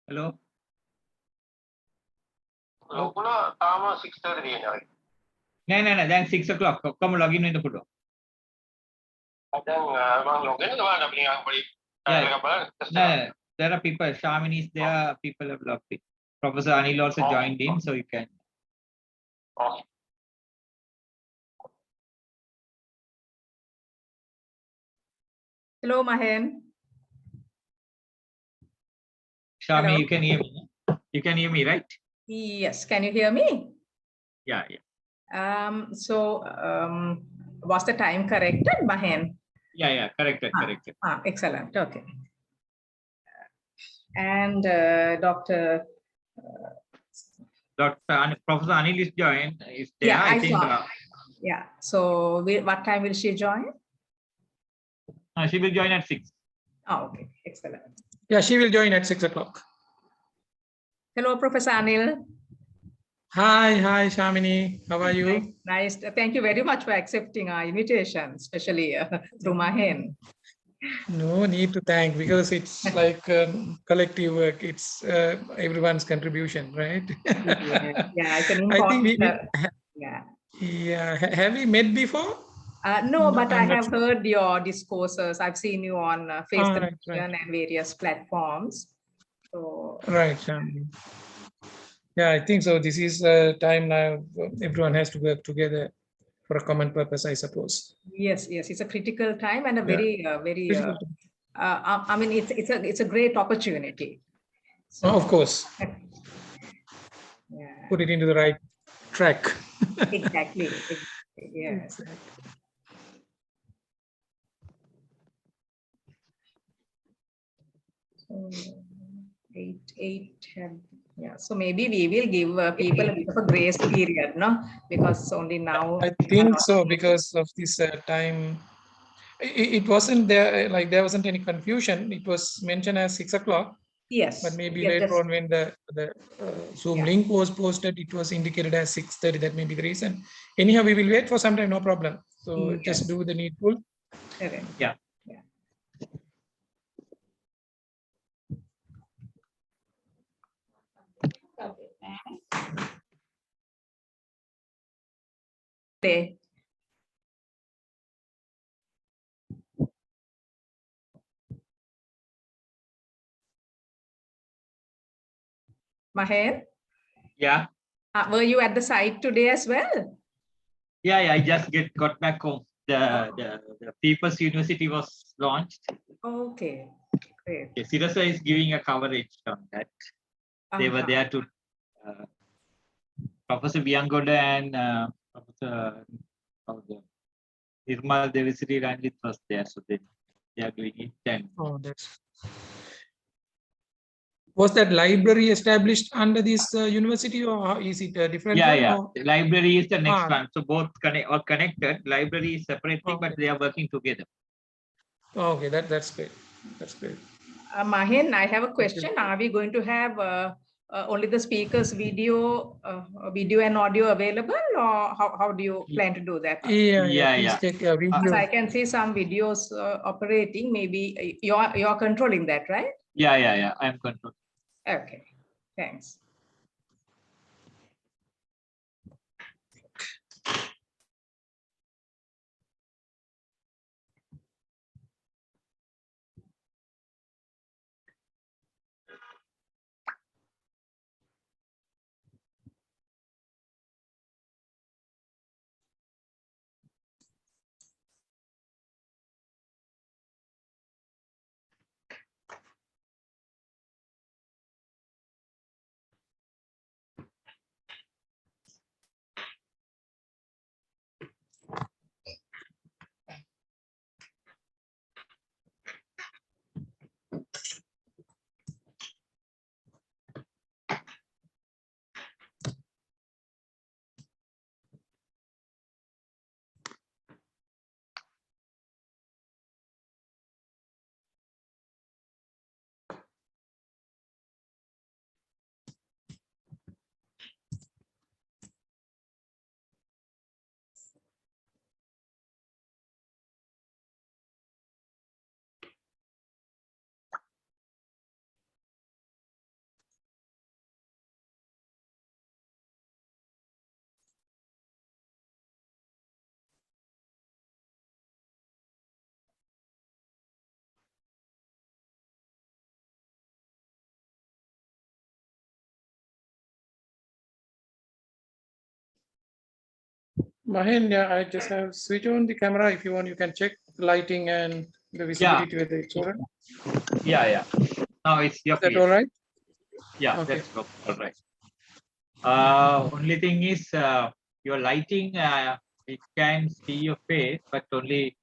Hello? ඔගොල්ලෝ තාම 6:30 තියෙනවා. නෑ දැන් 6 o'clock ඔක්කොම login වෙන්න පුළුවන්. දැන් මම login කරනවා අපි නිකන් පොඩි trial එකක් බලන්න. නෑ there are people. Shamini is there. People have logged in. Professor Anil also joined in, so you can. Hello, Mahen. Shamini, Hello. you can hear me. You can hear me, right? Yes, can you hear me? Yeah. Was the time corrected, Mahen? Yeah, corrected. Excellent, okay. And Dr. Professor Anil is joined. Is there? Yeah, I think. Yeah. So, what time will she join? She will join at 6. Oh, okay, excellent. Yeah, she will join at 6 o'clock. Hello, Professor Anil. Hi, Shamini. How are you? Nice. Thank you very much for accepting our invitation, especially through Mahen. No need to thank, because it's like collective work. It's everyone's contribution, right? Yeah, it's an important. I think yeah. Have we met before? No, but I have heard your discourses. I've seen you on Facebook right. and various platforms. So Right, Shamini. Yeah, I think so. This is a time now everyone has to work together for a common purpose, I suppose. Yes, it's a critical time and a very. I mean, it's a great opportunity. So, of course. Yeah. Put it into the right track. Exactly. Yes. So, yeah. So maybe we will give people a bit of a grace period, no? Because only now. I think so, because of this time. It wasn't there, like there wasn't any confusion. It was mentioned as 6 o'clock. Yes. But maybe later on, when the Zoom link was posted, it was indicated as 6:30. That may be the reason. Anyhow, we will wait for some time, no problem. So just do the needful. Okay. Yeah. Mahen? Yeah. Were you at the site today as well? Yeah, I just got back home. The People's University was launched. Okay, great. Yes, Sirasa is giving a coverage on that. They were there to Professor Biangoda and Professor Nirmal Devisri Ranjit was there, so they are doing it. And was that library established under this university, or is it a different one? Yeah. Or? The library is the next one. So both connected. Library is separate thing, but they are working together. Okay, that's great. That's great. Mahen, I have a question. Are we going to have only the speakers video and audio available, or how do you plan to do that? Yeah. Check video. I can see some videos operating. Maybe you're controlling that, right? Yeah. I'm controlling. Okay, thanks. Mahen, yeah, I just have switch on the camera. If you want, you can check lighting and the visibility whether it's all right. Yeah. Now it's your Is that clear. all right? Yeah, Okay. that's all right. Only thing is your lighting, we can see your face, but only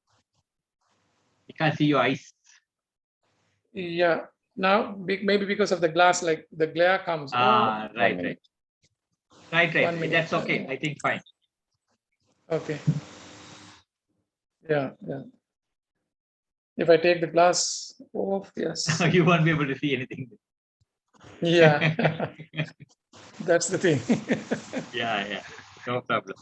we can't see your eyes. Yeah. Now, maybe because of the glass, like the glare comes. Ah, One right. minute. Right. 1 minute. That's okay. I think fine. Okay. Yeah. If I take the glass off, yes. You won't be able to see anything. Yeah. That's the thing. Yeah. No problem.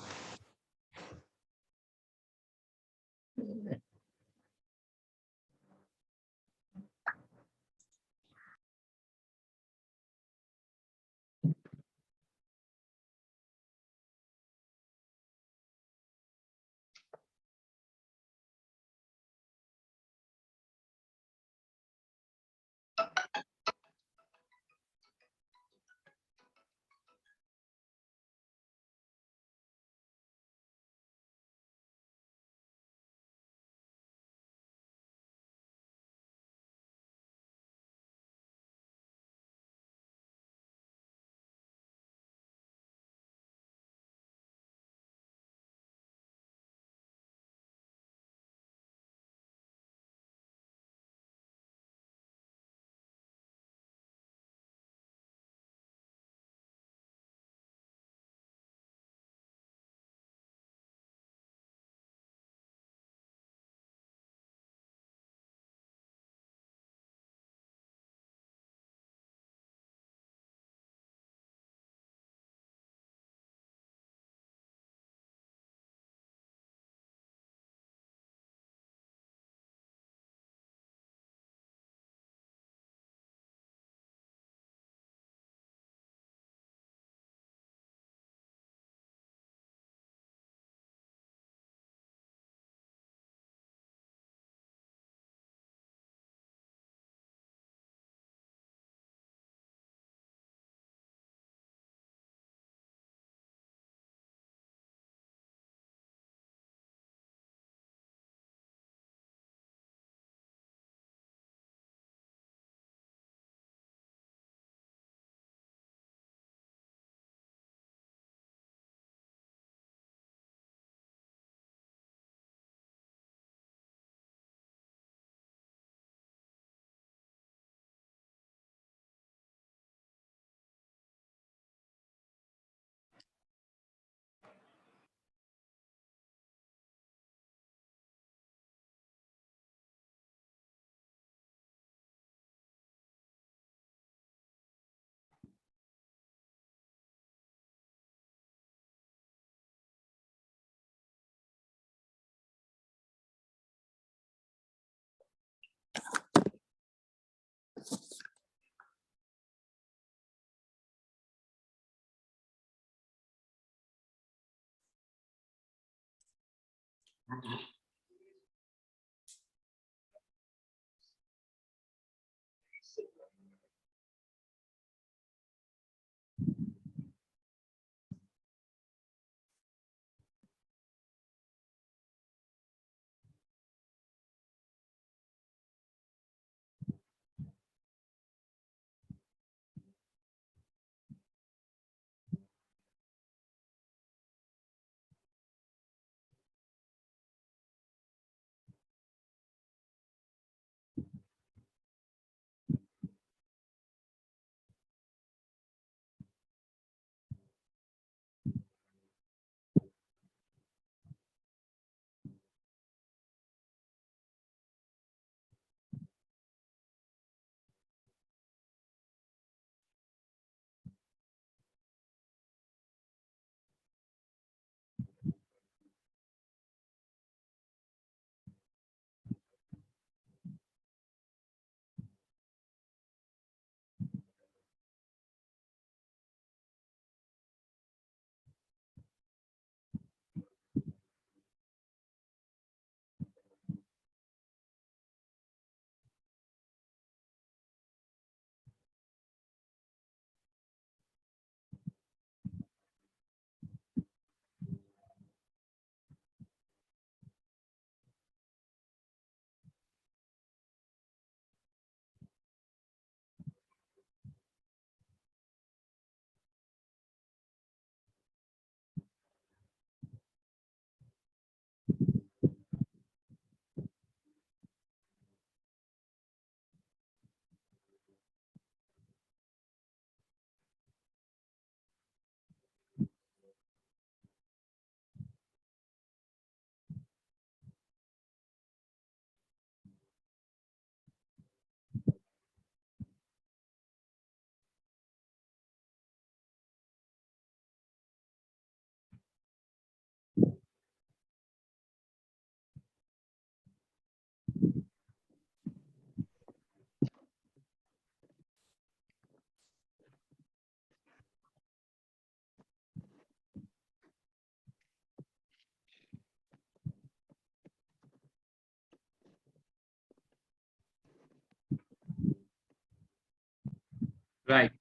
Right.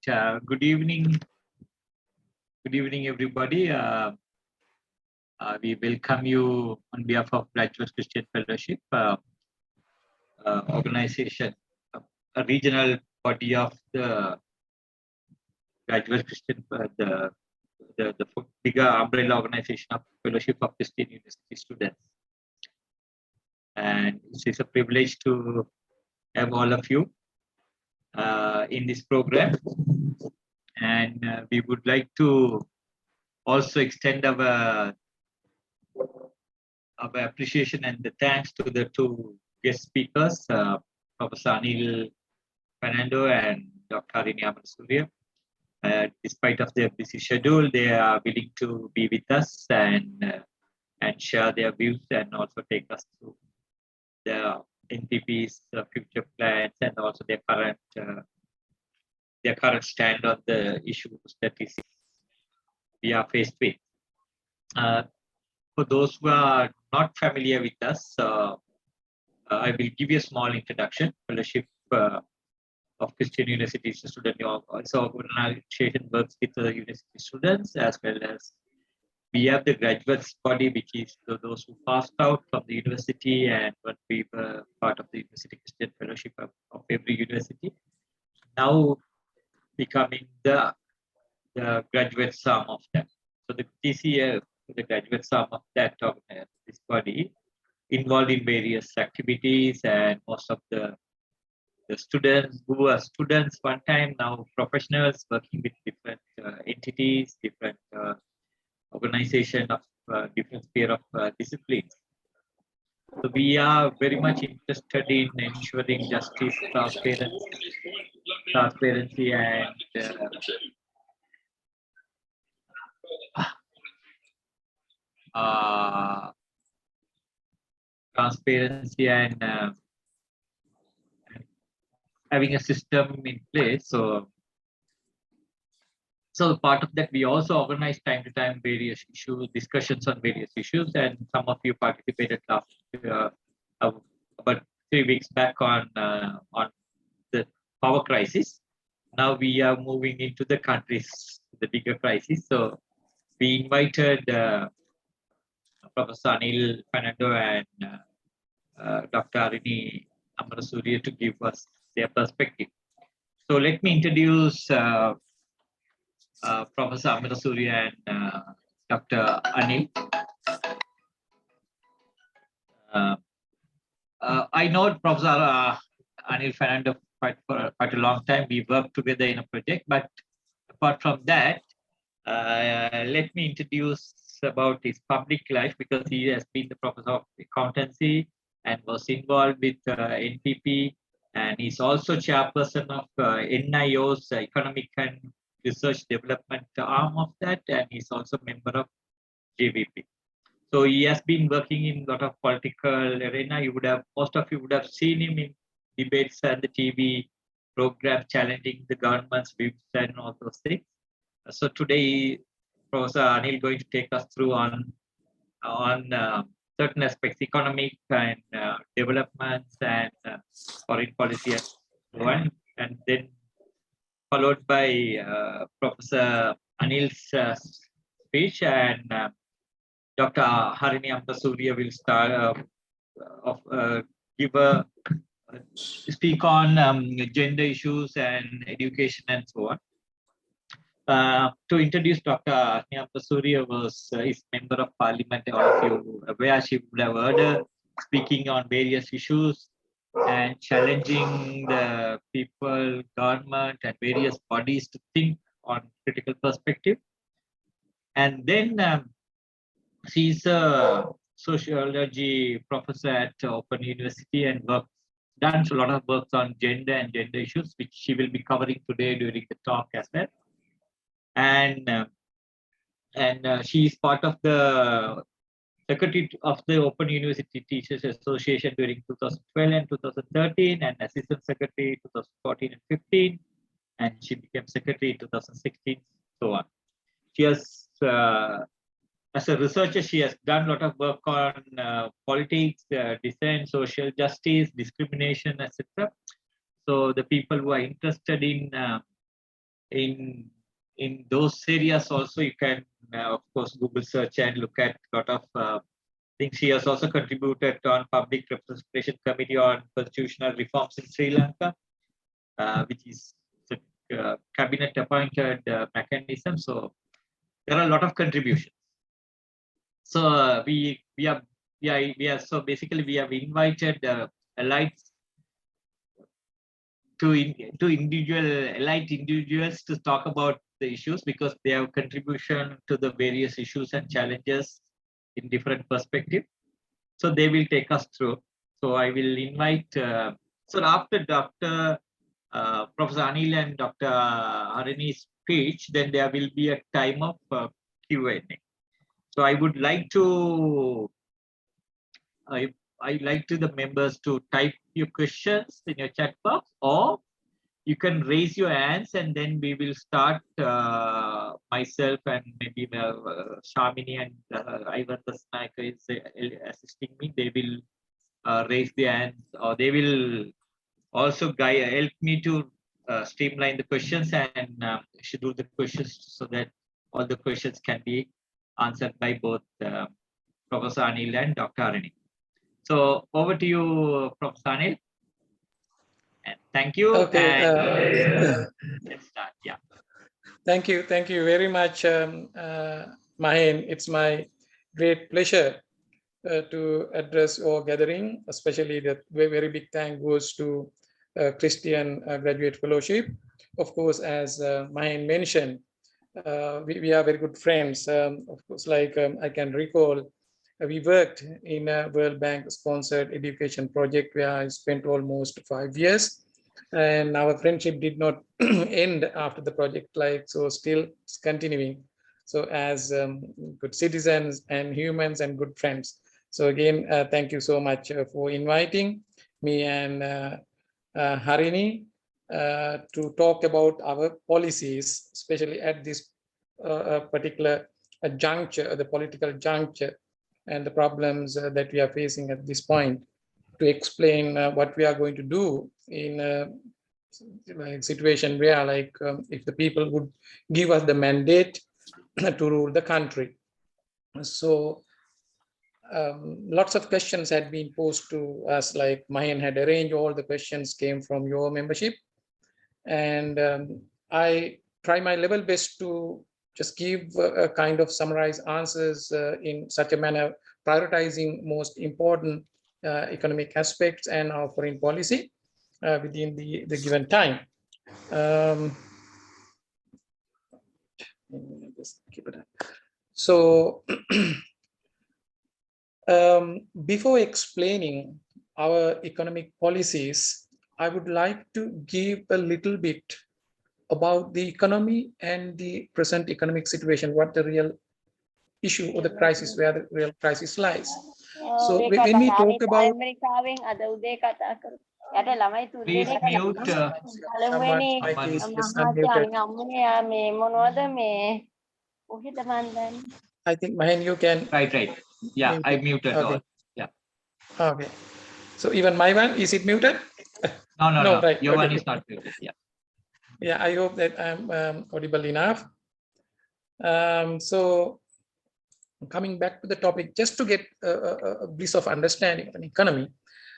Good evening. Good evening, everybody. We welcome you on behalf of Graduate Christian Fellowship organization, a regional body of the Graduate Christian, the bigger umbrella organization of Fellowship of Christian University Students. And it's a privilege to have all of you in this program. And we would like to also extend our appreciation and the thanks to the two guest speakers, Professor Anil Fernando and Dr. Harini Amansurya. Despite of their busy schedule, they are willing to be with us and share their views and also take us through the NPP's future plans and also their current stand on the issues that we are faced with. For those who are not familiar with us, I will give you a small introduction. Fellowship of Christian University Student Organization works with the university students, as well as we have the graduates body, which is those who passed out from the university and want to be part of the University Christian Fellowship of every university. Now becoming the graduate sum of that. So the TCF, the graduate sum of that this body, involved in various activities, and most of the students who were students one time, now professionals working with different entities, different organization of different sphere of disciplines. So we are very much interested in ensuring justice, transparency and transparency and having a system in place. So part of that, we also organize time to time various issues, discussions on various issues, and some of you participated last about 3 weeks back on the power crisis. Now we are moving into the bigger crisis. So we invited Professor Anil Fernando and Dr. Harini Amansurya to give us their perspective. So let me introduce Professor Amansurya and Dr. Anil. I know Professor Anil Fernando for quite a long time. We worked together in a project, but apart from that, let me introduce about his public life, because he has been the professor of accountancy and was involved with NPP, and he's also chairperson of NIO's Economic and Research Development arm of that, and he's also member of JVP. So he has been working in a lot of political arena. Most of you would have seen him in debates and the TV program challenging the government's views and all those things. So today, Professor Anil going to take us through on certain aspects, economic and developments and foreign policy and so on, and then followed by Professor Anil's speech, and Dr. Harini Amansurya will start speak on gender issues and education and so on. To introduce Dr. Harini Amansurya is member of Parliament. All of you aware, she would have heard her speaking on various issues and challenging the people, government, and various bodies to think on critical perspective. And then she's a sociology professor at Open University and done a lot of work on gender and gender issues, which she will be covering today during the talk as well. And she is part of the Secretary of the Open University Teachers Association during 2012 and 2013, and Assistant Secretary 2014 and 15, and she became Secretary in 2016, so on. She has, as a researcher, she has done a lot of work on politics, dissent, social justice, discrimination, etc. So the people who are interested in in those areas also you can of course Google search and look at a lot of things. She has also contributed on Public Representation Committee on Constitutional Reforms in Sri Lanka, which is a cabinet appointed mechanism. So there are a lot of contributions. So we are so basically we have invited allied to elite individuals to talk about the issues because they have contribution to the various issues and challenges in different perspective. So they will take us through. So I will invite. So after Dr. Professor Anil and Dr. Harini's speech, then there will be a time of Q&A. So I would like to. I like to the members to type your questions in your chat box, or you can raise your hands and then we will start myself and maybe Shamini and Ivan Dasnaika is assisting me. They will raise their hands or they will also help me to streamline the questions and schedule the questions so that all the questions can be answered by both Professor Anil and Dr. Harini. So over to you, Professor Anil. And thank you. Okay. And let's start. Yeah. Thank you very much, Mahin. It's my great pleasure to address your gathering, especially the very big thank goes to Christian Graduate Fellowship. Of course, as Mahin mentioned, we are very good friends. Of course, like I can recall, we worked in a World Bank sponsored education project where I spent almost 5 years. And our friendship did not end after the project, so still it's continuing. So as good citizens and humans and good friends. So again, thank you so much for inviting me and Harini to talk about our policies, especially at this particular juncture, the political juncture, and the problems that we are facing at this point, to explain what we are going to do in a situation where if the people would give us the mandate to rule the country. So lots of questions had been posed to us, like Mahin had arranged, all the questions came from your membership. And I try my level best to just give a kind of summarized answers in such a manner, prioritizing most important economic aspects and our foreign policy within the given time. Just keep it up. So before explaining our economic policies, I would like to give a little bit about the economy and the present economic situation, what the real issue or the crisis, where the real crisis lies. So when we talk about please mute I think Mahin, you can right. Yeah, I muted okay. all. Yeah. Okay. So even my one, is it muted? No. Right. Your okay. one is not muted. Yeah. Yeah, I hope that I'm audible enough. So coming back to the topic, just to get a bliss of understanding of an economy.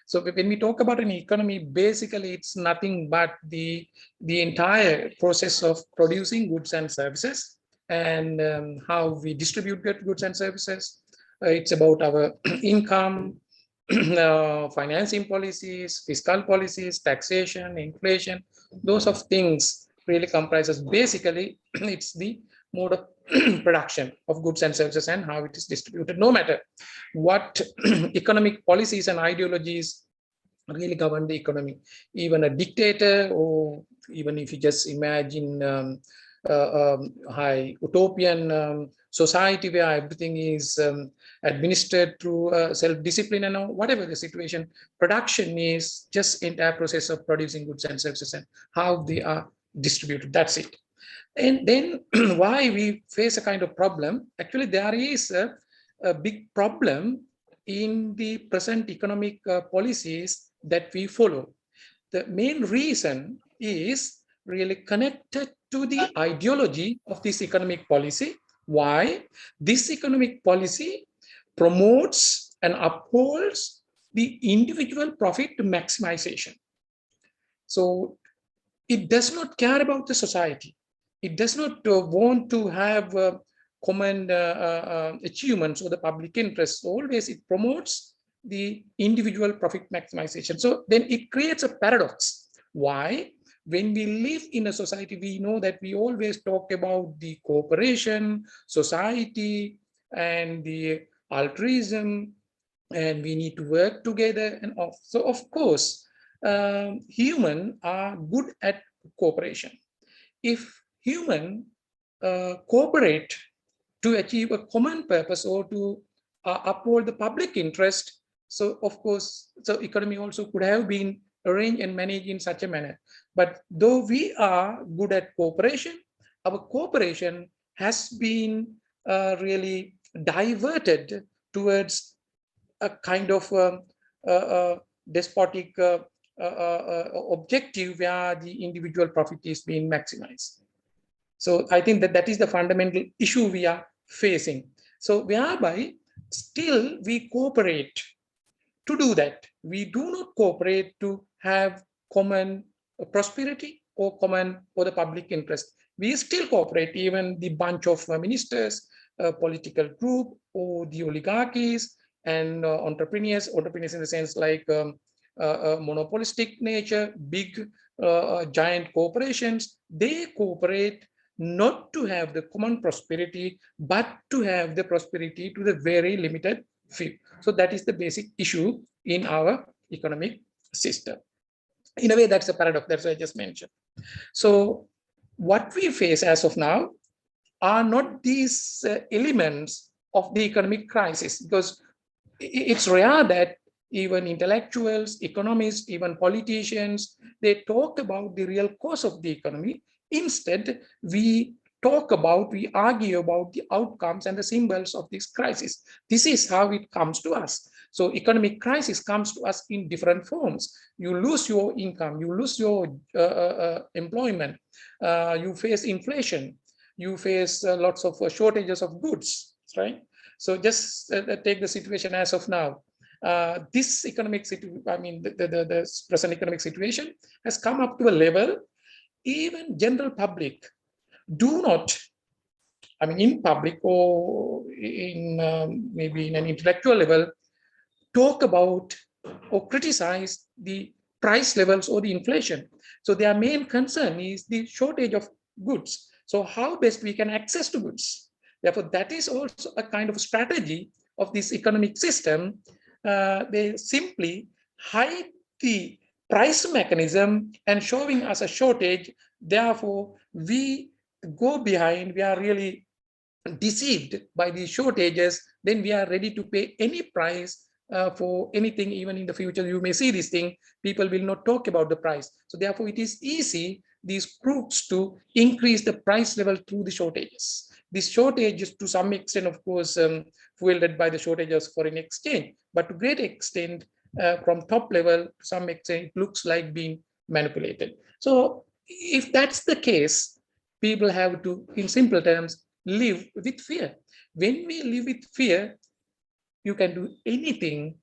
So when we talk about an economy, basically it's nothing but the entire process of producing goods and services, and how we distribute goods and services. It's about our income, financing policies, fiscal policies, taxation, inflation. Those of things really comprises, basically it's the mode of production of goods and services and how it is distributed. No matter what economic policies and ideologies really govern the economy, even a dictator, or even if you just imagine high utopian society where everything is administered through self-discipline and whatever the situation, production is just entire process of producing goods and services and how they are distributed. That's it. And then why we face a kind of problem, actually there is a big problem in the present economic policies that we follow. The main reason is really connected to the ideology of this economic policy. Why? This economic policy promotes and upholds the individual profit maximization. So it does not care about the society. It does not want to have common achievements or the public interest. Always it promotes the individual profit maximization. So then it creates a paradox. Why? When we live in a society, we know that we always talk about the cooperation, society, and the altruism, and we need to work together. And so, of course, humans are good at cooperation. If humans cooperate to achieve a common purpose or to uphold the public interest, so of course, so economy also could have been arranged and managed in such a manner. But though we are good at cooperation, our cooperation has been really diverted towards a kind of despotic objective where the individual profit is being maximized. So I think that that is the fundamental issue we are facing. So whereby still we cooperate to do that. We do not cooperate to have common prosperity or common for the public interest. We still cooperate, even the bunch of ministers, political group, or the oligarchies and entrepreneurs in the sense like monopolistic nature, big giant corporations, they cooperate not to have the common prosperity, but to have the prosperity to the very limited few. So that is the basic issue in our economic system. In a way, that's a paradox. That's what I just mentioned. So what we face as of now are not these elements of the economic crisis, because it's rare that even intellectuals, economists, even politicians, they talk about the real cause of the economy. Instead, we argue about the outcomes and the symbols of this crisis. This is how it comes to us. So economic crisis comes to us in different forms. You lose your income, you lose your employment, you face inflation, you face lots of shortages of goods, right? So just take the situation as of now. This economic situation, I mean, the present economic situation has come up to a level even general public do not, I mean, in public or in maybe in an intellectual level, talk about or criticize the price levels or the inflation. So their main concern is the shortage of goods. So how best we can access to goods. Therefore, that is also a kind of strategy of this economic system. They simply hide the price mechanism and showing us a shortage. Therefore, we go behind, we are really deceived by these shortages, then we are ready to pay any price for anything. Even in the future, you may see this thing, people will not talk about the price. So therefore, it is easy, these groups, to increase the price level through the shortages. This shortage is to some extent, of course, fueled by the shortages of foreign exchange, but to great extent, from top level, to some extent, it looks like being manipulated. So if that's the case, people have to, in simple terms, live with fear. When we live with fear, you can do anything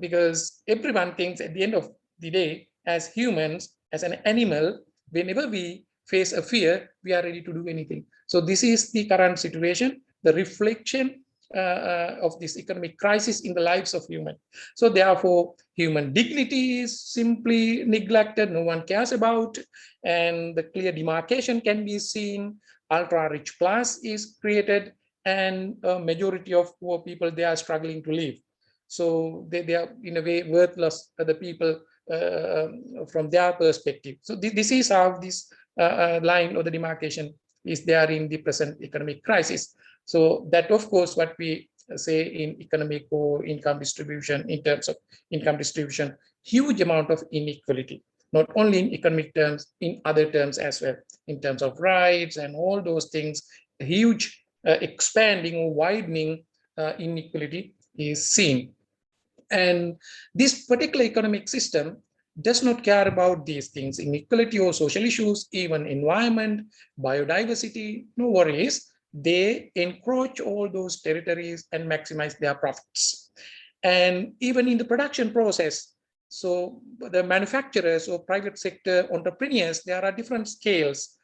because everyone thinks at the end of the day, as humans, as an animal, whenever we face a fear, we are ready to do anything. So this is the current situation, the reflection of this economic crisis in the lives of humans. So therefore, human dignity is simply neglected, no one cares about, and the clear demarcation can be seen. Ultra-rich class is created, and a majority of poor people, they are struggling to live. So they are in a way worthless, the people from their perspective. So this is how this line or the demarcation is there in the present economic crisis. So that, of course, what we say in economic or income distribution, in terms of income distribution, huge amount of inequality, not only in economic terms, in other terms as well, in terms of rights and all those things, huge expanding or widening inequality is seen. And this particular economic system does not care about these things, inequality or social issues, even environment, biodiversity, no worries. They encroach all those territories and maximize their profits. And even in the production process, so the manufacturers or private sector entrepreneurs, there are different scales,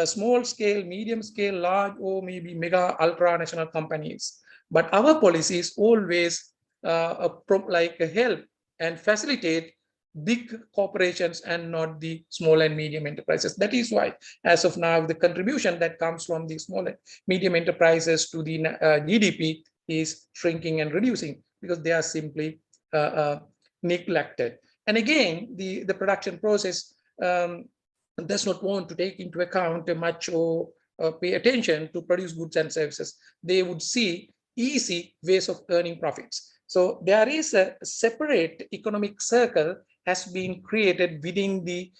small scale, medium scale, large, or maybe mega ultra national companies. But our policies always help and facilitate big corporations and not the small and medium enterprises. That is why, as of now, the contribution that comes from the small and medium enterprises to the GDP is shrinking and reducing because they are simply neglected. And again, the production process does not want to take into account much or pay attention to produce goods and services. They would see easy ways of earning profits. So there is a separate economic circle has been created within the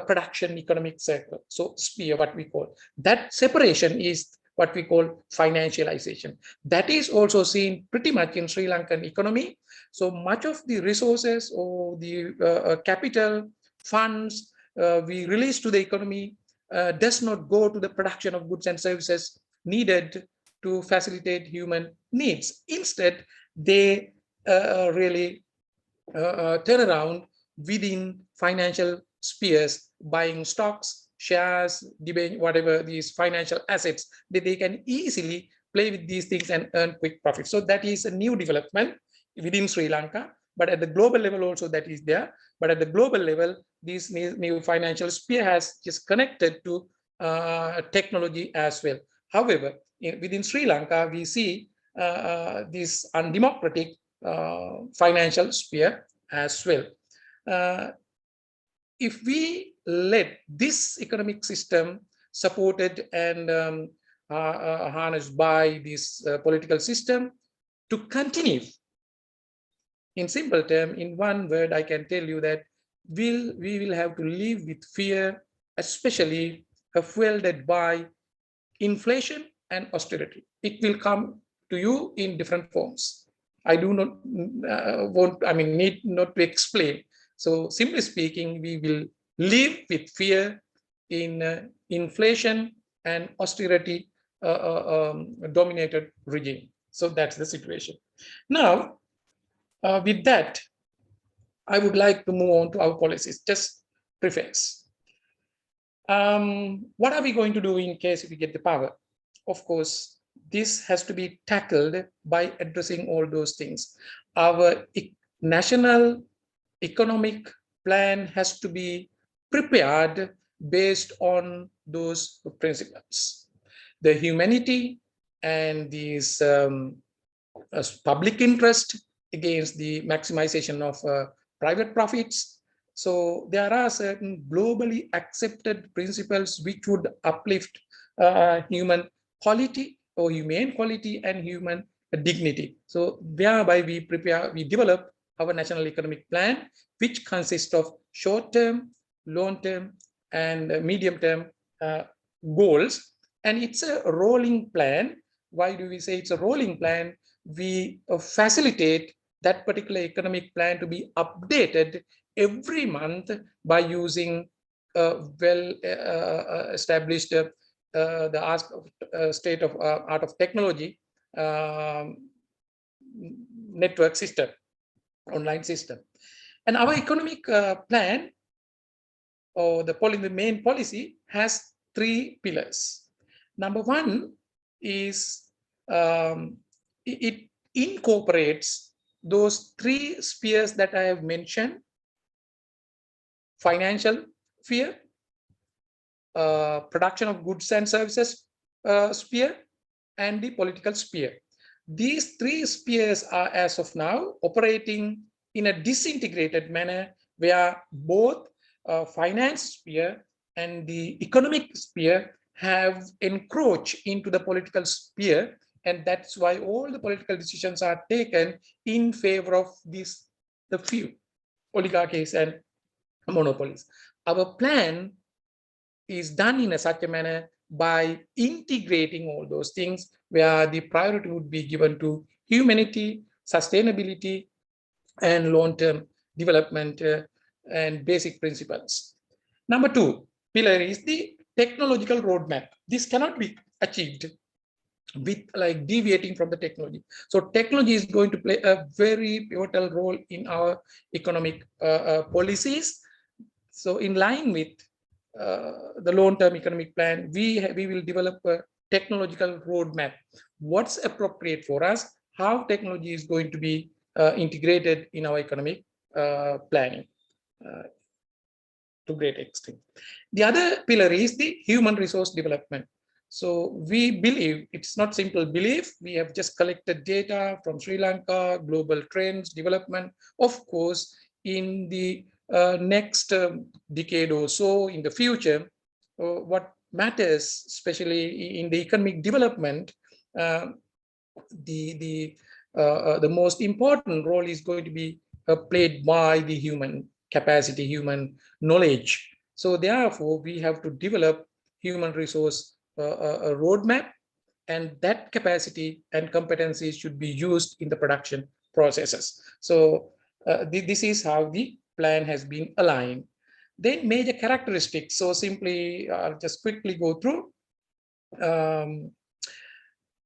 production economic circle. So sphere, what we call that separation is what we call financialization. That is also seen pretty much in Sri Lankan economy. So much of the resources or the capital funds we release to the economy does not go to the production of goods and services needed to facilitate human needs. Instead, they really turn around within financial spheres, buying stocks, shares, whatever these financial assets, that they can easily play with these things and earn quick profits. So that is a new development within Sri Lanka, but at the global level also that is there. But at the global level, this new financial sphere has just connected to technology as well. However, within Sri Lanka, we see this undemocratic financial sphere as well. If we let this economic system supported and harnessed by this political system to continue, in simple term, in one word, I can tell you that we will have to live with fear, especially fueled by inflation and austerity. It will come to you in different forms. I do not need not to explain. So simply speaking, we will live with fear in inflation and austerity dominated regime. So that's the situation. Now, with that, I would like to move on to our policies. Just preface. What are we going to do in case we get the power? Of course, this has to be tackled by addressing all those things. Our national economic plan has to be prepared based on those principles. The humanity and these public interest against the maximization of private profits. So there are certain globally accepted principles which would uplift human quality or humane quality and human dignity. So thereby we develop our national economic plan, which consists of short-term, long-term, and medium-term goals. And it's a rolling plan. Why do we say it's a rolling plan? We facilitate that particular economic plan to be updated every month by using well-established the state of art of technology network system, online system. And our economic plan or the main policy has 3 pillars. Number 1 is it incorporates those 3 spheres that I have mentioned: financial sphere, production of goods and services sphere, and the political sphere. These 3 spheres are, as of now, operating in a disintegrated manner where both finance sphere and the economic sphere have encroached into the political sphere, and that's why all the political decisions are taken in favor of the few oligarchies and monopolies. Our plan is done in such a manner by integrating all those things where the priority would be given to humanity, sustainability, and long-term development and basic principles. Number 2 pillar is the technological roadmap. This cannot be achieved with like deviating from the technology. So technology is going to play a very pivotal role in our economic policies. So in line with the long-term economic plan, we will develop a technological roadmap. What's appropriate for us, how technology is going to be integrated in our economic planning to great extent. The other pillar is the human resource development. So we believe, it's not simple belief, we have just collected data from Sri Lanka, global trends, development. Of course, in the next decade or so, in the future, what matters, especially in the economic development, the most important role is going to be played by the human capacity, human knowledge. So therefore, we have to develop human resource a roadmap, and that capacity and competencies should be used in the production processes. So this is how the plan has been aligned. Then major characteristics. So simply, I'll just quickly go through.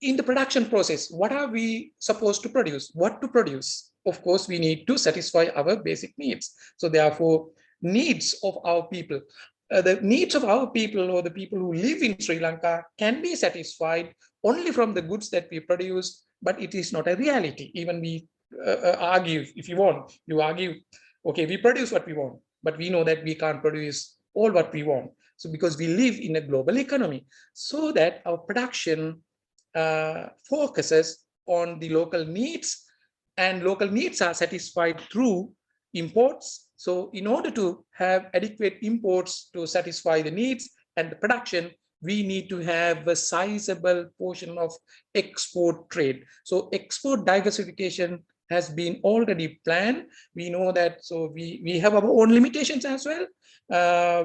In the production process, what are we supposed to produce? What to produce? Of course, we need to satisfy our basic needs. So therefore, needs of our people. The needs of our people or the people who live in Sri Lanka can be satisfied only from the goods that we produce, but it is not a reality. Even we argue, if you want, you argue, okay, we produce what we want, but we know that we can't produce all what we want. So because we live in a global economy, so that our production focuses on the local needs, and local needs are satisfied through imports. So in order to have adequate imports to satisfy the needs and the production, we need to have a sizable portion of export trade. So export diversification has been already planned. We know that, so we have our own limitations as well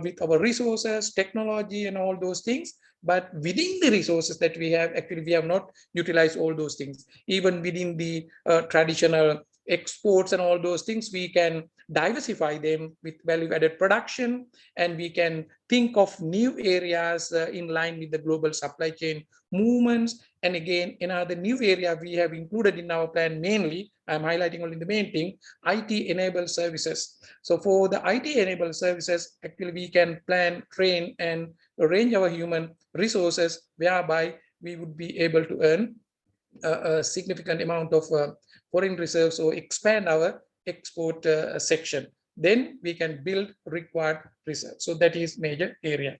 with our resources, technology, and all those things. But within the resources that we have, actually, we have not utilized all those things. Even within the traditional exports and all those things, we can diversify them with value-added production, and we can think of new areas in line with the global supply chain movements. And again, another new area we have included in our plan, mainly, I'm highlighting only the main thing, IT-enabled services. So for the IT-enabled services, actually, we can plan, train, and arrange our human resources, whereby we would be able to earn a significant amount of foreign reserves or expand our export section. Then we can build required reserves. So that is major area.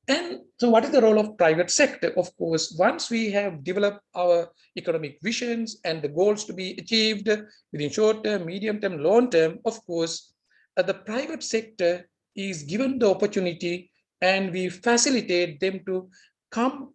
And so what is the role of private sector? Of course, once we have developed our economic visions and the goals to be achieved within short term, medium term, long term, of course, the private sector is given the opportunity, and we facilitate them to come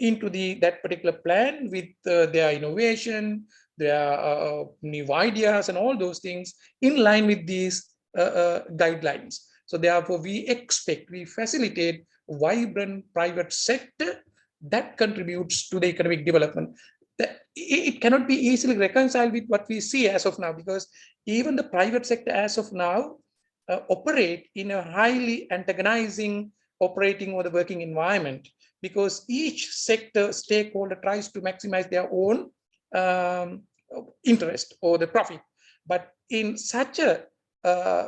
into that particular plan with their innovation, their new ideas, and all those things in line with these guidelines. So therefore, we facilitate vibrant private sector that contributes to the economic development. It cannot be easily reconciled with what we see as of now, because even the private sector as of now operate in a highly antagonizing operating or the working environment, because each sector stakeholder tries to maximize their own interest or the profit. But in such a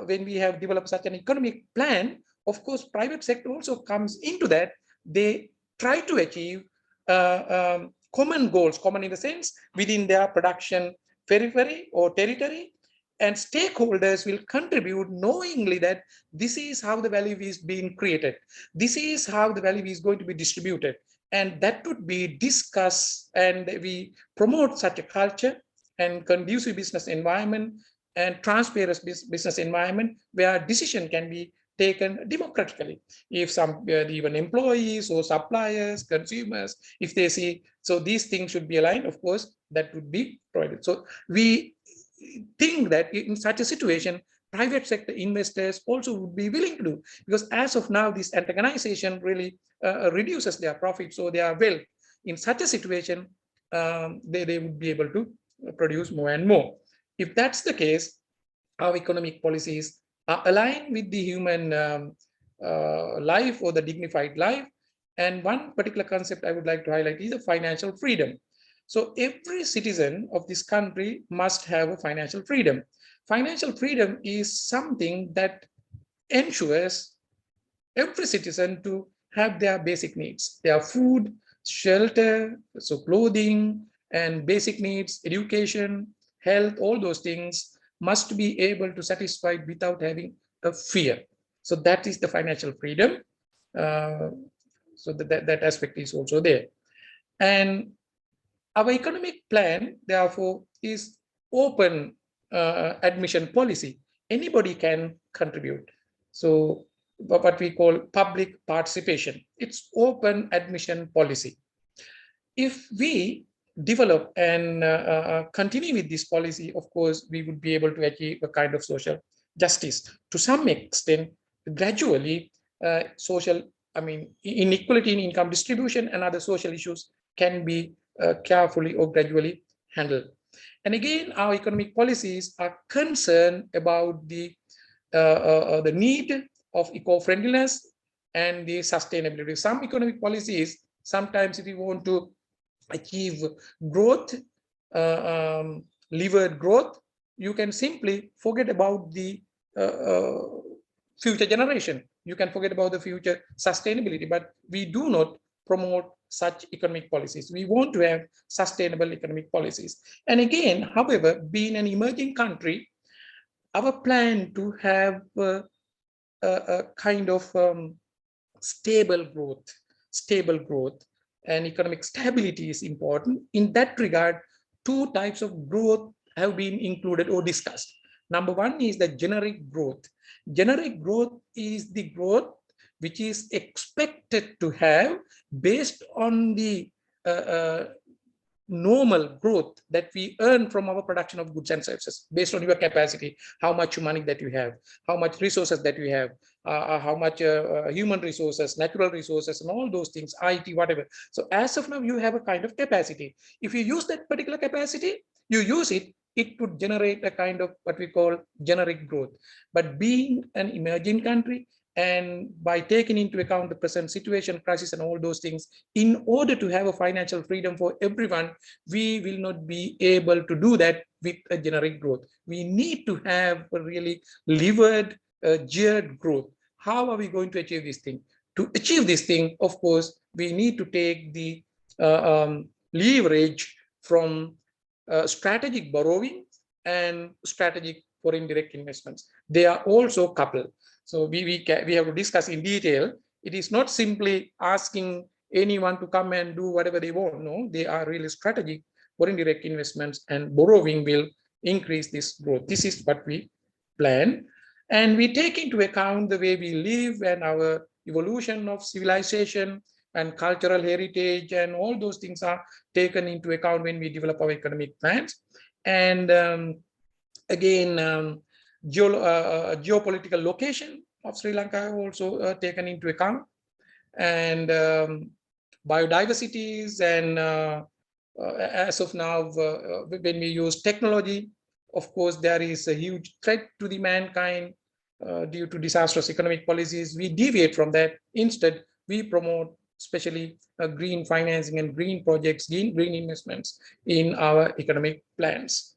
when we have developed such an economic plan, of course, private sector also comes into that. They try to achieve common goals, common in the sense within their production periphery or territory, and stakeholders will contribute knowingly that this is how the value is being created. This is how the value is going to be distributed. And that would be discussed, and we promote such a culture and conducive business environment and transparent business environment where decision can be taken democratically. If some even employees or suppliers, consumers, if they see, so these things should be aligned, of course, that would be provided. So we think that in such a situation, private sector investors also would be willing to do, because as of now, this antagonization really reduces their profit. So they are well, in such a situation, they would be able to produce more and more. If that's the case, our economic policies are aligned with the human life or the dignified life. And one particular concept I would like to highlight is the financial freedom. So every citizen of this country must have a financial freedom. Financial freedom is something that ensures every citizen to have their basic needs, their food, shelter, so clothing, and basic needs, education, health, all those things must be able to satisfy without having a fear. So that is the financial freedom. So that aspect is also there. And our economic plan, therefore, is open admission policy. Anybody can contribute. So what we call public participation. It's open admission policy. If we develop and continue with this policy, of course, we would be able to achieve a kind of social justice. To some extent, gradually, social, inequality in income distribution and other social issues can be carefully or gradually handled. And again, our economic policies are concerned about the need of eco-friendliness and the sustainability. Some economic policies, sometimes if you want to achieve growth, levered growth, you can simply forget about the future generation. You can forget about the future sustainability, but we do not promote such economic policies. We want to have sustainable economic policies. And again, however, being an emerging country, our plan to have a kind of stable growth and economic stability is important. In that regard, two types of growth have been included or discussed. Number one is the generic growth. Generic growth is the growth which is expected to have based on the normal growth that we earn from our production of goods and services, based on your capacity, how much money that you have, how much resources that you have, how much human resources, natural resources, and all those things, IT, whatever. So as of now, you have a kind of capacity. If you use that particular capacity, you use it, it would generate a kind of what we call generic growth. But being an emerging country, and by taking into account the present situation, crisis, and all those things, in order to have a financial freedom for everyone, we will not be able to do that with a generic growth. We need to have a really levered, geared growth. How are we going to achieve this thing? To achieve this thing, of course, we need to take the leverage from strategic borrowing and strategic foreign direct investments. They are also coupled. So we have to discuss in detail. It is not simply asking anyone to come and do whatever they want. No, they are really strategic foreign direct investments, and borrowing will increase this growth. This is what we plan. And we take into account the way we live and our evolution of civilization and cultural heritage, and all those things are taken into account when we develop our economic plans. And again, geopolitical location of Sri Lanka also taken into account, and biodiversities, and as of now, when we use technology, of course, there is a huge threat to the mankind due to disastrous economic policies. We deviate from that. Instead, we promote especially green financing and green projects, green investments in our economic plans.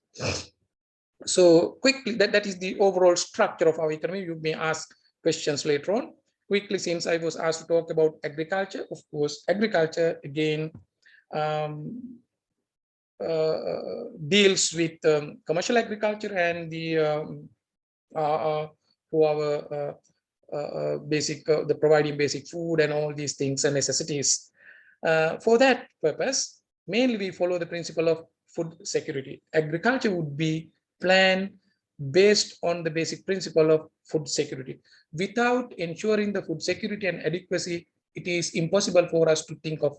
So quickly, that is the overall structure of our economy. You may ask questions later on. Quickly, since I was asked to talk about agriculture, of course, agriculture again deals with commercial agriculture and the for our basic, the providing basic food and all these things and necessities. For that purpose, mainly we follow the principle of food security. Agriculture would be planned based on the basic principle of food security. Without ensuring the food security and adequacy, it is impossible for us to think of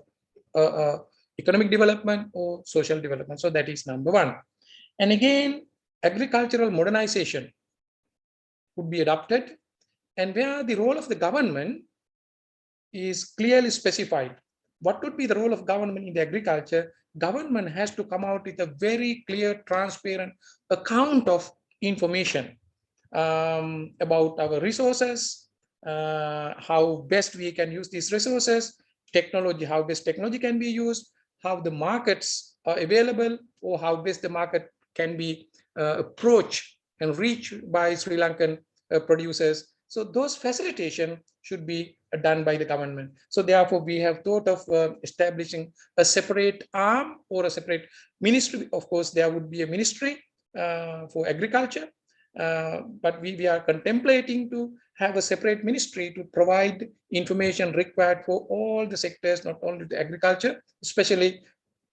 economic development or social development. So that is number one. And again, agricultural modernization would be adopted, and where the role of the government is clearly specified. What would be the role of government in the agriculture? Government has to come out with a very clear, transparent account of information about our resources, how best we can use these resources, technology, how best technology can be used, how the markets are available, or how best the market can be approached and reached by Sri Lankan producers. So those facilitation should be done by the government. So therefore, we have thought of establishing a separate arm or a separate ministry. Of course, there would be a ministry for agriculture, but we are contemplating to have a separate ministry to provide information required for all the sectors, not only the agriculture, especially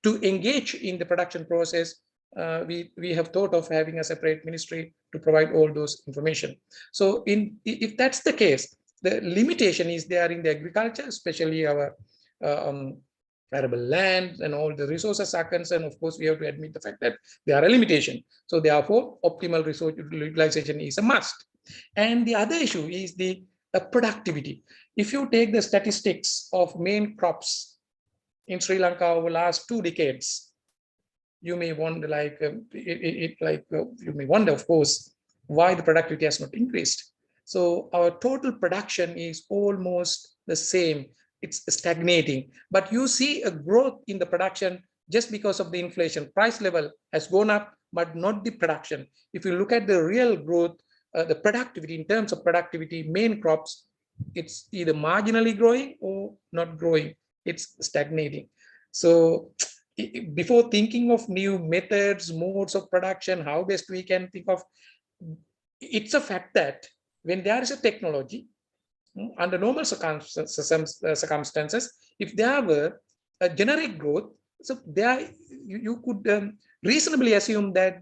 to engage in the production process. We have thought of having a separate ministry to provide all those information. So if that's the case, the limitation is there in the agriculture, especially our arable land and all the resources are concerned. Of course, we have to admit the fact that there are a limitation. So therefore, optimal resource utilization is a must. And the other issue is the productivity. If you take the statistics of main crops in Sri Lanka over the last 2 decades, you may wonder, you may wonder, of course, why the productivity has not increased. So our total production is almost the same. It's stagnating, but you see a growth in the production just because of the inflation. Price level has gone up, but not the production. If you look at the real growth, the productivity, in terms of productivity, main crops, it's either marginally growing or not growing. It's stagnating. So before thinking of new methods, modes of production, how best we can think of, it's a fact that when there is a technology, under normal circumstances, if there were a generic growth, so there you could reasonably assume that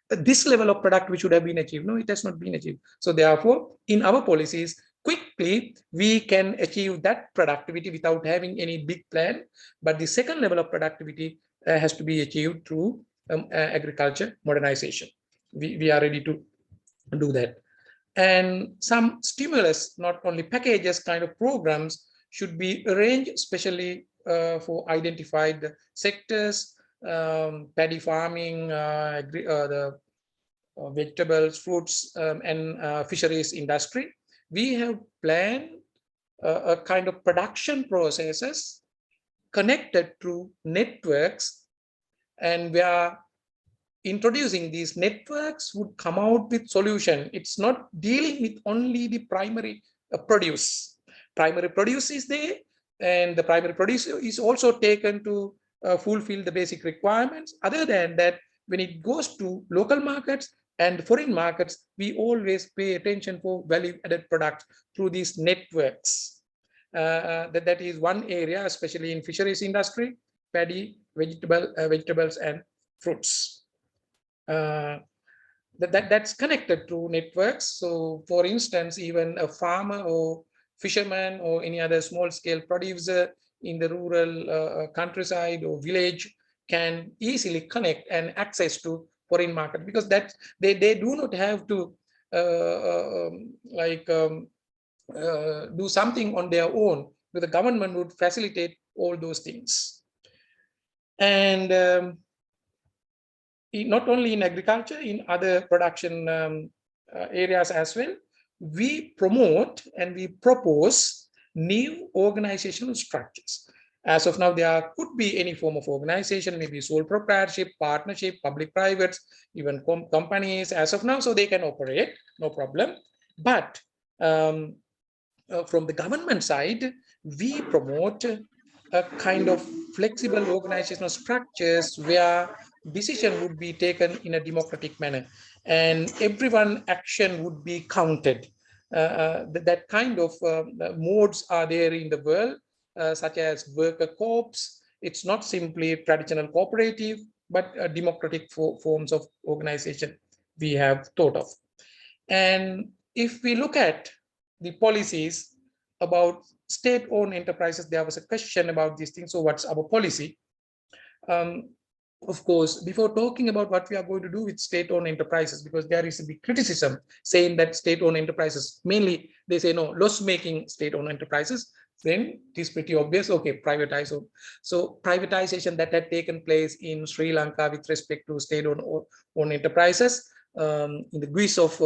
this level of productivity should have been achieved. No, it has not been achieved. So therefore, in our policies, quickly we can achieve that productivity without having any big plan. But the second level of productivity has to be achieved through agriculture modernization. We are ready to do that. And some stimulus, not only packages, kind of programs should be arranged, especially for identified sectors, paddy farming, the vegetables, fruits, and fisheries industry. We have planned a kind of production processes connected to networks, and we are introducing these networks would come out with solution. It's not dealing with only the primary produce. Primary produce is there, and the primary produce is also taken to fulfill the basic requirements. Other than that, when it goes to local markets and foreign markets, we always pay attention for value-added products through these networks. That is one area, especially in fisheries industry, paddy, vegetables, and fruits. That's connected to networks. So for instance, even a farmer or fisherman or any other small scale producer in the rural countryside or village can easily connect and access to foreign market, because that they do not have to do something on their own, but the government would facilitate all those things. And not only in agriculture, in other production areas as well, we promote and we propose new organizational structures. As of now, there could be any form of organization, maybe sole proprietorship, partnership, public-private, even companies as of now, so they can operate, no problem. But from the government side, we promote a kind of flexible organizational structures where decision would be taken in a democratic manner and everyone action would be counted. That kind of modes are there in the world, such as worker co-ops. It's not simply traditional cooperative, but democratic forms of organization we have thought of. And if we look at the policies about state-owned enterprises, there was a question about these things. So what's our policy? Of course, before talking about what we are going to do with state-owned enterprises, because there is a big criticism saying that state-owned enterprises, mainly they say no, loss-making state-owned enterprises, then it is pretty obvious, okay, privatize. So privatization that had taken place in Sri Lanka with respect to state-owned enterprises in the guise of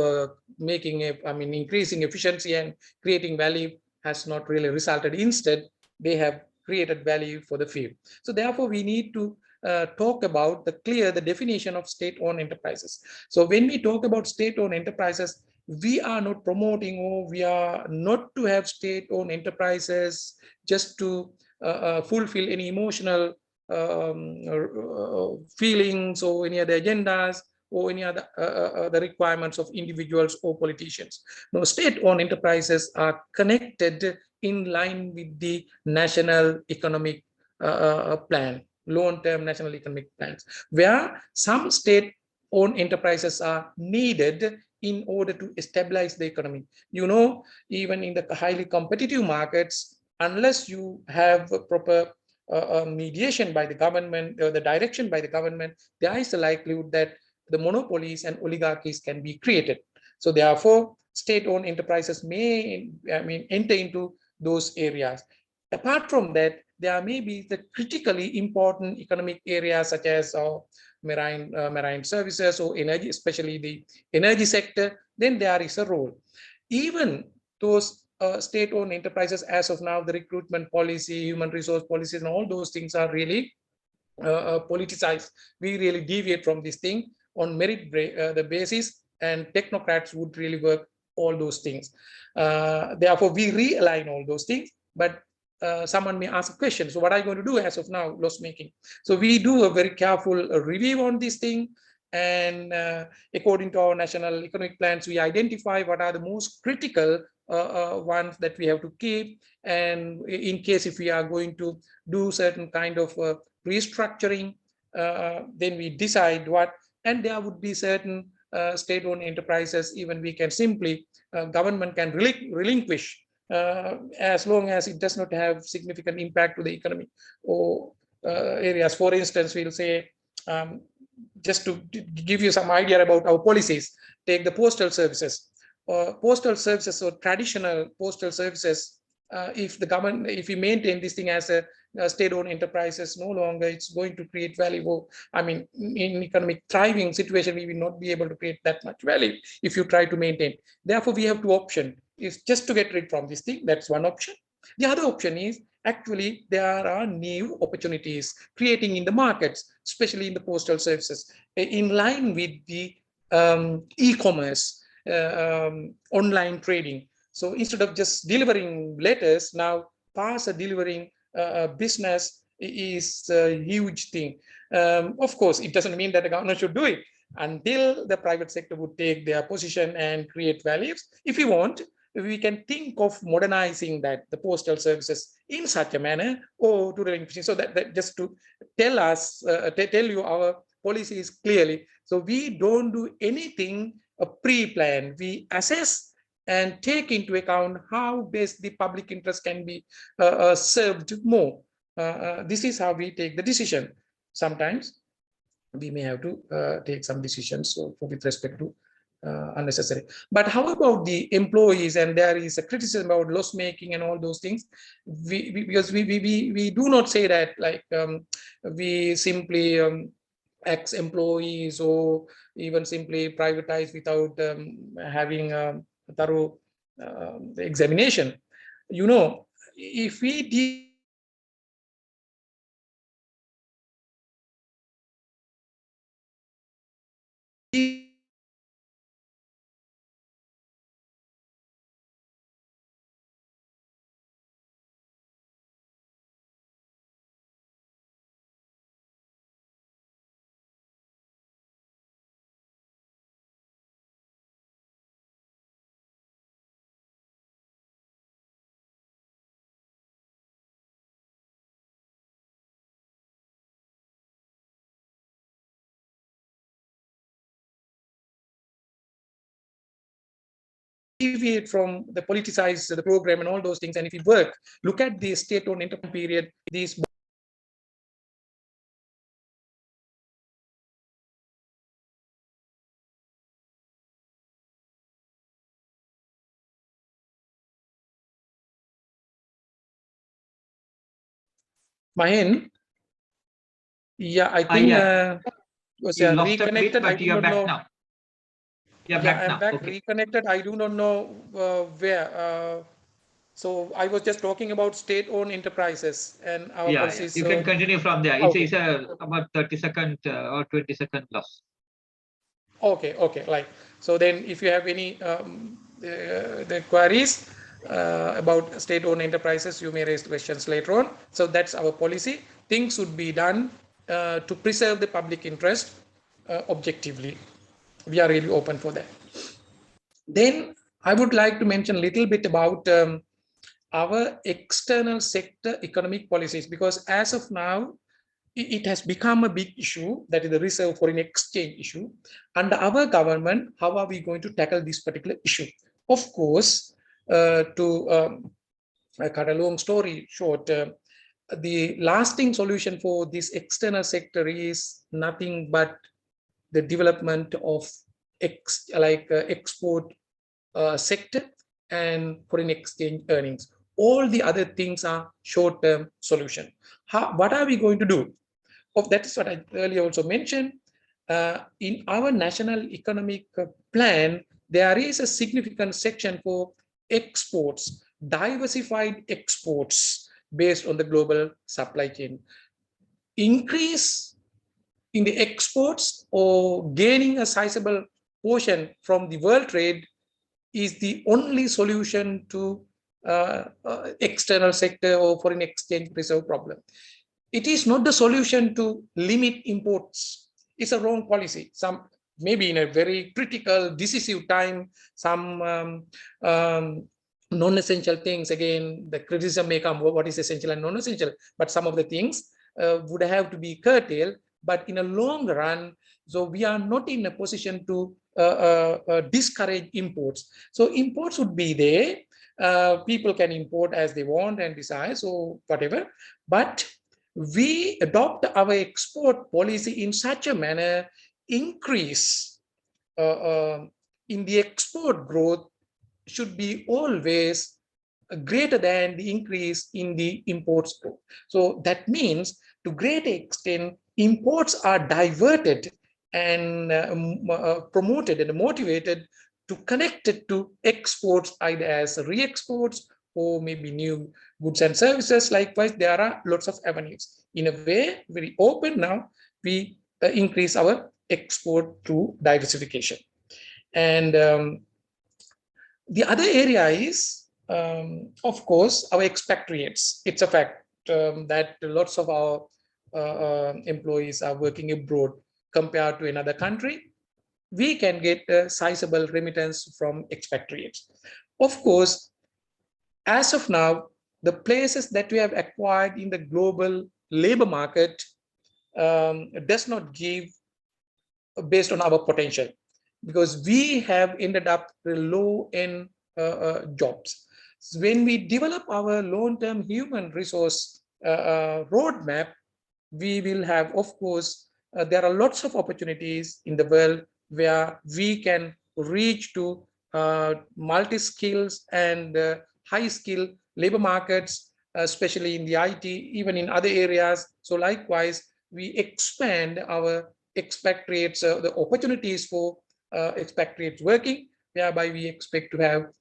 increasing efficiency and creating value has not really resulted. Instead, they have created value for the few. So therefore, we need to talk about the definition of state-owned enterprises. So when we talk about state-owned enterprises, we are not promoting, or we are not to have state-owned enterprises just to fulfill any emotional feelings or any other agendas or any other the requirements of individuals or politicians. No, state-owned enterprises are connected in line with the national economic plan, long-term national economic plans, where some state-owned enterprises are needed in order to stabilize the economy. You know, even in the highly competitive markets, unless you have a proper mediation by the government, or the direction by the government, there is a likelihood that the monopolies and oligarchies can be created. So therefore, state-owned enterprises may enter into those areas. Apart from that, there may be the critically important economic areas such as marine services or energy, especially the energy sector. Then there is a role. Even those state-owned enterprises, as of now, the recruitment policy, human resource policies, and all those things are really politicized. We really deviate from this thing on merit the basis, and technocrats would really work all those things. Therefore, we realign all those things. But someone may ask a question, so what are you going to do as of now, loss making? So we do a very careful review on this thing, and according to our national economic plans, we identify what are the most critical ones that we have to keep, and in case if we are going to do certain kind of restructuring, then we decide what, and there would be certain state-owned enterprises, even we can simply, government can relinquish as long as it does not have significant impact to the economy or areas. For instance, we'll say, just to give you some idea about our policies, take the postal services. Postal services or traditional postal services, if the government, if we maintain this thing as a state-owned enterprises, no longer it's going to create value. In economic thriving situation, we will not be able to create that much value if you try to maintain. Therefore, we have two options. Is just to get rid from this thing. That's one option. The other option is actually there are new opportunities creating in the markets, especially in the postal services, in line with the e-commerce, online trading. So instead of just delivering letters, now parcel delivering business is a huge thing. Of course, it doesn't mean that the government should do it until the private sector would take their position and create values. If you want, we can think of modernizing that, the postal services, in such a manner, or to relinquishing. So that just to tell us, tell you our policies clearly. So we don't do anything pre-planned. We assess and take into account how best the public interest can be served more. This is how we take the decision. Sometimes we may have to take some decisions with respect to unnecessary. But how about the employees? And there is a criticism about loss making and all those things. Because we do not say that like we simply ex-employees or even simply privatize without having a thorough examination. You know, if we deviate from the politicized the program and all those things, and if we work, look at the state-owned enterprise period, these Mahen, yeah, I think You lost a bit, reconnected. but you're back now. Yeah, Yeah, back I'm now. back, Okay. reconnected. I do not know where. So I was just talking about state-owned enterprises and our Yeah, policies. you can continue from there. Okay. It's about 30-second or 20-second loss. Okay, like, so then if you have any the queries about state-owned enterprises, you may raise questions later on. So that's our policy. Things should be done to preserve the public interest objectively. We are really open for that. Then I would like to mention a little bit about our external sector economic policies, because as of now, it has become a big issue, that is the reserve foreign exchange issue. Under our government, how are we going to tackle this particular issue? Of course, to cut a long story short, the lasting solution for this external sector is nothing but the development of export sector and foreign exchange earnings. All the other things are short-term solution. What are we going to do? That is what I earlier also mentioned. In our national economic plan, there is a significant section for exports, diversified exports based on the global supply chain. Increase in the exports or gaining a sizable portion from the world trade is the only solution to external sector or foreign exchange reserve problem. It is not the solution to limit imports. It's a wrong policy. Some maybe in a very critical, decisive time, some non-essential things. Again, the criticism may come: what is essential and non-essential? But some of the things would have to be curtailed. But in a long run, so we are not in a position to discourage imports. So imports would be there. People can import as they want and desire, so whatever. But we adopt our export policy in such a manner, increase in the export growth should be always greater than the increase in the imports growth. So that means, to great extent, imports are diverted and promoted and motivated to connect it to exports, either as re-exports or maybe new goods and services. Likewise, there are lots of avenues. In a way, very open now, we increase our export through diversification. And the other area is, of course, our expatriates. It's a fact that lots of our employees are working abroad compared to another country. We can get a sizable remittance from expatriates. Of course, as of now, the places that we have acquired in the global labor market does not give based on our potential, because we have ended up with low-end jobs. So when we develop our long-term human resource roadmap, we will have, of course, there are lots of opportunities in the world where we can reach to multi-skills and high-skill labor markets, especially in the IT, even in other areas. So likewise, we expand our expatriates, the opportunities for expatriates working, whereby we expect to have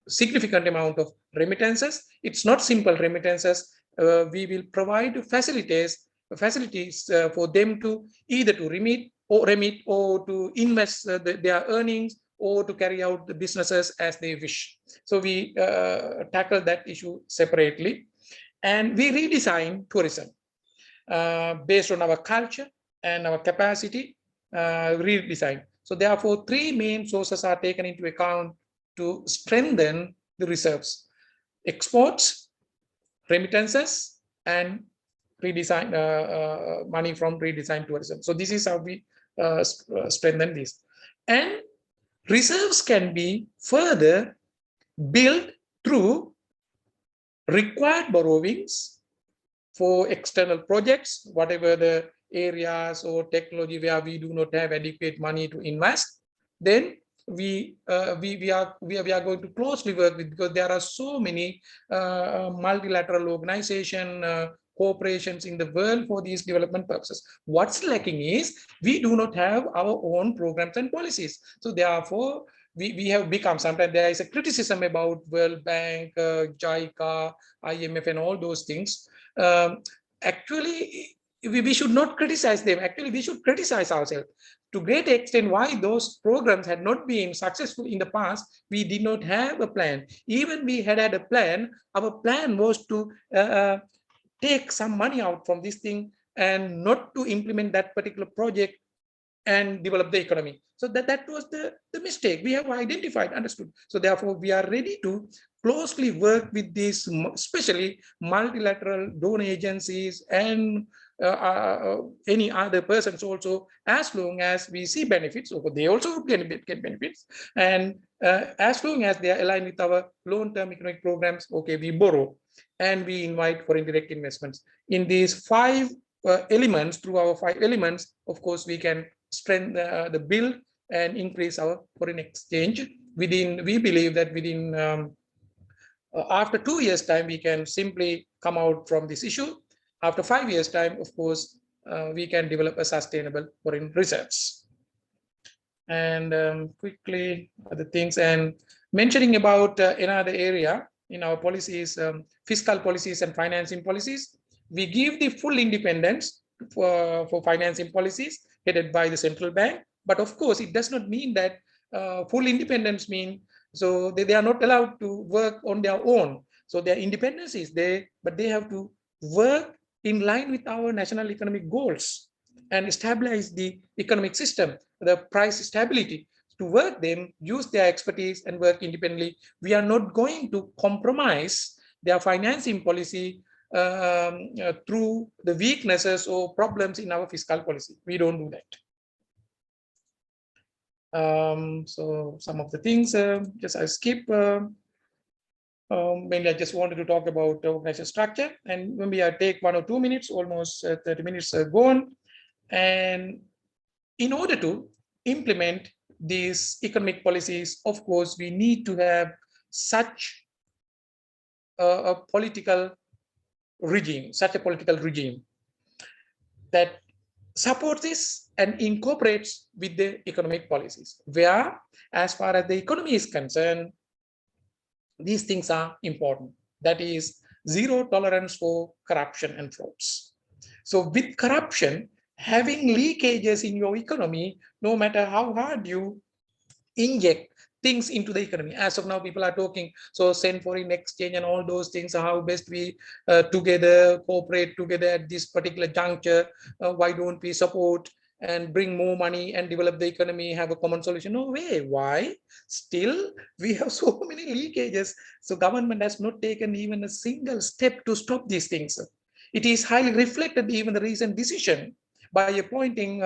significant amount of remittances. It's not simple remittances. We will provide facilities for them to either to remit or to invest their earnings, or to carry out the businesses as they wish. So we tackle that issue separately, and we redesign tourism based on our culture and our capacity, redesign. So therefore, three main sources are taken into account to strengthen the reserves: exports, remittances, and redesign money from redesigned tourism. So this is how we strengthen this. And reserves can be further built through required borrowings for external projects, whatever the areas or technology where we do not have adequate money to invest. Then we are going to closely work with, because there are so many multilateral organization corporations in the world for these development purposes. What's lacking is we do not have our own programs and policies. So therefore, we have become, sometimes there is a criticism about World Bank, JICA, IMF and all those things. Actually, we should not criticize them. Actually, we should criticize ourselves. To great extent, why those programs had not been successful in the past, we did not have a plan. Even we had a plan, our plan was to take some money out from this thing and not to implement that particular project and develop the economy. So that was the mistake we have identified, understood. So therefore, we are ready to closely work with these, especially multilateral donor agencies and any other persons also, as long as we see benefits. So they also get benefits, and as long as they are aligned with our long-term economic programs, okay, we borrow and we invite foreign direct investments. In these 5 elements, through our 5 elements, of course, we can strengthen the build and increase our foreign exchange. We believe that within after 2 years time, we can simply come out from this issue. After 5 years time, of course, we can develop a sustainable foreign reserves. And quickly other things, and mentioning about another area in our policies, fiscal policies and financing policies, we give the full independence for financing policies headed by the central bank. But of course, it does not mean that full independence means, so they are not allowed to work on their own. So their independence is there, but they have to work in line with our national economic goals and establish the economic system, the price stability. To work them, use their expertise and work independently. We are not going to compromise their financing policy through the weaknesses or problems in our fiscal policy. We don't do that. So some of the things, just I skip. Mainly I just wanted to talk about organizational structure, and maybe I take 1 or 2 minutes, almost 30 minutes gone. And in order to implement these economic policies, of course, we need to have such a political regime, that supports this and incorporates with the economic policies, where, as far as the economy is concerned, these things are important. That is, zero tolerance for corruption and frauds. So with corruption, having leakages in your economy, no matter how hard you inject things into the economy. As of now, people are talking, so send foreign exchange and all those things, how best we together cooperate together at this particular juncture. Why don't we support and bring more money and develop the economy, have a common solution? No way. Why? Still, we have so many leakages. So government has not taken even a single step to stop these things. It is highly reflected even the recent decision by appointing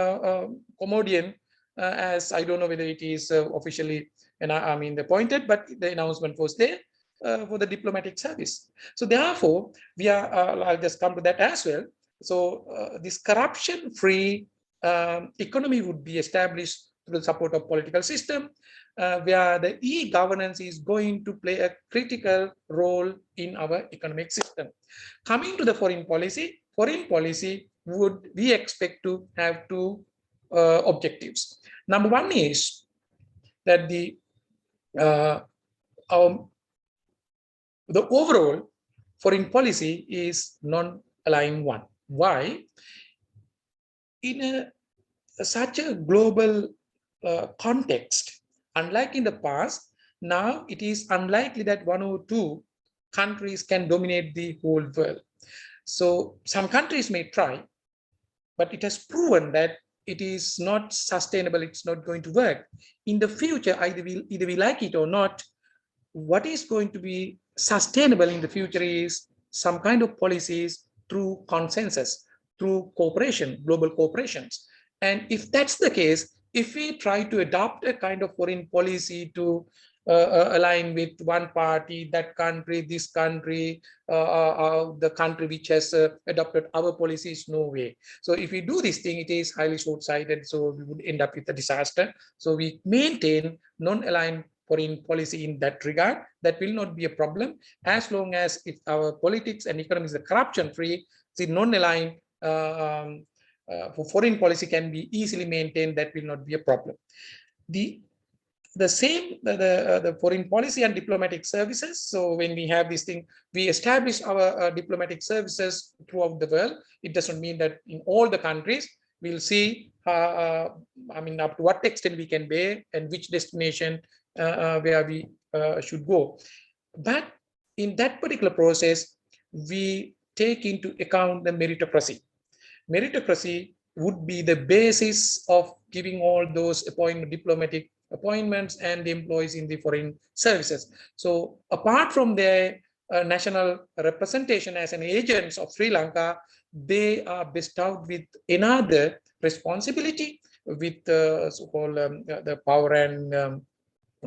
Commodian as, I don't know whether it is officially appointed, but the announcement was there for the diplomatic service. So therefore, we are, I'll just come to that as well. So this corruption-free economy would be established through the support of political system, where the e-governance is going to play a critical role in our economic system. Coming to the foreign policy would, we expect to have 2 objectives. Number 1 is that the overall foreign policy is non-aligned one. Why? In such a global context, unlike in the past, now it is unlikely that 1 or 2 countries can dominate the whole world. So some countries may try, but it has proven that it is not sustainable, it's not going to work. In the future, either we like it or not, what is going to be sustainable in the future is some kind of policies through consensus, through cooperation, global cooperations. And if that's the case, if we try to adopt a kind of foreign policy to align with one party, that country, this country, the country which has adopted our policies, no way. So if we do this thing, it is highly short-sighted, so we would end up with a disaster. So we maintain non-aligned foreign policy in that regard. That will not be a problem as long as if our politics and economy is corruption-free. the non-aligned for foreign policy can be easily maintained, that will not be a problem. The same, the foreign policy and diplomatic services. So when we have this thing, we establish our diplomatic services throughout the world. It doesn't mean that in all the countries we'll see, I mean, up to what extent we can bear and which destination where we should go. But in that particular process, we take into account the meritocracy. Meritocracy would be the basis of giving all those diplomatic appointments and the employees in the foreign services. So apart from their national representation as an agents of Sri Lanka, they are bestowed with another responsibility with so-called the power and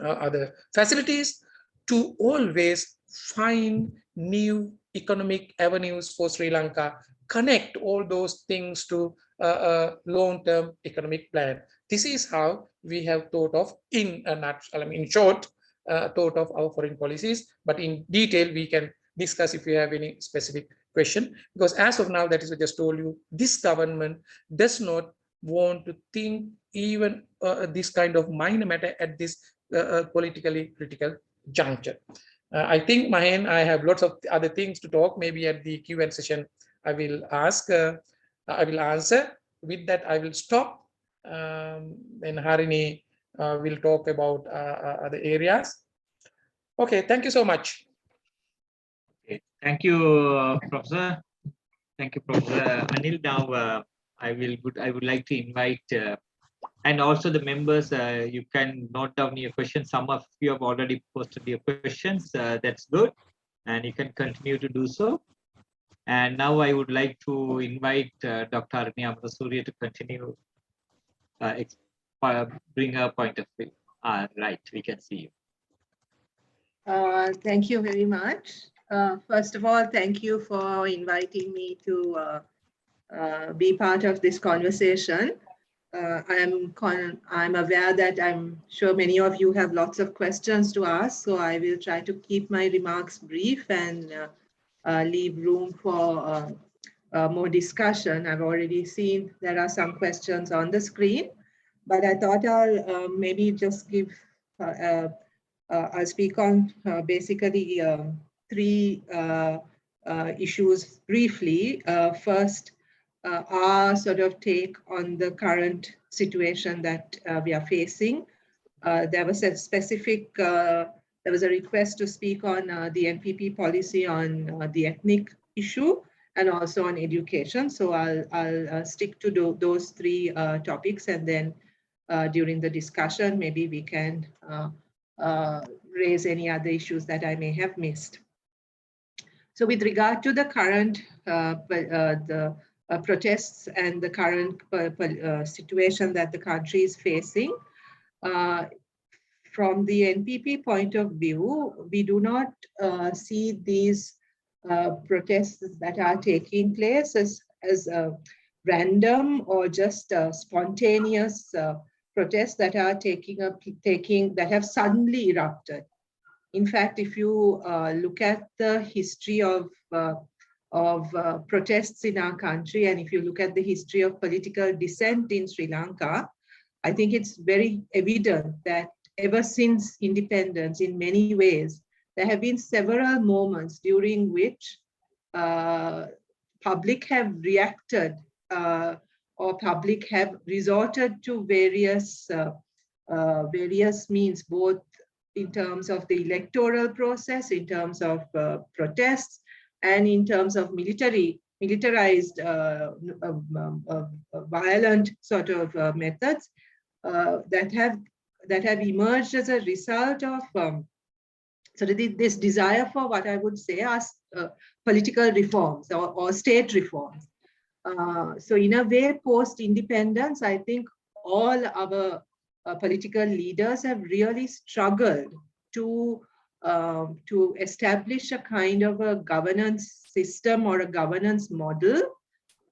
other facilities to always find new economic avenues for Sri Lanka, connect all those things to a long-term economic plan. This is how we have thought of, in short, thought of our foreign policies, but in detail we can discuss if you have any specific question, because as of now, that is what I just told you, this government does not want to think even this kind of minor matter at this politically critical juncture. I think, Mahen, I have lots of other things to talk. Maybe at the Q&A session, I will ask, I will answer. With that, I will stop. And Harini will talk about other areas. Okay, thank you so much. Okay. Thank you, Professor. Thank you, Professor Anil. Now, I would like to invite and also the members, you can note down your questions. Some of you have already posted your questions. That's good. And you can continue to do so. And now I would like to invite Dr. Arni Amarasuriya to continue, bring her point of view. Right, we can see you. Thank you very much. First of all, thank you for inviting me to be part of this conversation. I'm aware that I'm sure many of you have lots of questions to ask, so I will try to keep my remarks brief and leave room for more discussion. I've already seen there are some questions on the screen, but I thought I'll maybe just give, I'll speak on basically three issues briefly. First, our sort of take on the current situation that we are facing. There was a specific, there was a request to speak on the NPP policy on the ethnic issue and also on education. So I'll stick to those three topics, and then during the discussion, maybe we can raise any other issues that I may have missed. So with regard to the current protests and the current situation that the country is facing, from the NPP point of view, we do not see these protests that are taking place as random or just spontaneous protests that are that have suddenly erupted. In fact, if you look at the history of protests in our country, and if you look at the history of political dissent in Sri Lanka, I think it's very evident that ever since independence, in many ways, there have been several moments during which public have reacted or public have resorted to various means, both in terms of the electoral process, in terms of protests, and in terms of militarized violent sort of methods that have emerged as a result of this desire for what I would say are political reforms or state reforms. So in a way, post-independence, I think all our political leaders have really struggled to establish a kind of a governance system or a governance model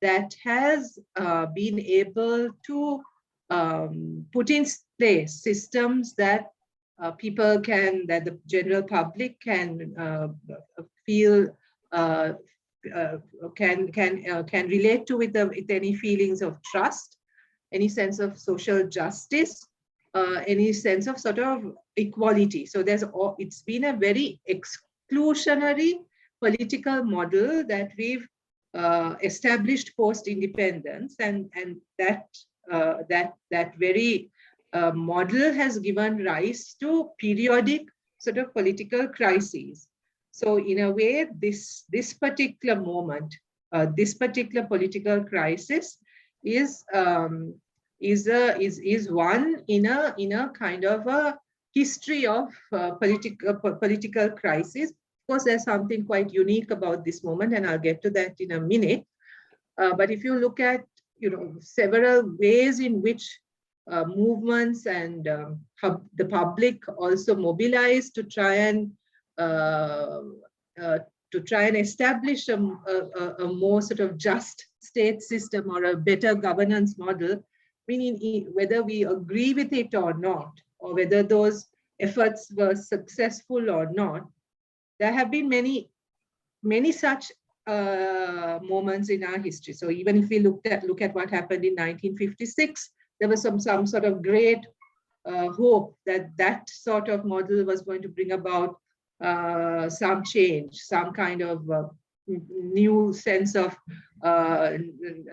that has been able to put in place systems that that the general public can feel can relate to with any feelings of trust, any sense of social justice, any sense of sort of equality. So it's been a very exclusionary political model that we've established post-independence, and that very model has given rise to periodic sort of political crises. So in a way, this particular moment, this particular political crisis is one in a kind of a history of political crisis. Of course, there's something quite unique about this moment, and I'll get to that in a minute. But if you look at several ways in which movements and the public also mobilized to try and establish a more sort of just state system or a better governance model, meaning whether we agree with it or not, or whether those efforts were successful or not, there have been many such moments in our history. So even if we look at what happened in 1956, there was some sort of great hope that sort of model was going to bring about some change, some kind of new sense of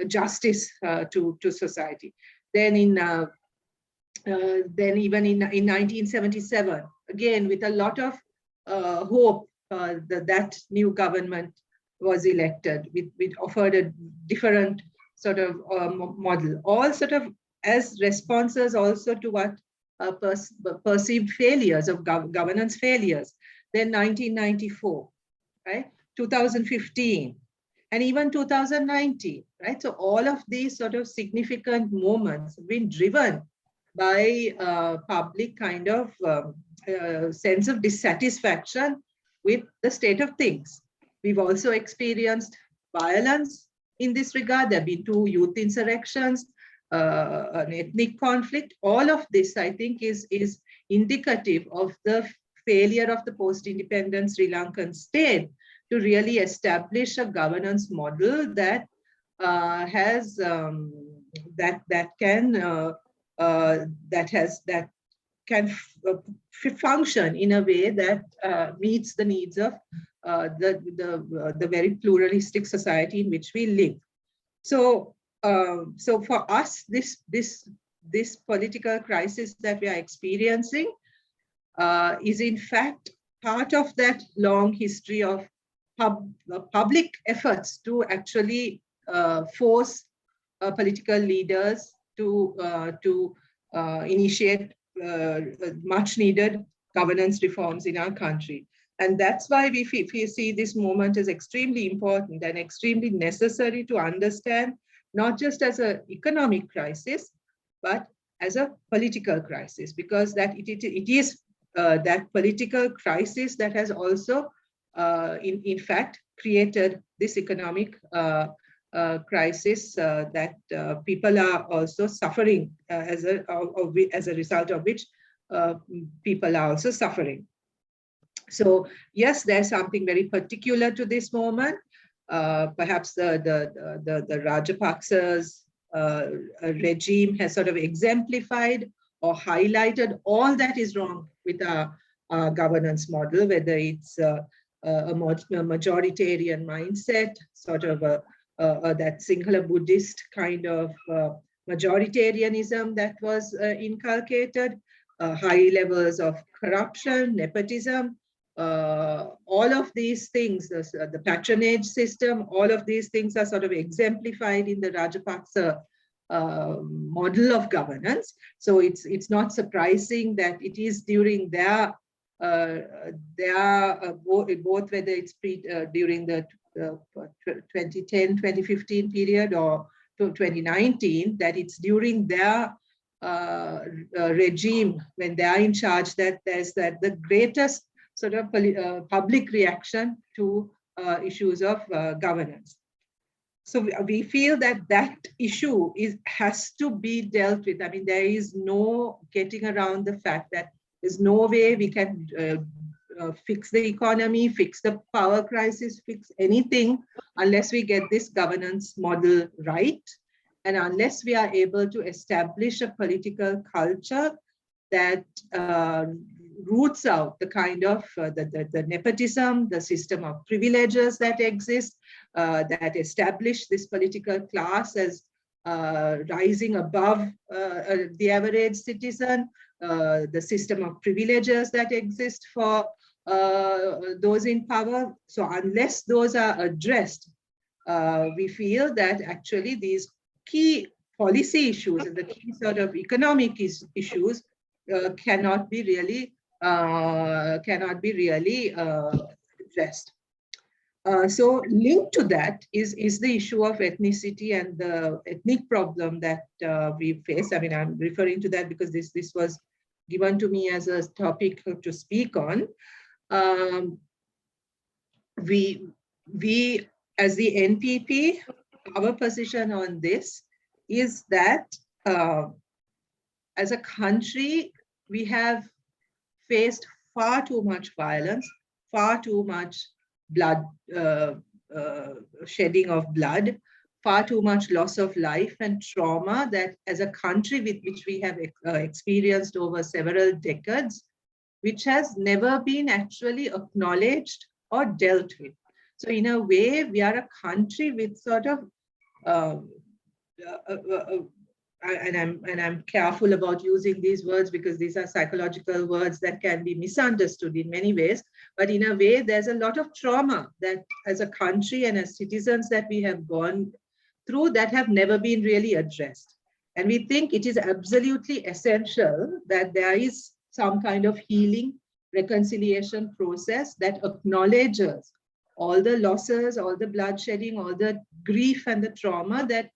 justice to society. Then even in 1977, again with a lot of hope, that new government was elected. It offered a different sort of model, all sort of as responses also to what perceived failures of governance failures. Then 1994, right? 2015, and even 2019, right? So all of these sort of significant moments have been driven by public kind of sense of dissatisfaction with the state of things. We've also experienced violence in this regard. There have been 2 youth insurrections, an ethnic conflict. All of this, I think, is indicative of the failure of the post-independence Sri Lankan state to really establish a governance model that can function in a way that meets the needs of the very pluralistic society in which we live. So for us, this political crisis that we are experiencing is in fact part of that long history of public efforts to actually force political leaders to initiate much needed governance reforms in our country. And that's why we see this moment as extremely important and extremely necessary to understand, not just as an economic crisis, but as a political crisis, because it is that political crisis that has also, in fact, created this economic crisis that people are also suffering as a result of which people are also suffering. So yes, there's something very particular to this moment. Perhaps the Rajapaksa's regime has sort of exemplified or highlighted all that is wrong with our governance model, whether it's a majoritarian mindset, sort of that Sinhala Buddhist kind of majoritarianism that was inculcated, high levels of corruption, nepotism, all of these things, the patronage system, all of these things are sort of exemplified in the Rajapaksa model of governance. So it's not surprising that it is during their both whether it's during the 2010-2015 period or to 2019, that it's during their regime when they are in charge that there's the greatest sort of public reaction to issues of governance. So we feel that issue has to be dealt with. I mean, there is no getting around the fact that there's no way we can fix the economy, fix the power crisis, fix anything unless we get this governance model right. And unless we are able to establish a political culture that roots out the kind of the nepotism, the system of privileges that exist, that establish this political class as rising above the average citizen, the system of privileges that exist for those in power. So unless those are addressed, we feel that actually these key policy issues and the key sort of economic issues cannot be really addressed. So linked to that is the issue of ethnicity and the ethnic problem that we face. I mean, I'm referring to that because this was given to me as a topic to speak on. We as the NPP, our position on this is that as a country, we have faced far too much violence, far too much blood, shedding of blood, far too much loss of life and trauma that as a country with which we have experienced over several decades, which has never been actually acknowledged or dealt with. So in a way, we are a country with sort of, and I'm careful about using these words because these are psychological words that can be misunderstood in many ways. But in a way, there's a lot of trauma that as a country and as citizens that we have gone through that have never been really addressed. And we think it is absolutely essential that there is some kind of healing, reconciliation process that acknowledges all the losses, all the bloodshedding, all the grief and the trauma that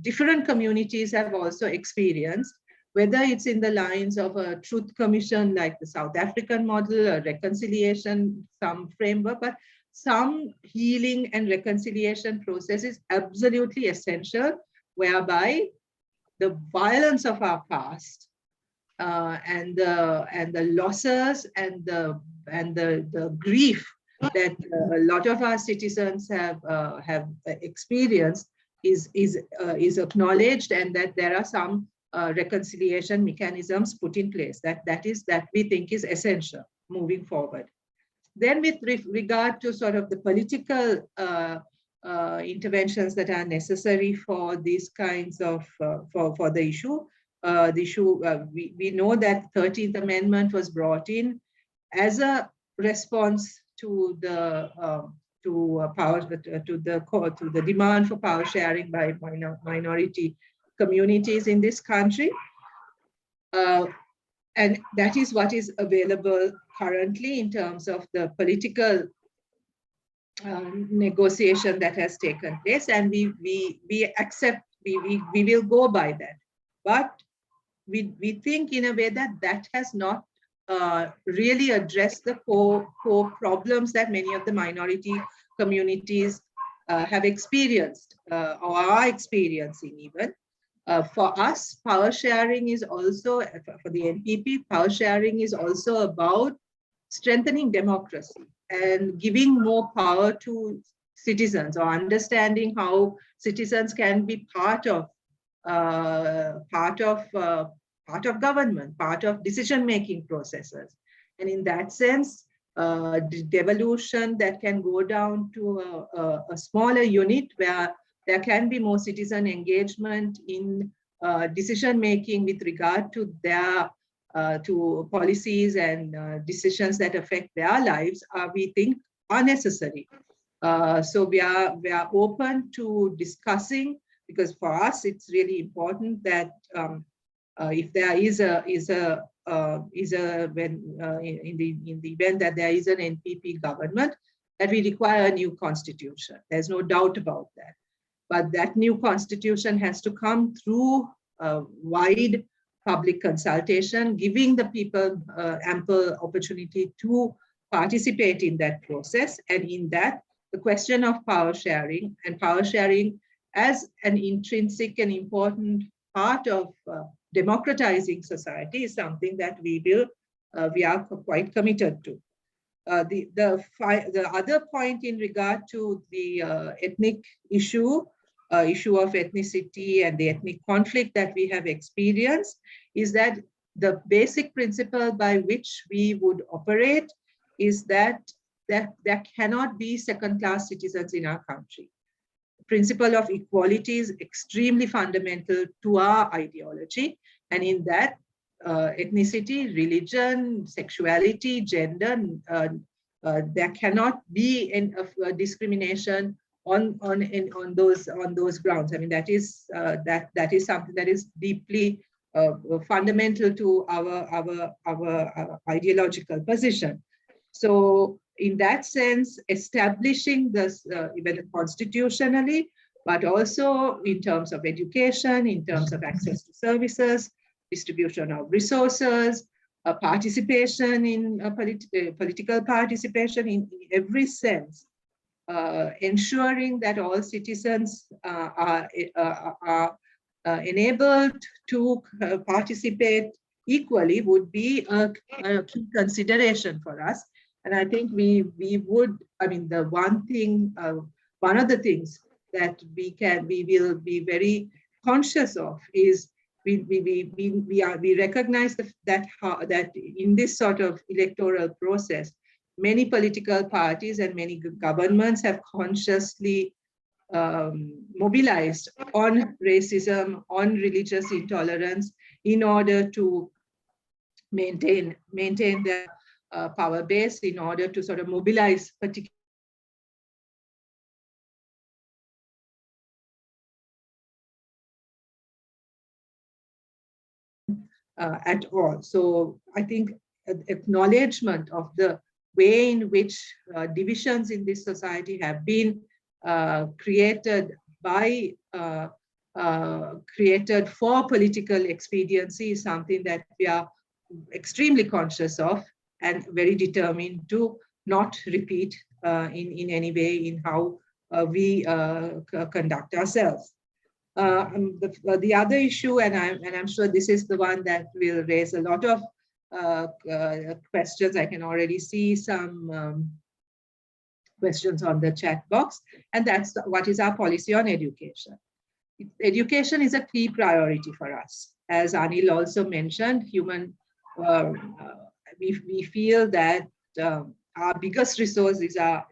different communities have also experienced, whether it's in the lines of a truth commission like the South African model, a reconciliation, some framework, but some healing and reconciliation process is absolutely essential, whereby the violence of our past and the losses and the grief that a lot of our citizens have experienced is acknowledged, and that there are some reconciliation mechanisms put in place that we think is essential moving forward. Then with regard to sort of the political interventions that are necessary for these kinds of, for the issue, we know that 13th Amendment was brought in as a response to the demand for power sharing by minority communities in this country, and that is what is available currently in terms of the political negotiation that has taken place, and we accept, we will go by that, but we think in a way that has not really address the core problems that many of the minority communities have experienced or are experiencing even. For us, power sharing is also, for the NPP, power sharing is also about strengthening democracy and giving more power to citizens, or understanding how citizens can be part of government, part of decision-making processes. And in that sense, devolution that can go down to a smaller unit where there can be more citizen engagement in decision-making with regard to their to policies and decisions that affect their lives, we think are necessary. So we are open to discussing, because for us it's really important that if there is when in the event that there is an NPP government, that we require a new constitution. There's no doubt about that. But that new constitution has to come through wide public consultation, giving the people ample opportunity to participate in that process. And in that, the question of power sharing, and power sharing as an intrinsic and important part of democratizing society, is something that we will we are quite committed to. The other point in regard to the ethnic issue of ethnicity and the ethnic conflict that we have experienced is that the basic principle by which we would operate is that there cannot be second-class citizens in our country. The principle of equality is extremely fundamental to our ideology, and in that ethnicity, religion, sexuality, gender, there cannot be a discrimination on those grounds. I mean, that is something that is deeply fundamental to our ideological position. So in that sense, establishing this even constitutionally, but also in terms of education, in terms of access to services, distribution of resources, participation in political participation in every sense, ensuring that all citizens are enabled to participate equally would be a key consideration for us. And I think we would, I mean, the one thing, one of the things that we will be very conscious of is we recognize that in this sort of electoral process, many political parties and many governments have consciously mobilized on racism, on religious intolerance, in order to maintain their power base, in order to sort of mobilize particular at all. So I think acknowledgement of the way in which divisions in this society have been created for political expediency is something that we are extremely conscious of and very determined to not repeat in any way in how we conduct ourselves. The other issue, and I'm sure this is the one that will raise a lot of questions. I can already see some questions on the chat box, and that's what is our policy on education. Education is a key priority for us. As Anil also mentioned, we feel that our biggest resource is our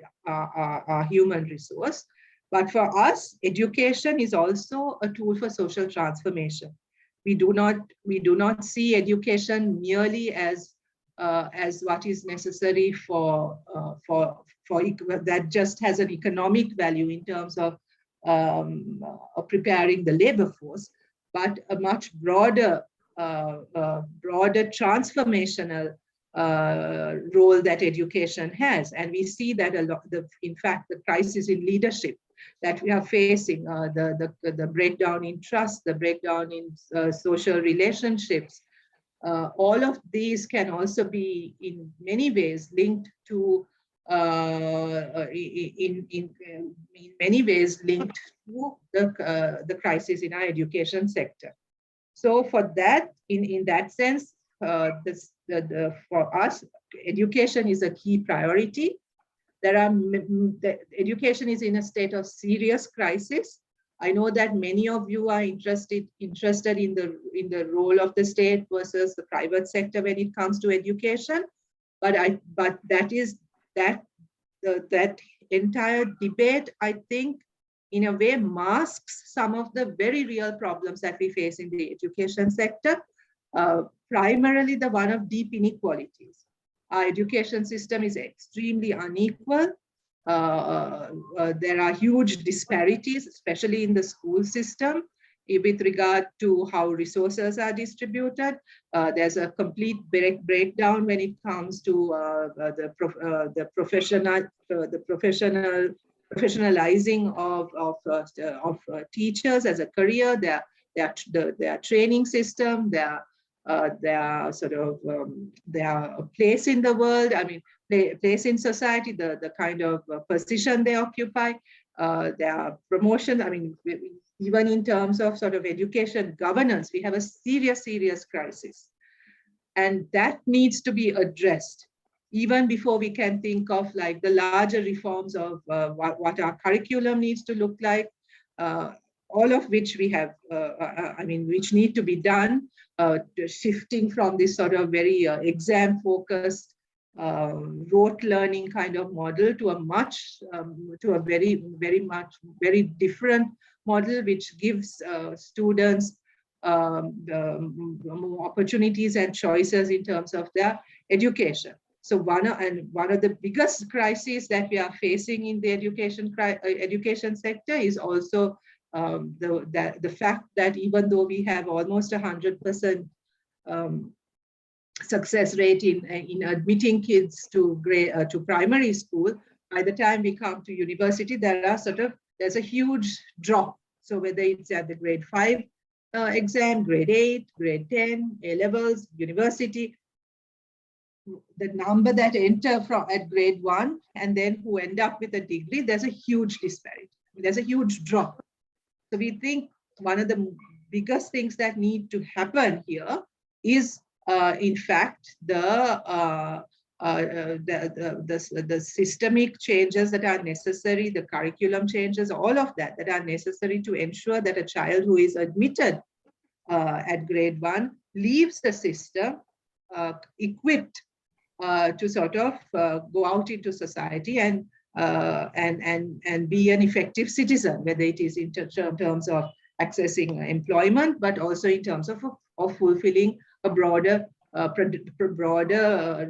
human resource. But for us, education is also a tool for social transformation. We do not see education merely as what is necessary for that just has an economic value in terms of preparing the labor force, but a much broader transformational role that education has. And we see that in fact, the crisis in leadership that we are facing, the breakdown in trust, the breakdown in social relationships, all of these can also be in many ways linked to the crisis in our education sector. So for that, in that sense, for us, education is a key priority. Education is in a state of serious crisis. I know that many of you are interested in the role of the state versus the private sector when it comes to education, but that entire debate, I think, in a way masks some of the very real problems that we face in the education sector, primarily the one of deep inequalities. Our education system is extremely unequal. There are huge disparities, especially in the school system, with regard to how resources are distributed. There's a complete breakdown when it comes to the professionalizing of teachers as a career, their training system, their place in the world, I mean, place in society, the kind of position they occupy, their promotion. I mean, even in terms of sort of education governance, we have a serious crisis. And that needs to be addressed even before we can think of like the larger reforms of what our curriculum needs to look like, all of which we have, which need to be done, shifting from this sort of very exam-focused, rote learning kind of model to a very different model, which gives students more opportunities and choices in terms of their education. So one of the biggest crises that we are facing in the education sector is also the fact that even though we have almost 100% success rate in admitting kids to primary school, by the time we come to university, there's a huge drop. So whether it's at the grade 5 exam, grade 8, grade 10, A-levels, university, the number that enter at grade 1 and then who end up with a degree, there's a huge disparity. There's a huge drop. So we think one of the biggest things that need to happen here is, in fact, the systemic changes that are necessary, the curriculum changes, all of that are necessary to ensure that a child who is admitted at grade 1 leaves the system equipped to sort of go out into society and be an effective citizen, whether it is in terms of accessing employment, but also in terms of fulfilling a broader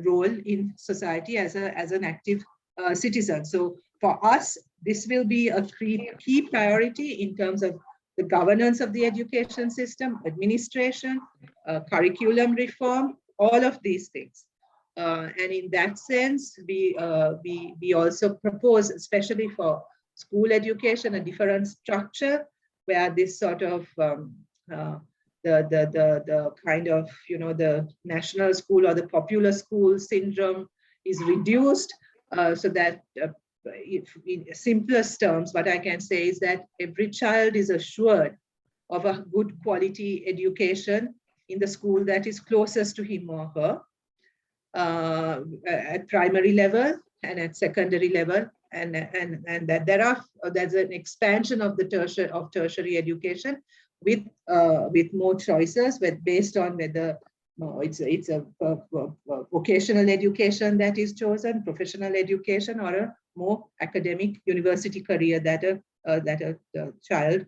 role in society as an active citizen. So for us, this will be a key priority in terms of the governance of the education system, administration, curriculum reform, all of these things. And in that sense, we also propose, especially for school education, a different structure where this sort of the kind of, the national school or the popular school syndrome is reduced, so that if in simplest terms, what I can say is that every child is assured of a good quality education in the school that is closest to him or her, at primary level and at secondary level, and that there's an expansion of the tertiary education with more choices, based on whether it's a vocational education that is chosen, professional education, or a more academic university career that a child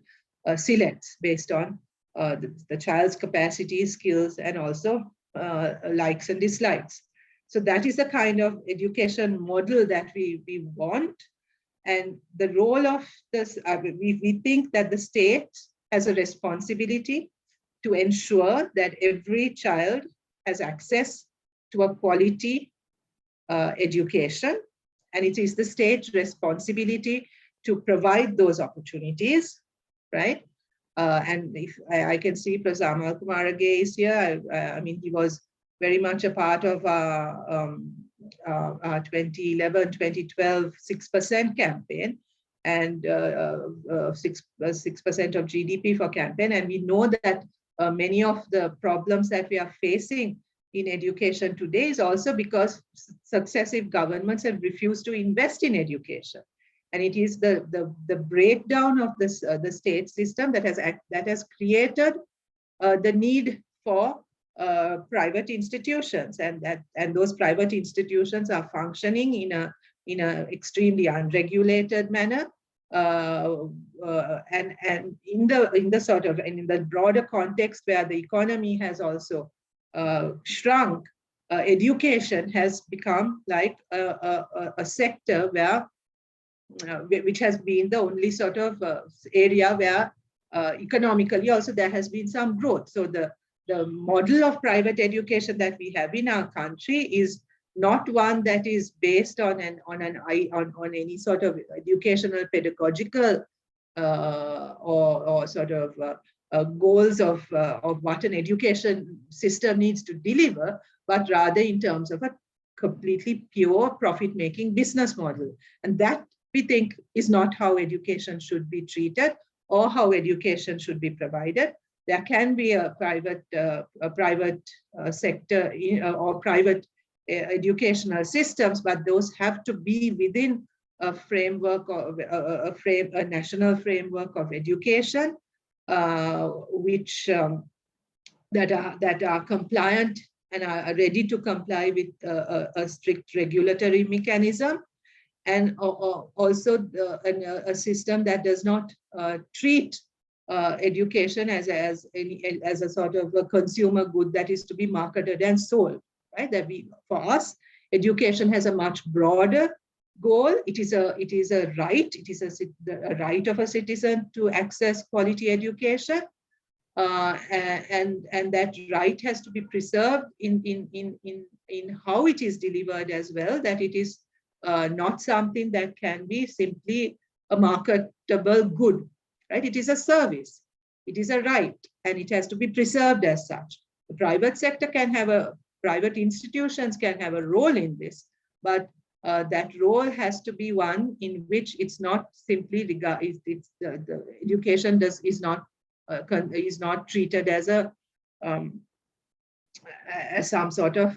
selects based on the child's capacity, skills, and also likes and dislikes. So that is the kind of education model that we want. And the role of this, we think that the state has a responsibility to ensure that every child has access to a quality education. And it is the state's responsibility to provide those opportunities, right? And if I can see Professor Amal Kumar Agay is here. I mean, he was very much a part of our 2011-2012 6% campaign, and 6% of GDP for campaign. And we know that many of the problems that we are facing in education today is also because successive governments have refused to invest in education. And it is the breakdown of this the state system that has created the need for private institutions, and those private institutions are functioning in a extremely unregulated manner, and in the broader context where the economy has also shrunk, education has become like a sector where which has been the only sort of area where economically also there has been some growth. So the model of private education that we have in our country is not one that is based on any sort of educational pedagogical or sort of goals of what an education system needs to deliver, but rather in terms of a completely pure profit-making business model. And that, we think, is not how education should be treated or how education should be provided. there can be a private sector or private educational systems, but those have to be within a framework of a national framework of education, which that are compliant and are ready to comply with a strict regulatory mechanism, and also a system that does not treat education as a sort of a consumer good that is to be marketed and sold, right? For us, education has a much broader goal. It is a right. It is a right of a citizen to access quality education, and that right has to be preserved in how it is delivered as well. That it is not something that can be simply a marketable good. Right? It is a service, it is a right, and it has to be preserved as such. The private sector private institutions can have a role in this, but that role has to be one in which it's not simply the education is not treated as as some sort of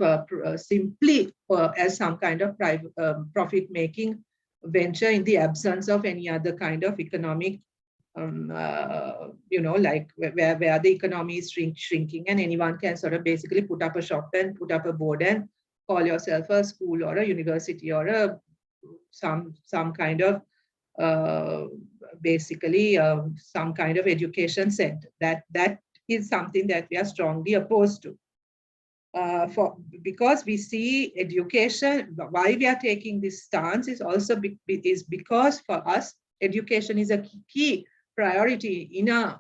simply as some kind of private profit-making venture in the absence of any other kind of economic like where the economy is shrinking, and anyone can sort of basically put up a shop and put up a board and call yourself a school or a university or some kind of basically some kind of education center. That is something that we are strongly opposed to. Because we see education, why we are taking this stance is also because for us education is a key priority in our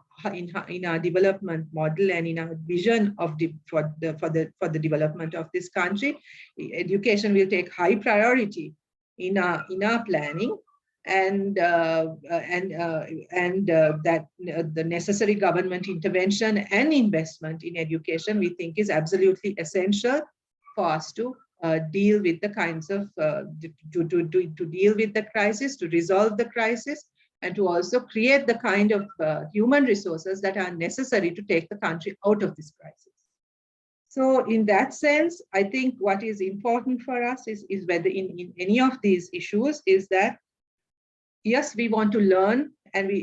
development model and in our vision of for the development of this country. Education will take high priority in our planning, and that the necessary government intervention and investment in education we think is absolutely essential for us to deal with the kinds of to deal with the crisis, to resolve the crisis, and to also create the kind of human resources that are necessary to take the country out of this crisis. So in that sense, I think what is important for us is whether in any of these issues is that, yes, we want to learn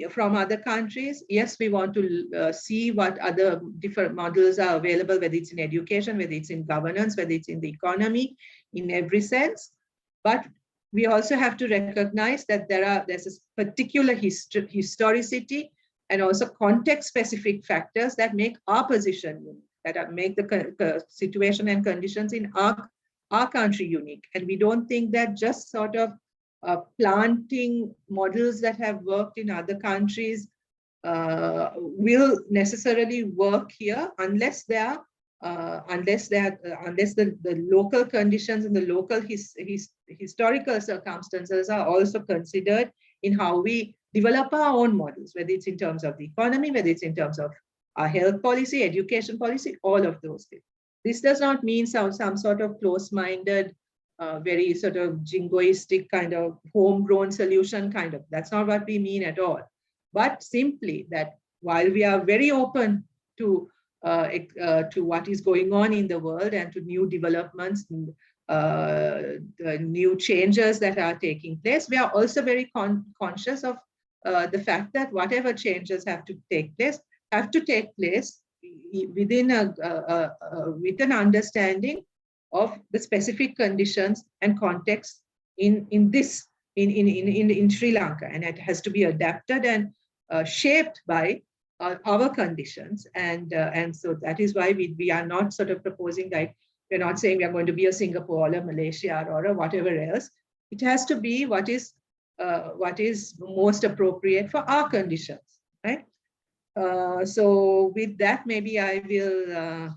from other countries. Yes, we want to see what other different models are available, whether it's in education, whether it's in governance, whether it's in the economy, in every sense. But we also have to recognize that there's a particular historicity and also context-specific factors that make our position unique, that make the situation and conditions in our country unique. And we don't think that just sort of planting models that have worked in other countries will necessarily work here unless the local conditions and the local historical circumstances are also considered in how we develop our own models, whether it's in terms of the economy, whether it's in terms of our health policy, education policy, all of those things. This does not mean some sort of close-minded, very sort of jingoistic kind of homegrown solution kind of. That's not what we mean at all. But simply that while we are very open to what is going on in the world and to new developments, new changes that are taking place, we are also very conscious of the fact that whatever changes have to take place within with an understanding of the specific conditions and context in Sri Lanka, and it has to be adapted and shaped by our conditions, and so that is why we are not sort of proposing, like, we're not saying we are going to be a Singapore or a Malaysia or a whatever else. It has to be what is most appropriate for our conditions, right? So with that, maybe I will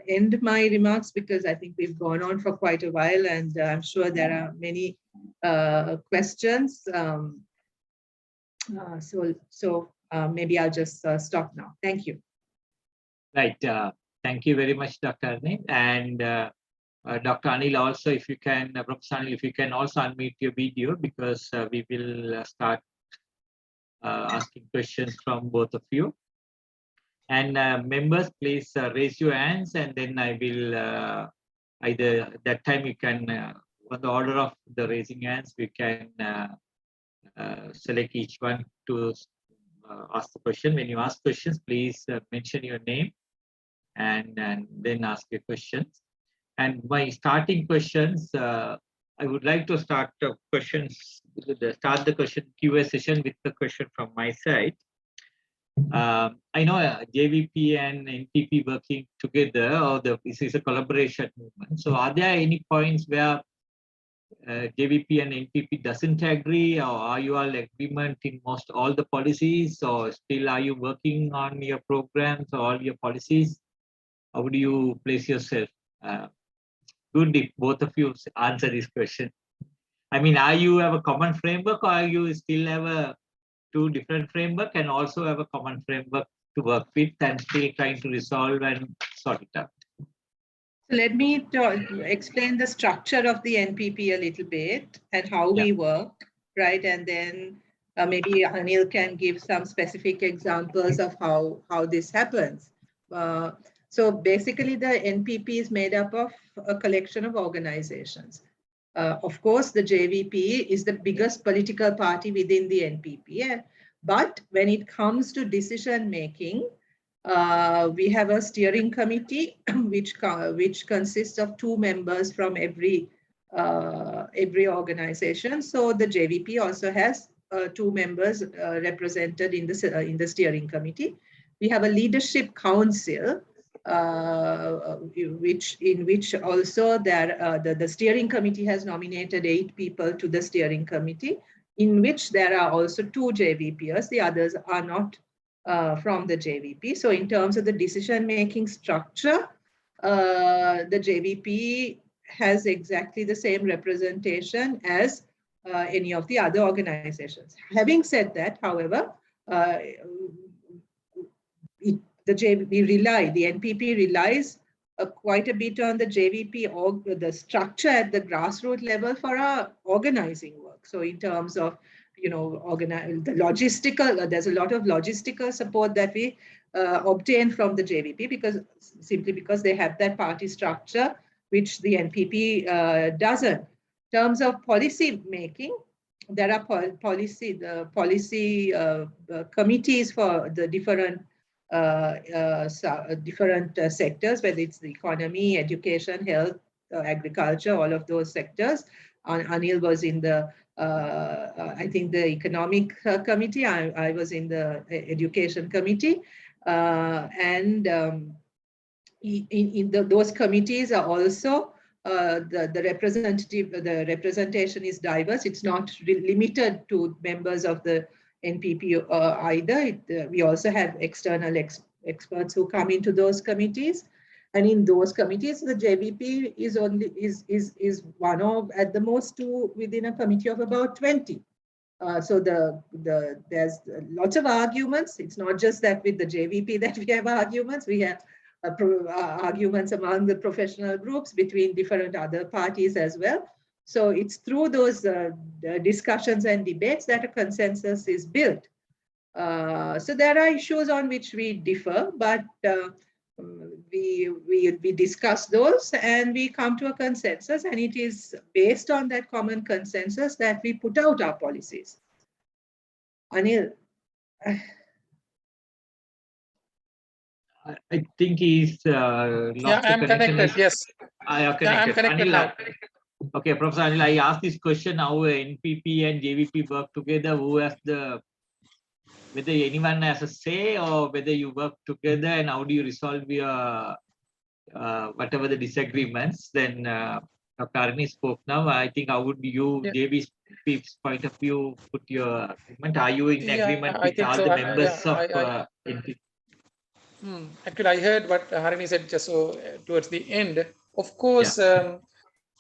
end my remarks, because I think we've gone on for quite a while, and I'm sure there are many questions. So maybe I'll just stop now. Thank you. Right. Thank you very much, Dr. Arne. And Dr. Anil, also, if you can, Professor Anil, if you can also unmute your video, because we will start asking questions from both of you. And members, please raise your hands, and then I will either that time you can, on the order of the raising hands, we can select each one to ask the question. When you ask questions, please mention your name and then ask your questions. And my starting questions, I would like to start the questions, start the question Q&A session with the question from my side. I know JVP and NPP working together, or this is a collaboration movement. So are there any points where JVP and NPP doesn't agree, or are you all agreement in most all the policies, or still are you working on your programs or all your policies? How would you place yourself? Good if both of you answer this question. I mean, are you have a common framework, or you still have two different framework and also have a common framework to work with and still trying to resolve and sort it out? So let me explain the structure of the NPP a little bit and how we work, right? And then maybe Anil can give some specific examples of how this happens. So basically, the NPP is made up of a collection of organizations. Of course, the JVP is the biggest political party within the NPP. But when it comes to decision making, we have a steering committee which consists of 2 members from every organization. So the JVP also has 2 members represented in the steering committee. We have a leadership council, in which also the steering committee has nominated 8 people to the steering committee, in which there are also 2 JVPs. The others are not from the JVP. So in terms of the decision-making structure, the JVP has exactly the same representation as any of the other organizations. Having said that, however, the NPP relies quite a bit on the JVP or the structure at the grassroots level for our organizing work. So in terms of, the logistical, there's a lot of logistical support that we obtain from the JVP simply because they have that party structure, which the NPP doesn't. In terms of policy making, there are policy committees for the different sectors, whether it's the economy, education, health, agriculture, all of those sectors. Anil was in the, I think, the economic committee. I was in the education committee. Those committees are also the representation is diverse. It's not limited to members of the NPP either. We also have external experts who come into those committees, and in those committees, the JVP is one of, at the most, 2 within a committee of about 20. So there's lots of arguments. It's not just that with the JVP that we have arguments. We have arguments among the professional groups, between different other parties as well. So it's through those discussions and debates that a consensus is built. So there are issues on which we differ, but we discuss those and we come to a consensus, and it is based on that common consensus that we put out our policies. Anil. I think he's lost the I'm connection. connected. Yes. I am connected. Yeah, I'm connected Anil, now. Okay, Professor Anil, I asked this question how NPP and JVP work together. Who has whether anyone has a say, or whether you work together, and how do you resolve your whatever the disagreements? Then Dr. Arni spoke now. I think how would you, JVP's point of view, put your agreement? Are you in agreement with all the members of NPP? Actually, I heard what Harini said just towards the end. Of course,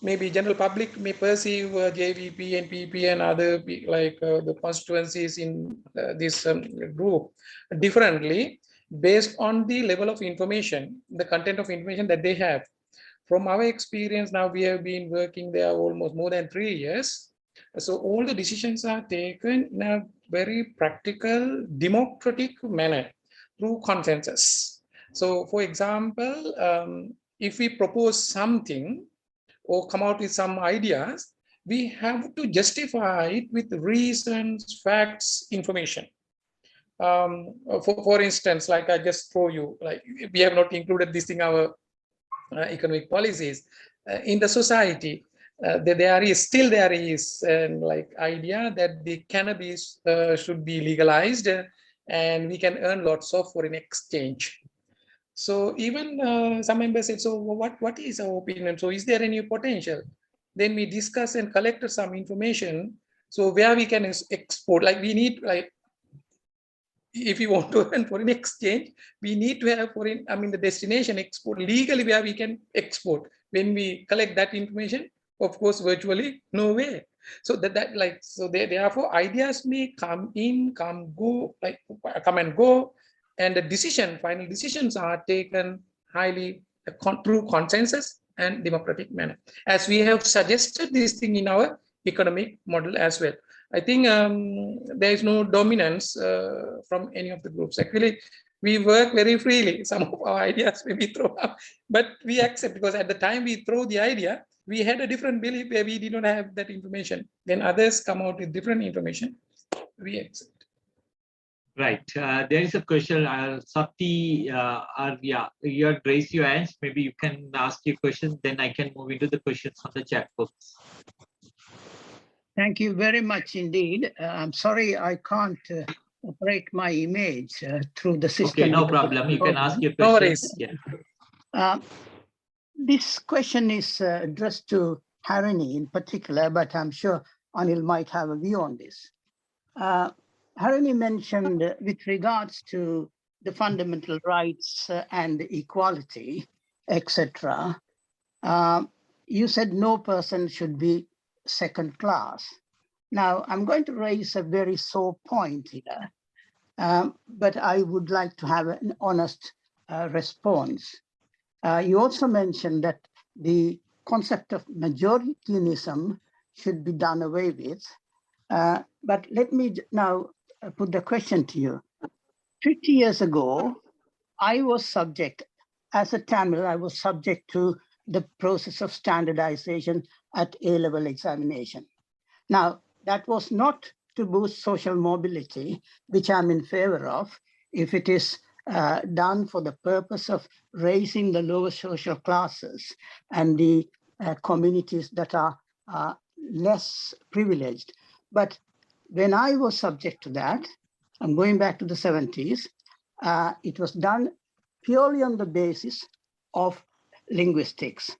maybe general public may perceive JVP, NPP, and other like the constituencies in this group differently based on the level of information, the content of information that they have. From our experience, now we have been working there almost more than 3 years. So all the decisions are taken in a very practical, democratic manner. through consensus. So for example, if we propose something or come out with some ideas, we have to justify it with reasons, facts, information. For instance, like I just throw you, like we have not included this in our economic policies. In the society, there is like idea that the cannabis should be legalized and we can earn lots of foreign exchange. So even some members said, so what is our opinion? So is there any potential? Then we discuss and collect some information. So where we can export, like we need, like, if you want to earn foreign exchange, we need to have the destination export legally where we can export. When we collect that information, of course, virtually no way. So therefore ideas may come in, come and go, and the final decisions are taken highly through consensus and democratic manner, as we have suggested this thing in our economic model as well. I think there is no dominance from any of the groups. Actually, we work very freely. Some of our ideas may be thrown up, but we accept, because at the time we throw the idea, we had a different belief where we did not have that information. Then others come out with different information, we accept. Right. There is a question, Sakti, Arya, you had raised your hands. Maybe you can ask your question, then I can move into the questions on the chat box. Thank you very much indeed. I'm sorry I can't operate my image through the system. Okay, no problem. You can ask your No questions. worries. Yeah. This question is addressed to Harini in particular, but I'm sure Anil might have a view on this. Harini mentioned with regards to the fundamental rights and equality, etc. You said no person should be second class. Now, I'm going to raise a very sore point here, but I would like to have an honest response. You also mentioned that the concept of majoritarianism should be done away with. But let me now put the question to you. 50 years ago, I was subject, as a Tamil, I was subject to the process of standardization at A-level examination. Now, that was not to boost social mobility, which I'm in favor of, if it is done for the purpose of raising the lower social classes and the communities that are less privileged. But when I was subject to that, I'm going back to the 70s, it was done purely on the basis of linguistics.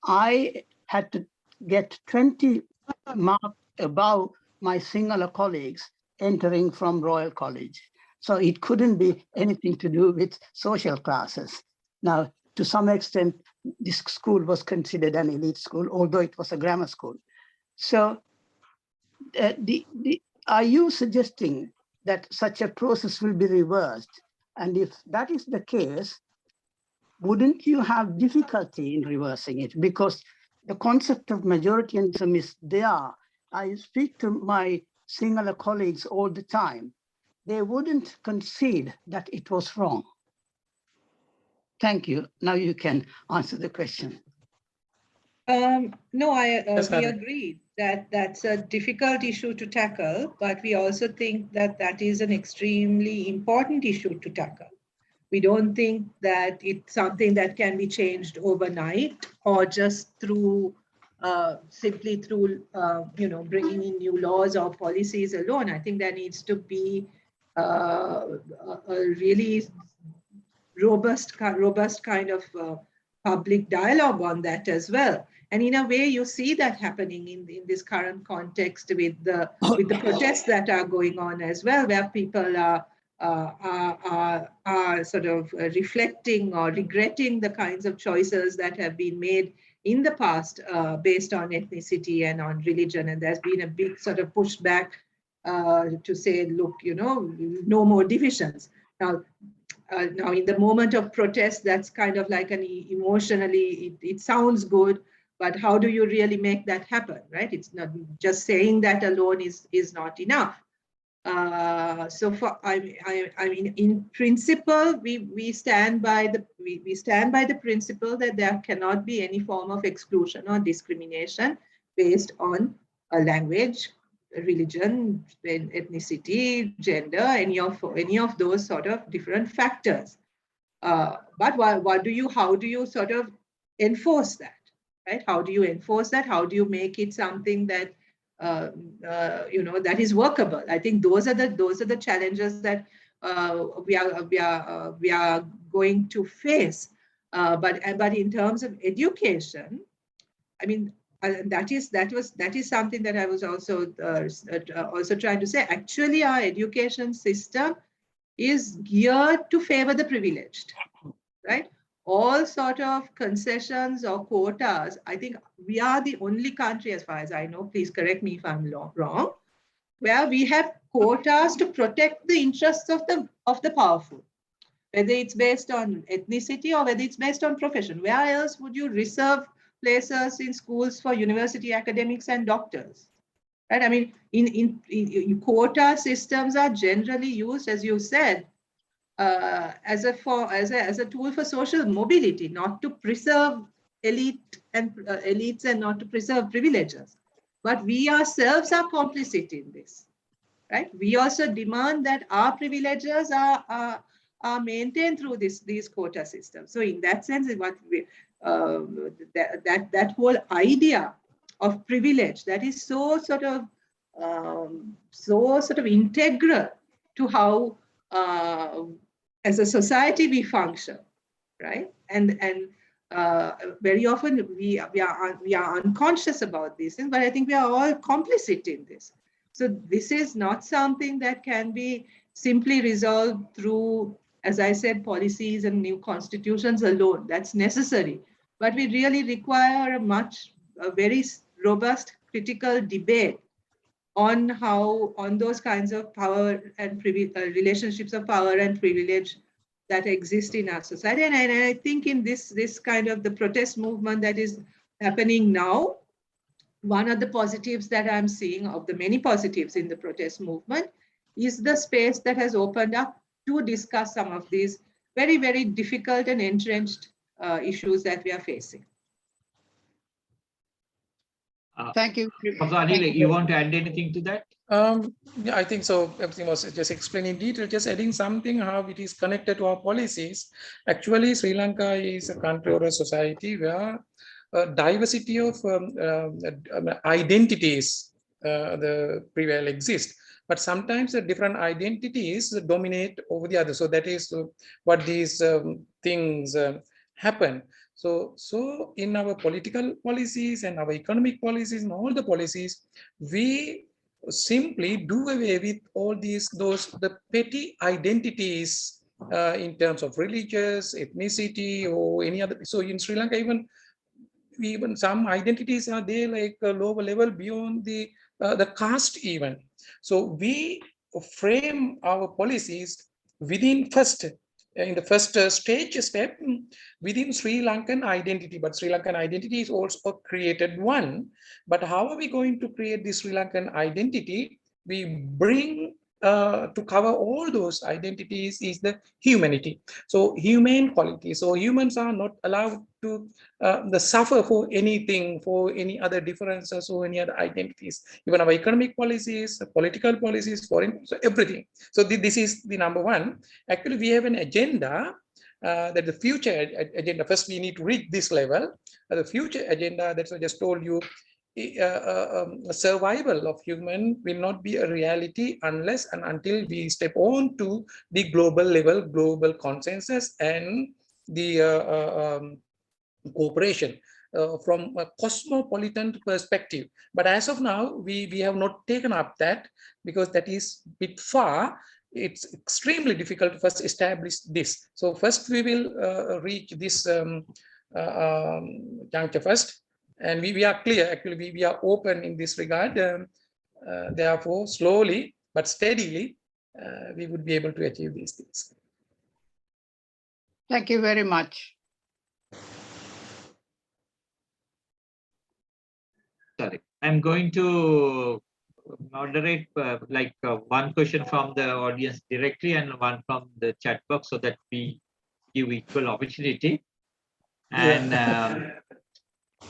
I had to get 20 marks above my Sinhala colleagues entering from Royal College. So it couldn't be anything to do with social classes. Now, to some extent, this school was considered an elite school, although it was a grammar school. So are you suggesting that such a process will be reversed? And if that is the case, wouldn't you have difficulty in reversing it? Because the concept of majoritarianism is there. I speak to my Sinhala colleagues all the time. They wouldn't concede that it was wrong. Thank you. Now you can answer the question. No, we Hari. agree that that's a difficult issue to tackle, but we also think that that is an extremely important issue to tackle. We don't think that it's something that can be changed overnight or just through simply through bringing in new laws or policies alone. I think there needs to be a really robust kind of public dialogue on that as well. And in a way, you see that happening in this current context with the protests that are going on as well, where people are sort of reflecting or regretting the kinds of choices that have been made in the past based on ethnicity and on religion. And there's been a big sort of pushback to say, look, no more divisions. Now, in the moment of protest, that's kind of like an emotionally, it sounds good, but how do you really make that happen, right? It's not just saying that alone is not enough. So for I mean, in principle, we stand by the principle that there cannot be any form of exclusion or discrimination based on a language, religion, ethnicity, gender, any of those sort of different factors. But how do you sort of enforce that, right? How do you enforce that? How do you make it something that that is workable? I think those are the challenges that we are going to face. But in terms of education, I mean, that is something that I was also trying to say. Actually, our education system is geared to favor the privileged, right? All sort of concessions or quotas. I think we are the only country, as far as I know, please correct me if I'm wrong, where we have quotas to protect the interests of the powerful, whether it's based on ethnicity or whether it's based on profession. Where else would you reserve places in schools for university academics and doctors? Right? I mean, in quota systems are generally used, as you said, as a tool for social mobility, not to preserve elites and not to preserve privileges. But we ourselves are complicit in this, right? We also demand that our privileges are maintained through these quota systems. So in that sense, what that whole idea of privilege, that is so sort of integral to how as a society we function, right? And very often we are unconscious about these things, but I think we are all complicit in this. So this is not something that can be simply resolved through, as I said, policies and new constitutions alone. That's necessary, but we really require a very robust critical debate on those kinds of power and relationships of power and privilege that exist in our society. And I think in this kind of the protest movement that is happening now, one of the positives that I'm seeing, of the many positives in the protest movement, is the space that has opened up to discuss some of these very, very difficult and entrenched issues that we are facing. Thank you. Professor Anil, you want to add anything to that? Yeah, I think so. Everything was just explained in detail, just adding something how it is connected to our policies. Actually, Sri Lanka is a country or a society where a diversity of identities prevail exist. But sometimes the different identities dominate over the other. So that is what these things happen. So in our political policies and our economic policies and all the policies, we simply do away with all the petty identities in terms of religious, ethnicity, or any other. So in Sri Lanka, even some identities are there, like a lower level beyond the caste even. So we frame our policies within in the first step within Sri Lankan identity, but Sri Lankan identity is also a created one. But how are we going to create this Sri Lankan identity? We bring to cover all those identities is the humanity. So humane quality. So humans are not allowed to suffer for anything, for any other differences or any other identities. Even our economic policies, political policies, foreign, so everything. So this is the number one. Actually, we have an agenda that the future agenda. First, we need to reach this level. The future agenda, that's what I just told you. Survival of human will not be a reality unless and until we step on to the global level, global consensus, and the cooperation from a cosmopolitan perspective. But as of now, we have not taken up that because that is a bit far. It's extremely difficult to first establish this. So first we will reach this juncture first. And we are clear, actually, we are open in this regard. Therefore, slowly but steadily, we would be able to achieve these things. Thank you very much. Sorry, I'm going to moderate one question from the audience directly and one from the chat box so that we give equal opportunity. And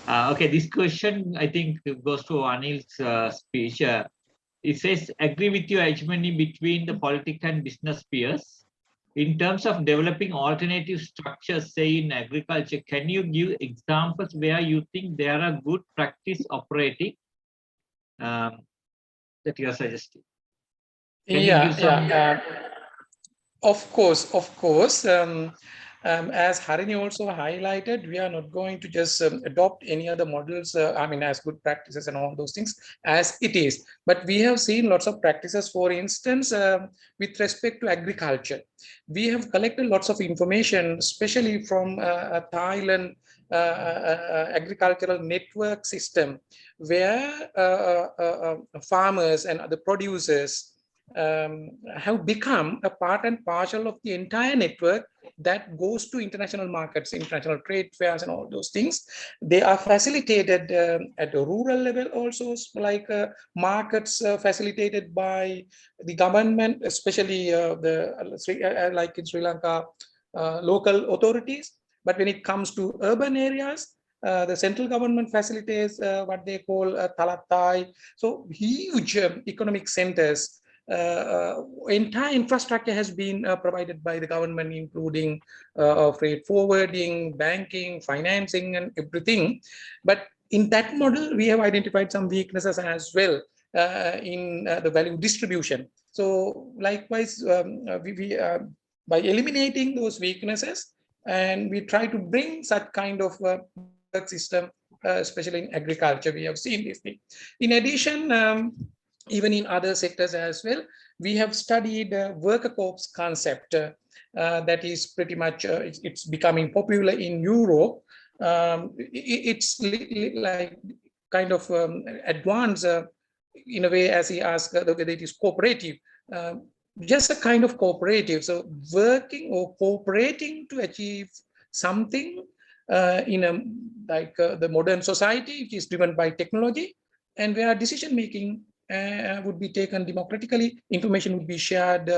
okay, this question I think goes to Anil's speech. It says, agree with your hegemony between the political and business peers. In terms of developing alternative structures, say in agriculture, can you give examples where you think there are good practice operating that you are suggesting? Can you give some? Of course. As Harini also highlighted, we are not going to just adopt any other models, as good practices and all those things as it is. But we have seen lots of practices, for instance, with respect to agriculture. We have collected lots of information, especially from Thailand agricultural network system, where farmers and other producers have become a part and parcel of the entire network that goes to international markets, international trade fairs and all those things. They are facilitated at a rural level also, like markets facilitated by the government, especially like in Sri Lanka, local authorities. But when it comes to urban areas, the central government facilitates what they call Talattai. So huge economic centers. Entire infrastructure has been provided by the government, including freight forwarding, banking, financing, and everything. But in that model, we have identified some weaknesses as well in the value distribution. So likewise, we by eliminating those weaknesses, and we try to bring such kind of system, especially in agriculture, we have seen this thing. In addition, even in other sectors as well, we have studied worker corps concept that is pretty much, it's becoming popular in Europe. It's like kind of advanced in a way, as he asked, whether it is cooperative. Just a kind of cooperative, so working or cooperating to achieve something in a the modern society, which is driven by technology, and where decision making would be taken democratically, information would be shared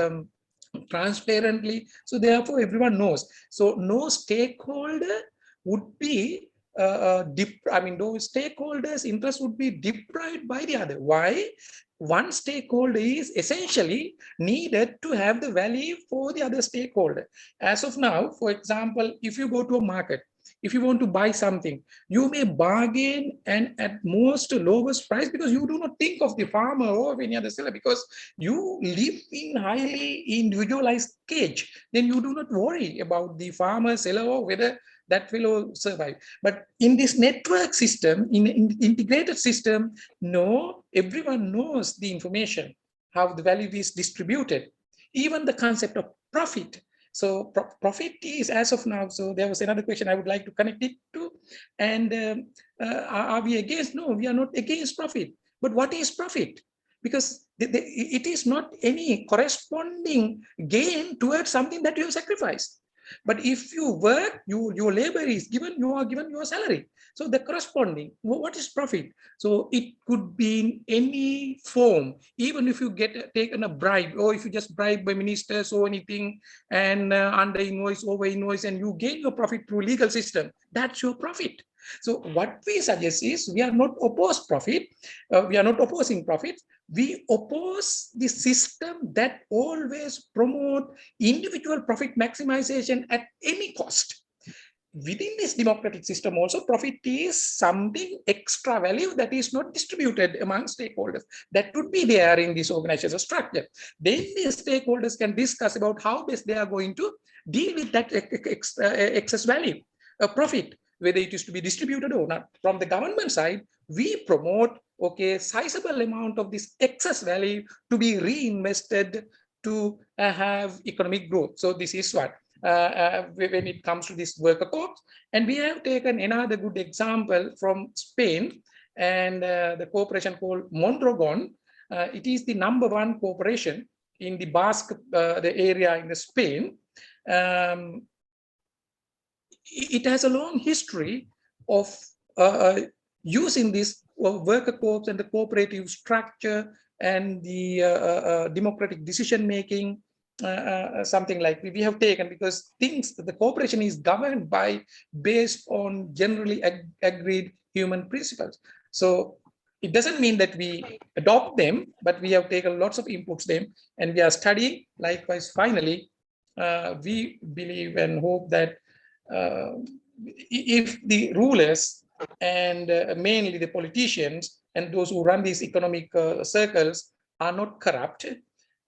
transparently. So therefore, everyone knows. So no stakeholder would be those stakeholders' interests would be deprived by the other. Why? One stakeholder is essentially needed to have the value for the other stakeholder. As of now, for example, if you go to a market, if you want to buy something, you may bargain and at most lowest price, because you do not think of the farmer or any other seller, because you live in highly individualized cage. Then you do not worry about the farmer, seller, or whether that will survive. But in this network system, in integrated system, no, everyone knows the information, how the value is distributed, even the concept of profit. So profit is, as of now, so there was another question I would like to connect it to. And are we against? No, we are not against profit. But what is profit? Because it is not any corresponding gain towards something that you have sacrificed. But if you work, your labor is given, you are given your salary. So the corresponding, what is profit? So it could be in any form, even if you get taken a bribe, or if you just bribe by ministers or anything, and under invoice, over invoice, and you gain your profit through legal system, that's your profit. So what we suggest is, we are not opposed profit, we are not opposing profit. We oppose the system that always promote individual profit maximization at any cost. Within this democratic system also, profit is something extra value that is not distributed among stakeholders. That would be there in this organizational structure. Then the stakeholders can discuss about how best they are going to deal with that excess value, profit, whether it is to be distributed or not. From the government side, we promote, okay, sizable amount of this excess value to be reinvested to have economic growth. So this is what, when it comes to this worker corps. And we have taken another good example from Spain, and the corporation called Mondragon. It is the #1 corporation in the Basque the area in the Spain. It has a long history of using this worker corps and the cooperative structure and the democratic decision making, something like we have taken, because the cooperation is governed based on generally agreed human principles. So it doesn't mean that we adopt them, but we have taken lots of inputs them, and we are studying. Likewise, finally, we believe and hope that if the rulers and mainly the politicians and those who run these economic circles are not corrupt,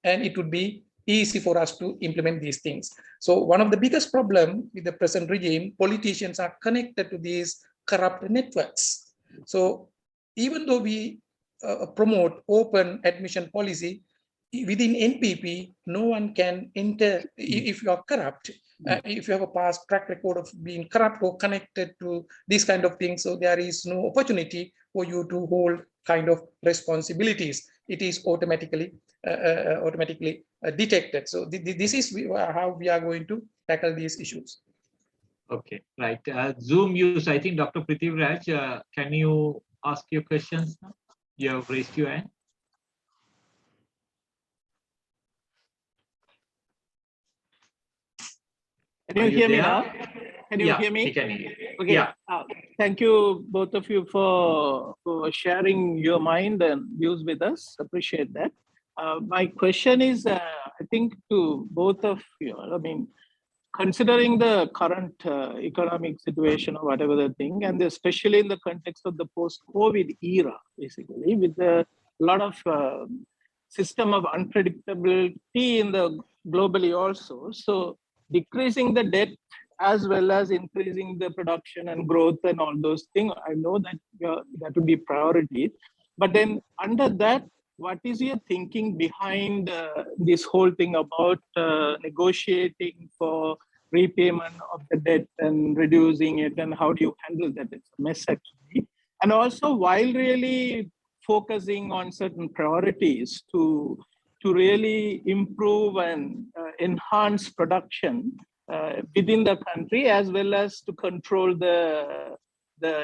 and it would be easy for us to implement these things. So one of the biggest problems with the present regime, politicians are connected to these corrupt networks. So even though we promote open admission policy, within NPP, no one can enter if you are corrupt. If you have a past track record of being corrupt or connected to these kind of things, so there is no opportunity for you to hold kind of responsibilities. It is automatically detected. So this is how we are going to tackle these issues. Okay, right. Zoom use, I think Dr. Prithviraj, can you ask your questions now? You have raised your hand. Can you hear me now? Can you Yeah, hear me? we can hear you. Okay. Yeah. Thank you, both of you, for sharing your mind and views with us. Appreciate that. My question is, I think, to both of you. I mean, considering the current economic situation or whatever the thing, and especially in the context of the post-COVID era, basically, with a lot of system of unpredictability in the globally also. So decreasing the debt as well as increasing the production and growth and all those things, I know that that would be priority. But then under that, what is your thinking behind this whole thing about negotiating for repayment of the debt and reducing it, and how do you handle that? It's a mess actually. And also, while really focusing on certain priorities to really improve and enhance production within the country, as well as to control the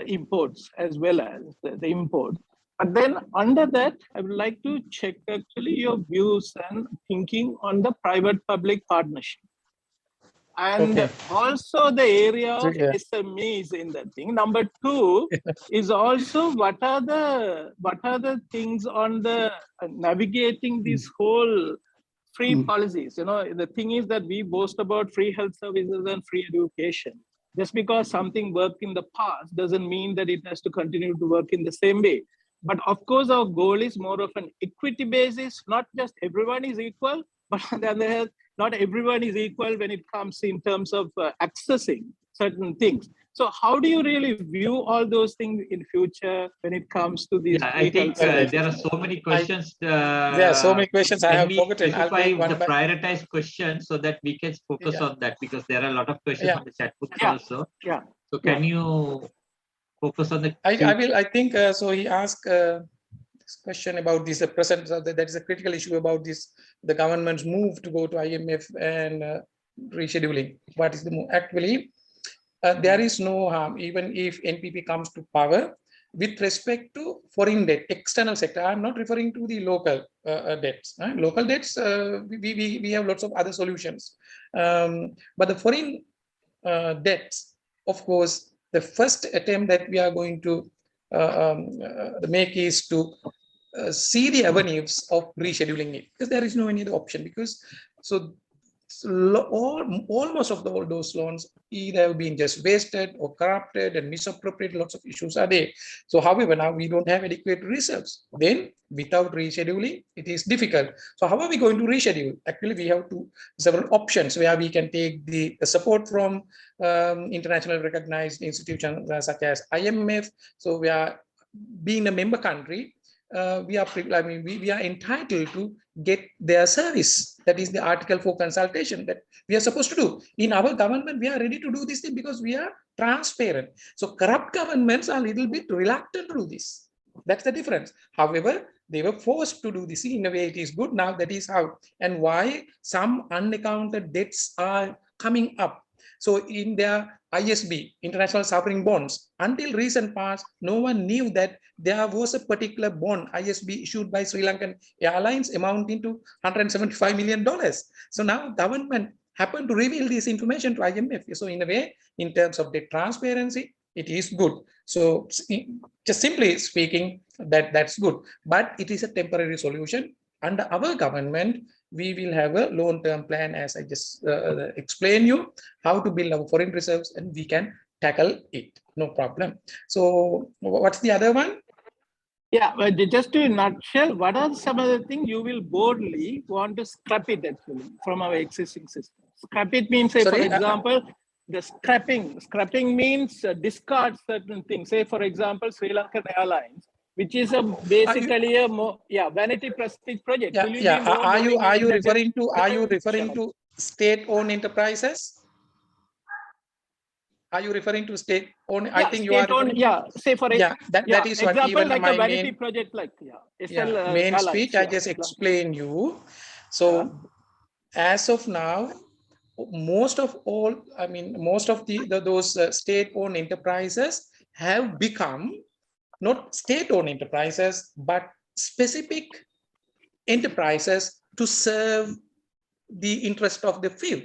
imports as well as the import. But then under that, I would like to check actually your views and thinking on the private-public partnership. And also the area of SMEs in that thing. Number two is also what are the things on the navigating this whole free policies. You know, the thing is that we boast about free health services and free education. Just because something worked in the past doesn't mean that it has to continue to work in the same way. But of course, our goal is more of an equity basis, not just everyone is equal, but on the other hand, not everyone is equal when it comes in terms of accessing certain things. So how do you really view all those things in future when it comes to these? Yeah, I think there are so many questions. There are so many questions I have forgotten. I'll take the prioritized questions so that we can focus on that, because there are a lot of questions on the chat book also. Yeah. So can you focus on the? I will. I think so. He asked this question about this present. That is a critical issue about this. The government's move to go to IMF and rescheduling. What is the move? Actually, there is no harm, even if NPP comes to power, with respect to foreign debt, external sector. I'm not referring to the local debts. Local debts, we have lots of other solutions. But the foreign debts, of course, the first attempt that we are going to make is to see the avenues of rescheduling it, because there is no any other option. Because almost of all those loans either have been just wasted or corrupted and misappropriated. Lots of issues are there. So however, now we don't have adequate reserves. Then without rescheduling, it is difficult. So how are we going to reschedule? Actually, we have several options where we can take the support from internationally recognized institutions such as IMF. So we are being a member country. We are entitled to get their service. That is the article 4 consultation that we are supposed to do. In our government, we are ready to do this thing because we are transparent. So corrupt governments are a little bit reluctant to do this. That's the difference. However, they were forced to do this. In a way, it is good. Now that is how and why some unaccounted debts are coming up. So in their ISB, International Sovereign Bonds. Until recent past, no one knew that there was a particular bond, ISB, issued by Sri Lankan Airlines amounting to $175 million. So now government happened to reveal this information to IMF. So in a way, in terms of the transparency, it is good. So just simply speaking, that's good. But it is a temporary solution. Under our government, we will have a long-term plan, as I just explained you, how to build our foreign reserves, and we can tackle it, no problem. So what's the other one? Yeah, but just to nutshell, what are some of the things you will boldly want to scrap it actually from our existing system? Scrap it means, say, Sorry, for example, the scrapping. Scrapping means discard certain things. Say, for example, Sri Lankan Airlines, which is basically a more vanity prestige project. Yeah. Are you referring to state-owned enterprises? Are you referring to state-owned? Yeah, I think you are referring. Say for that is what example, even like my a vanity main project, like main Airlines, speech I just explained you. So as of now, most of those state-owned enterprises have become not state-owned enterprises, but specific enterprises to serve the interest of the field.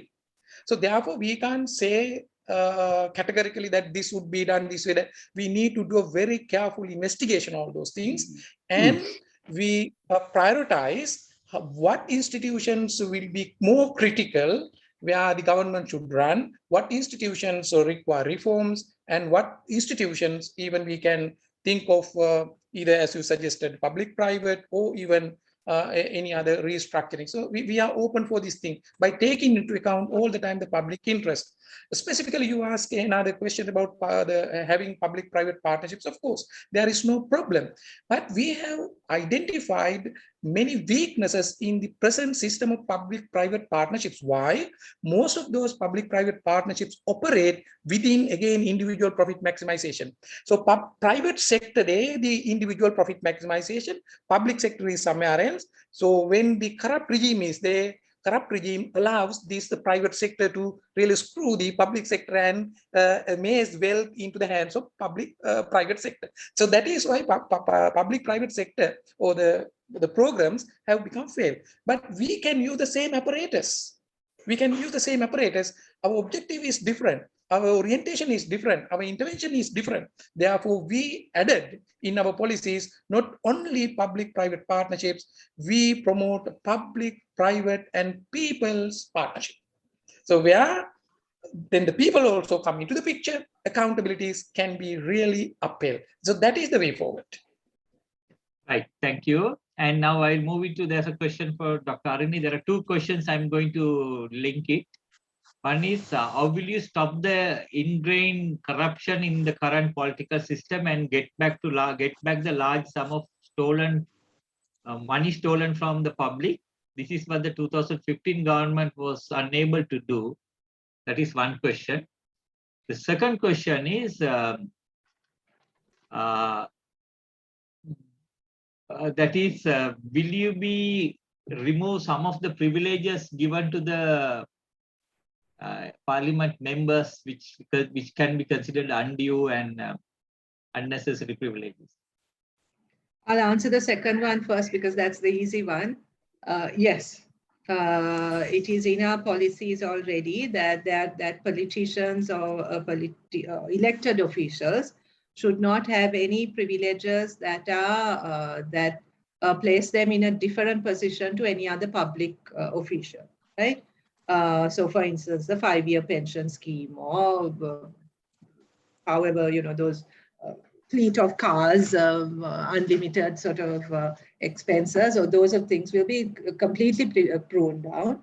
So therefore, we can't say categorically that this would be done this way. That we need to do a very careful investigation of those things, and we prioritize what institutions will be more critical, where the government should run, what institutions require reforms, and what institutions even we can think of either, as you suggested, public-private, or even any other restructuring. So we are open for this thing by taking into account all the time the public interest. Specifically, you ask another question about having public-private partnerships. Of course, there is no problem, but we have identified many weaknesses in the present system of public-private partnerships. Why? Most of those public-private partnerships operate within, again, individual profit maximization. So private sector, the individual profit maximization, public sector is somewhere else. So when the corrupt regime is there, corrupt regime allows the private sector to really screw the public sector and amass wealth into the hands of private sector. So that is why public-private sector or the programs have become failed. But we can use the same apparatus. Our objective is different. Our orientation is different. Our intervention is different. Therefore, we added in our policies not only public-private partnerships, we promote public, private, and people's partnership. So where then the people also come into the picture, accountabilities can be really upheld. So that is the way forward. Right, thank you. And now I'll move into, there's a question for Dr. Arini. There are two questions. I'm going to link it. One is, how will you stop the ingrained corruption in the current political system and get back the large sum of money stolen from the public? This is what the 2015 government was unable to do. That is one question. The second question is, will you remove some of the privileges given to the parliament members, which can be considered undue and unnecessary privileges? I'll answer the second one first because that's the easy one. Yes, it is in our policies already that politicians or elected officials should not have any privileges that place them in a different position to any other public official, right? So, for instance, the 5-year pension scheme, or however, those fleet of cars, unlimited sort of expenses, or those of things will be completely pruned down.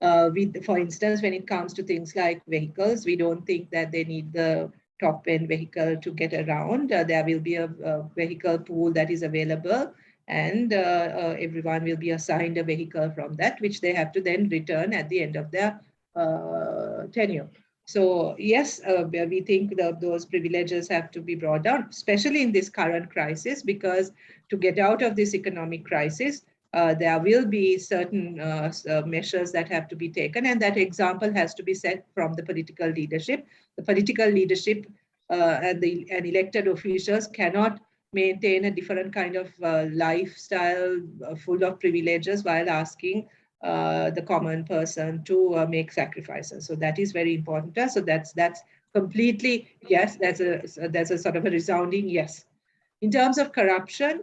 For instance, when it comes to things like vehicles, we don't think that they need the top-end vehicle to get around. There will be a vehicle pool that is available, and everyone will be assigned a vehicle from that, which they have to then return at the end of their tenure. So yes, we think that those privileges have to be brought down, especially in this current crisis, because to get out of this economic crisis, there will be certain measures that have to be taken, and that example has to be set from the political leadership. The political leadership and elected officials cannot maintain a different kind of lifestyle full of privileges while asking the common person to make sacrifices. So that is very important. So that's completely yes. That's a sort of a resounding yes. In terms of corruption,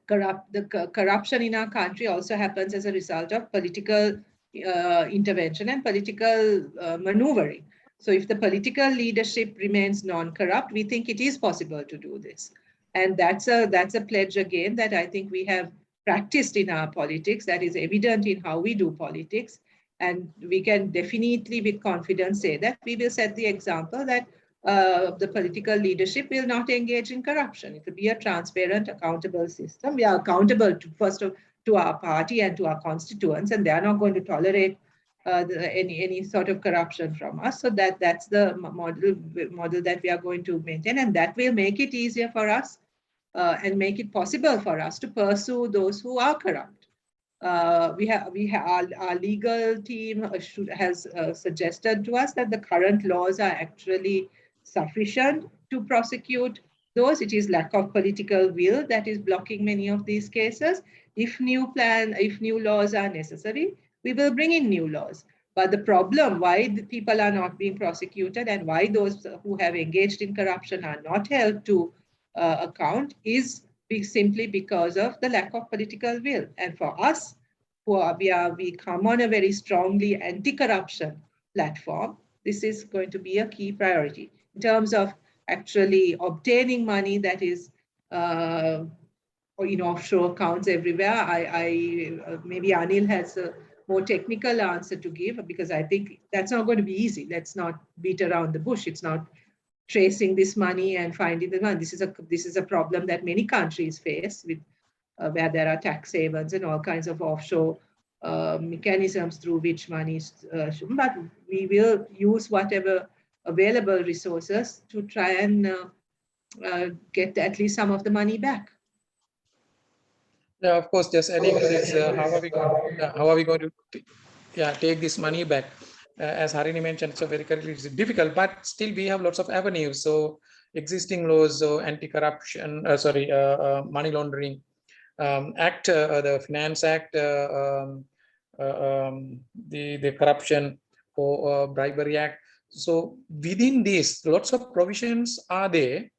corruption in our country also happens as a result of political intervention and political maneuvering. So if the political leadership remains non-corrupt, we think it is possible to do this. And that's a pledge again that I think we have practiced in our politics, that is evident in how we do politics. And we can definitely with confidence say that we will set the example that the political leadership will not engage in corruption. It will be a transparent, accountable system. We are accountable to our party and to our constituents, and they are not going to tolerate any sort of corruption from us. So that's the model that we are going to maintain, and that will make it easier for us and make it possible for us to pursue those who are corrupt. Our legal team has suggested to us that the current laws are actually sufficient to prosecute those. It is lack of political will that is blocking many of these cases. If new laws are necessary, we will bring in new laws. But the problem why the people are not being prosecuted and why those who have engaged in corruption are not held to account is simply because of the lack of political will. And for us, we come on a very strongly anti-corruption platform. This is going to be a key priority in terms of actually obtaining money that is in offshore accounts everywhere. Maybe Anil has a more technical answer to give, because I think that's not going to be easy. Let's not beat around the bush. It's not tracing this money and finding the money. This is a problem that many countries face with where there are tax havens and all kinds of offshore mechanisms through which money but we will use whatever available resources to try and get at least some of the money back. Yeah, of course, just adding to this, how are we going to take this money back? As Harini mentioned, so very correctly, it's difficult, but still we have lots of avenues. So existing laws, so anti-corruption, money laundering act, the Finance Act, the Corruption or Bribery Act. So within this, lots of provisions are there.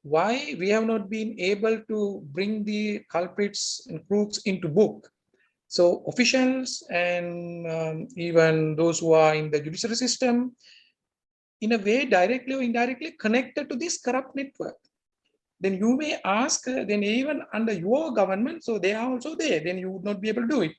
Why we have not been able to bring the culprits and crooks into book? So officials and even those who are in the judiciary system, in a way, directly or indirectly connected to this corrupt network. Then you may ask, then even under your government, so they are also there, then you would not be able to do it.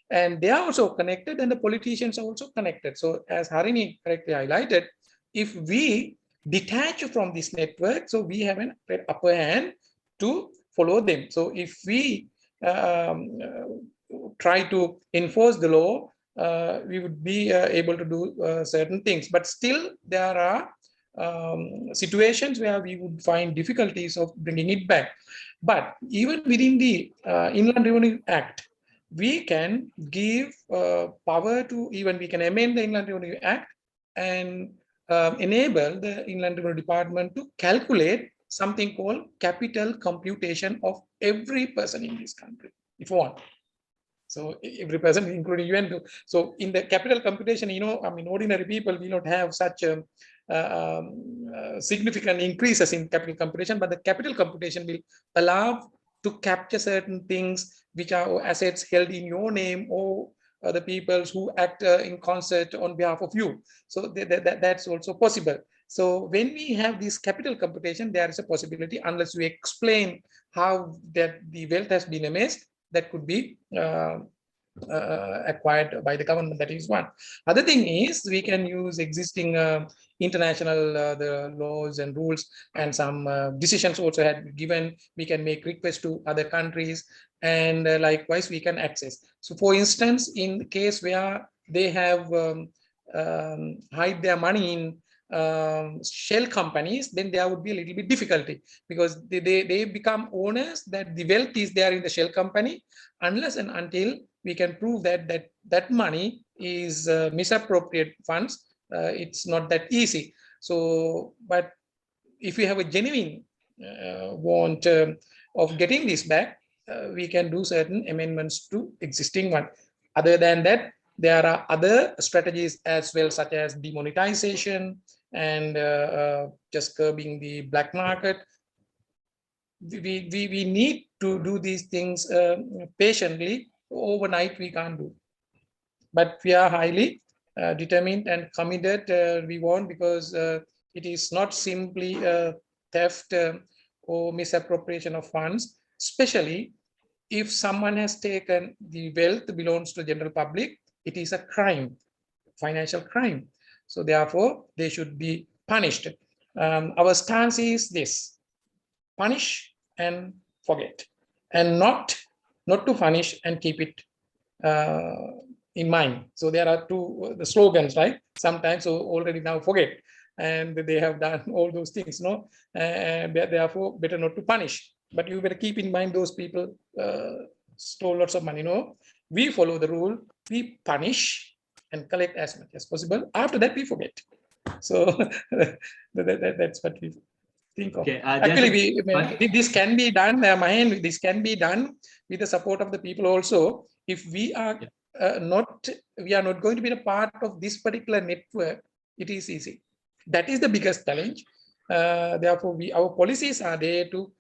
And they are also connected, and the politicians are also connected. So as Harini correctly highlighted, if we detach from this network, so we have an upper hand to follow them. So if we try to enforce the law, we would be able to do certain things. But still, there are situations where we would find difficulties of bringing it back. But even within the Inland Revenue Act, we can give power to, even we can amend the Inland Revenue Act and enable the Inland Revenue Department to calculate something called capital computation of every person in this country, if you want. So every person, including you. So in the capital computation, ordinary people will not have such significant increases in capital computation, but the capital computation will allow to capture certain things which are assets held in your name or the people who act in concert on behalf of you. So that's also possible. So when we have this capital computation, there is a possibility, unless you explain how that the wealth has been amassed, that could be acquired by the government. That is one. Other thing is we can use existing international the laws and rules, and some decisions also had given. We can make requests to other countries, and likewise we can access. So for instance, in the case where they have hide their money in shell companies, then there would be a little bit difficulty, because they become owners, that the wealth is there in the shell company, unless and until we can prove that money is misappropriate funds. It's not that easy. So, but if we have a genuine want of getting this back, we can do certain amendments to existing one. Other than that, there are other strategies as well, such as demonetization and just curbing the black market. We need to do these things patiently. Overnight, we can't do. But we are highly determined and committed. We want, because it is not simply theft or misappropriation of funds, especially if someone has taken the wealth belongs to the general public. It is a crime, financial crime. So therefore, they should be punished. Our stance is this: punish and forget, and not to punish and keep it in mind. So there are the slogans, right? Sometimes, so already now forget, and they have done all those things, no? And therefore, better not to punish. But you better keep in mind those people stole lots of money, no? We follow the rule, we punish and collect as much as possible. After that, we forget. So that's what we think of. Okay, Actually, this can be done, Mahen, this can be done with the support of the people also. If we are we are not going to be a part of this particular network, it is easy. That is the biggest challenge. Therefore, our policies are there to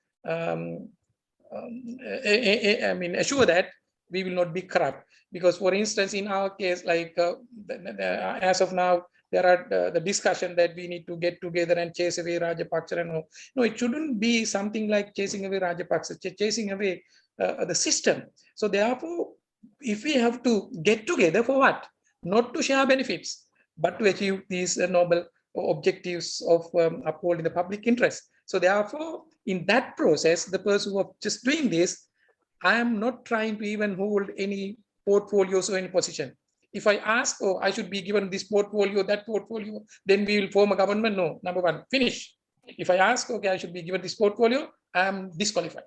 assure that we will not be corrupt. Because, for instance, in our case, like as of now, there are the discussion that we need to get together and chase away Rajapaksa and all. No, it shouldn't be something like chasing away Rajapaksa, chasing away the system. So therefore, if we have to get together for what? Not to share benefits, but to achieve these noble objectives of upholding the public interest. So therefore, in that process, the person who is just doing this, I am not trying to even hold any portfolios or any position. If I ask, oh, I should be given this portfolio, that portfolio, then we will form a government. No, number one, finish. If I ask, okay, I should be given this portfolio, I am disqualified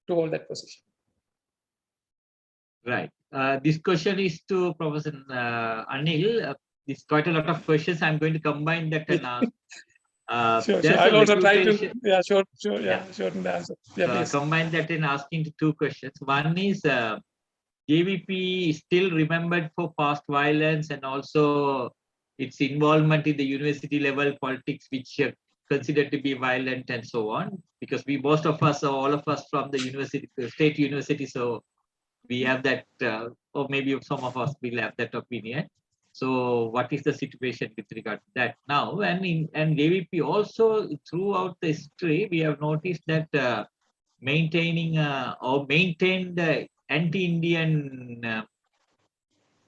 to hold that position. Right. This question is to Professor Anil. There's quite a lot of questions. I'm going to combine that and ask. Sure. I'll also try to shorten the answer. Yeah, combine that in asking two questions. One is JVP is still remembered for past violence and also its involvement in the university level politics, which are considered to be violent and so on. Because most of us, or all of us from the university, state university, so we have that, or maybe some of us will have that opinion. So what is the situation with regard to that now? And JVP also, throughout the history, we have noticed that maintaining or maintained anti-Indian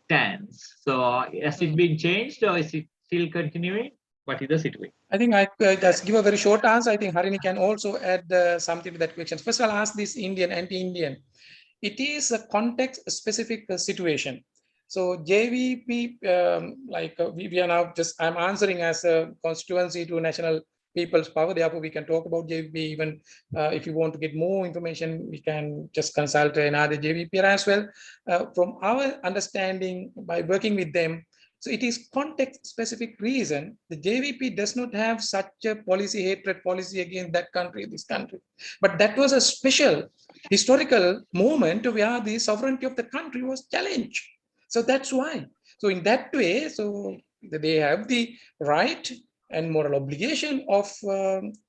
stance. So has it been changed or is it still continuing? What is the situation? I think I just give a very short answer. I think Harini can also add something to that question. First, I'll ask this anti-Indian. It is a context-specific situation. So JVP, we are now just, I'm answering as a constituency to National People's Power. Therefore, we can talk about JVP. Even if you want to get more information, we can just consult another JVP as well. From our understanding, by working with them, so it is context-specific reason. The JVP does not have such a policy, hatred policy against that country, this country. But that was a special historical moment where the sovereignty of the country was challenged. So that's why. So in that way, so they have the right and moral obligation of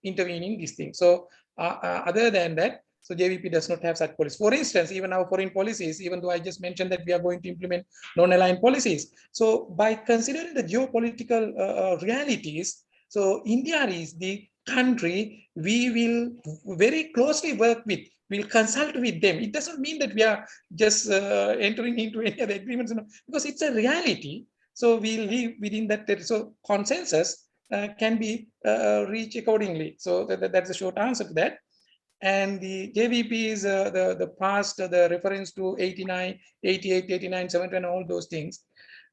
intervening these things. So other than that, so JVP does not have such policies. For instance, even our foreign policies, even though I just mentioned that we are going to implement non-aligned policies. So by considering the geopolitical realities, so India is the country we will very closely work with. We'll consult with them. It doesn't mean that we are just entering into any other agreements, because it's a reality. So we'll live within that. So consensus can be reached accordingly. So that's a short answer to that. And the JVP is the past, the reference to 89, 88, 89, 70, and all those things.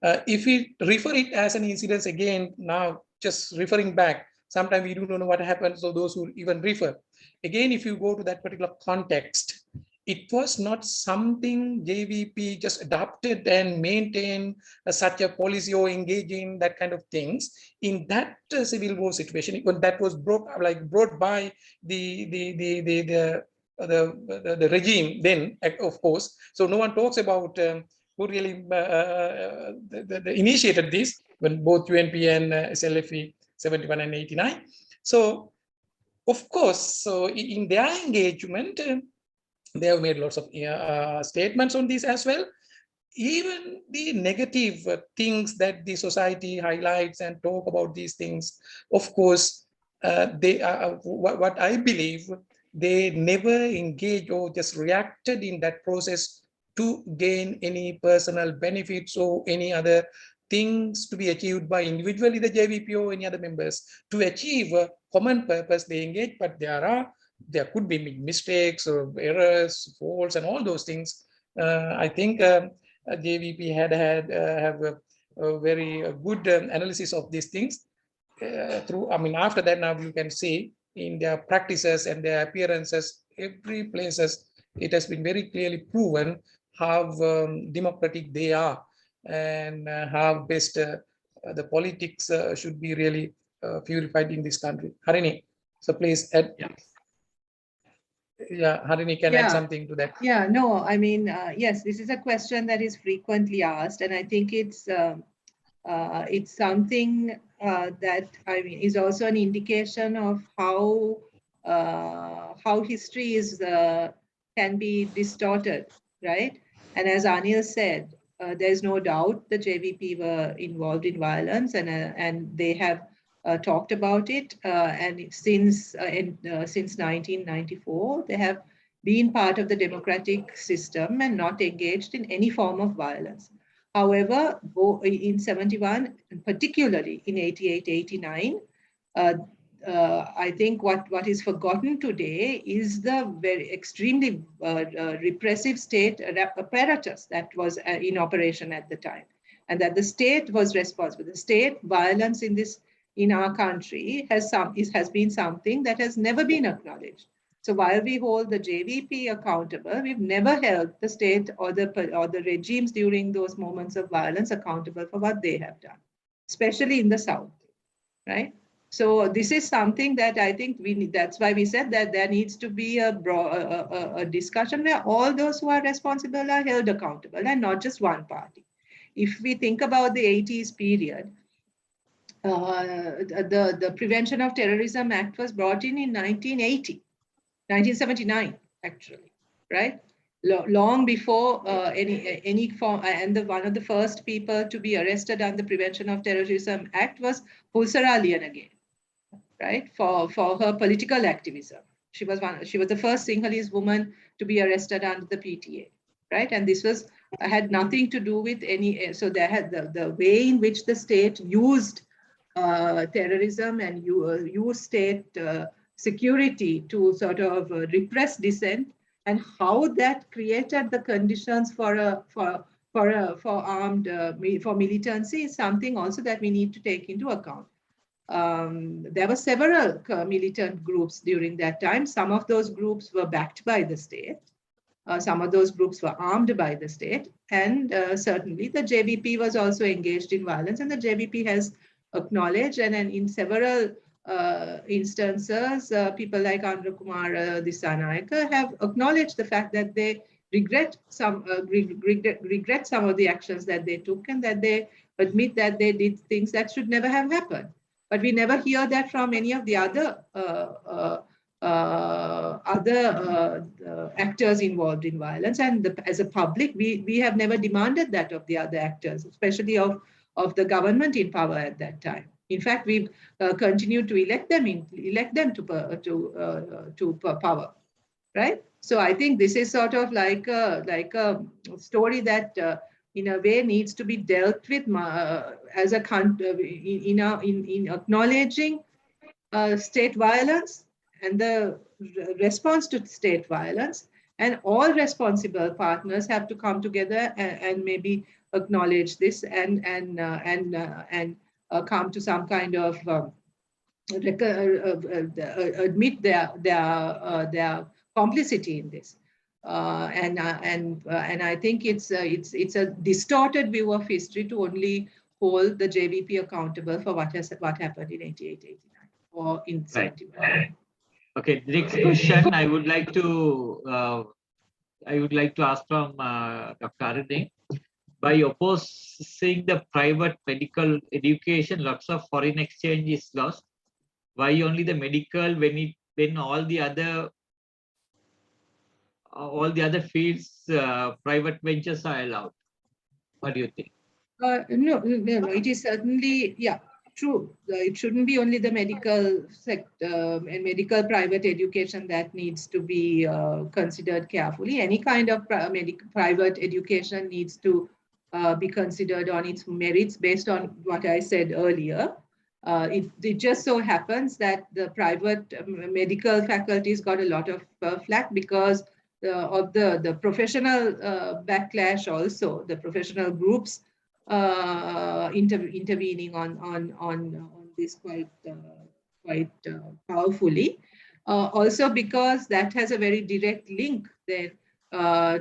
If we refer it as an incidence again now, just referring back. Sometimes we don't know what happened, so those who even refer. Again, if you go to that particular context, it was not something JVP just adopted and maintained such a policy or engage in that kind of things. In that civil war situation, when that was brought by the regime then, of course. So no one talks about who really initiated this, when both UNP and SLFE 71 and 89. So of course, so in their engagement, they have made lots of statements on this as well. Even the negative things that the society highlights and talk about these things, of course, they are what I believe, they never engage or just reacted in that process to gain any personal benefits or any other things to be achieved by individually the JVP or any other members. To achieve a common purpose, they engage, but there could be mistakes or errors, faults, and all those things. I think JVP have a very good analysis of these things. After that, now you can see in their practices and their appearances, every places, it has been very clearly proven how democratic they are, and how best the politics should be really purified in this country. Harini, so please add. Yeah, Harini can add something to that. Yeah, no, I mean, yes, this is a question that is frequently asked, and I think it's something that, I mean, is also an indication of how history is can be distorted, right? And as Anil said, there's no doubt the JVP were involved in violence, and they have talked about it, and since 1994, they have been part of the democratic system and not engaged in any form of violence. However, in 71, and particularly in 88, 89, I think what is forgotten today is the very extremely repressive state apparatus that was in operation at the time, and that the state was responsible. The state violence in our country has been something that has never been acknowledged. So while we hold the JVP accountable, we've never held the state or the regimes during those moments of violence accountable for what they have done, especially in the South, right? So this is something that I think we need. That's why we said that there needs to be a discussion where all those who are responsible are held accountable, and not just one party. If we think about the 80s period, the Prevention of Terrorism Act was brought in 1979, actually, right? Long before any form, and one of the first people to be arrested under the Prevention of Terrorism Act was Pulsar Alian again, right? For her political activism. She was the first Sinhalese woman to be arrested under the PTA, right? And this had nothing to do with any. So they had the way in which the state used terrorism and used state security to sort of repress dissent, and how that created the conditions for armed militancy is something also that we need to take into account. There were several militant groups during that time. Some of those groups were backed by the state. Some of those groups were armed by the state, and certainly the JVP was also engaged in violence, and the JVP has acknowledged, and in several instances, people like Andhra Kumar Dissanayake have acknowledged the fact that they regret some of the actions that they took, and that they admit that they did things that should never have happened. But we never hear that from any of the other actors involved in violence, and as a public, we have never demanded that of the other actors, especially of the government in power at that time. In fact, we've continued to elect them to power, right? So I think this is sort of like a story that, in a way, needs to be dealt with as a country in acknowledging state violence and the response to state violence, and all responsible partners have to come together and maybe acknowledge this and come to some kind of admit their complicity in this. And I think it's a distorted view of history to only hold the JVP accountable for what happened in 88, 89 or in 71. Okay, the next question I would like to ask from Dr. Arane. By opposing the private medical education, lots of foreign exchange is lost. Why only the medical when all the other fields, private ventures are allowed? What do you think? No, it is certainly, yeah, true. It shouldn't be only the medical sector and medical private education that needs to be considered carefully. Any kind of private education needs to be considered on its merits based on what I said earlier. It just so happens that the private medical faculties got a lot of flack because of the professional backlash also, the professional groups intervening on this quite powerfully. Also because that has a very direct link then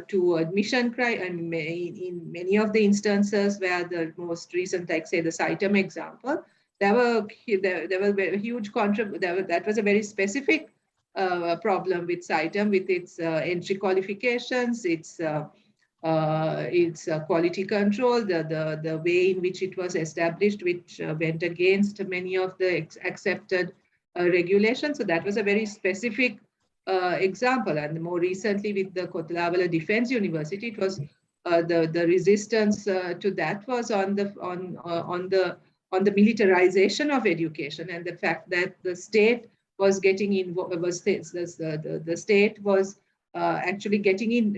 to admission criteria, and in many of the instances where the most recent, like say the CITEM example, there were very huge that was a very specific problem with CITEM, with its entry qualifications, its quality control, the way in which it was established, which went against many of the accepted regulations. So that was a very specific example. And more recently with the Kotalavala Defense University, it was the resistance to that was on the militarization of education, and the fact that the state was getting involved, the state was actually getting in.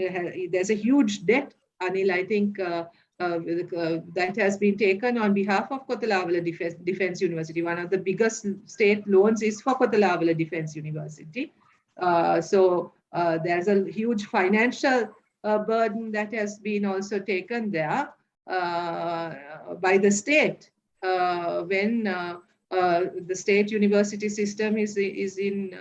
There's a huge debt, Anil, I think that has been taken on behalf of Kotalavala Defense University. One of the biggest state loans is for Kotalavala Defense University. So there's a huge financial burden that has been also taken there by the state when the state university system is in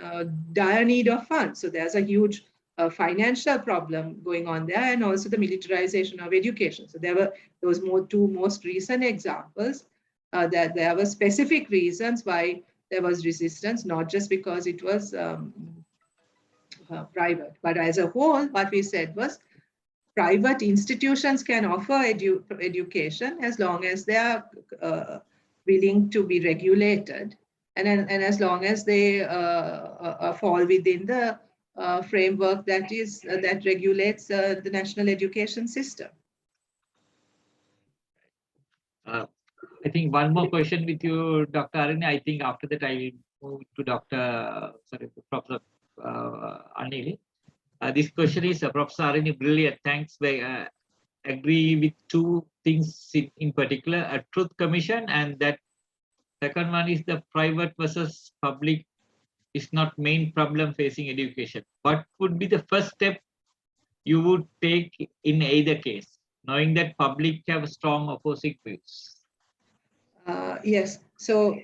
dire need of funds. So there's a huge financial problem going on there, and also the militarization of education. So there were those two most recent examples that there were specific reasons why there was resistance, not just because it was private, but as a whole, what we said was private institutions can offer education as long as they are willing to be regulated, and as long as they fall within the framework that regulates the national education system. I think one more question with you, Dr. Arane. I think after that I will move to Professor Anil. This question is Professor Arane, brilliant. Thanks. Agree with two things in particular: a truth commission, and that second one is the private versus public is not main problem facing education. What would be the first step you would take in either case, knowing that public have strong opposing views? Yes. So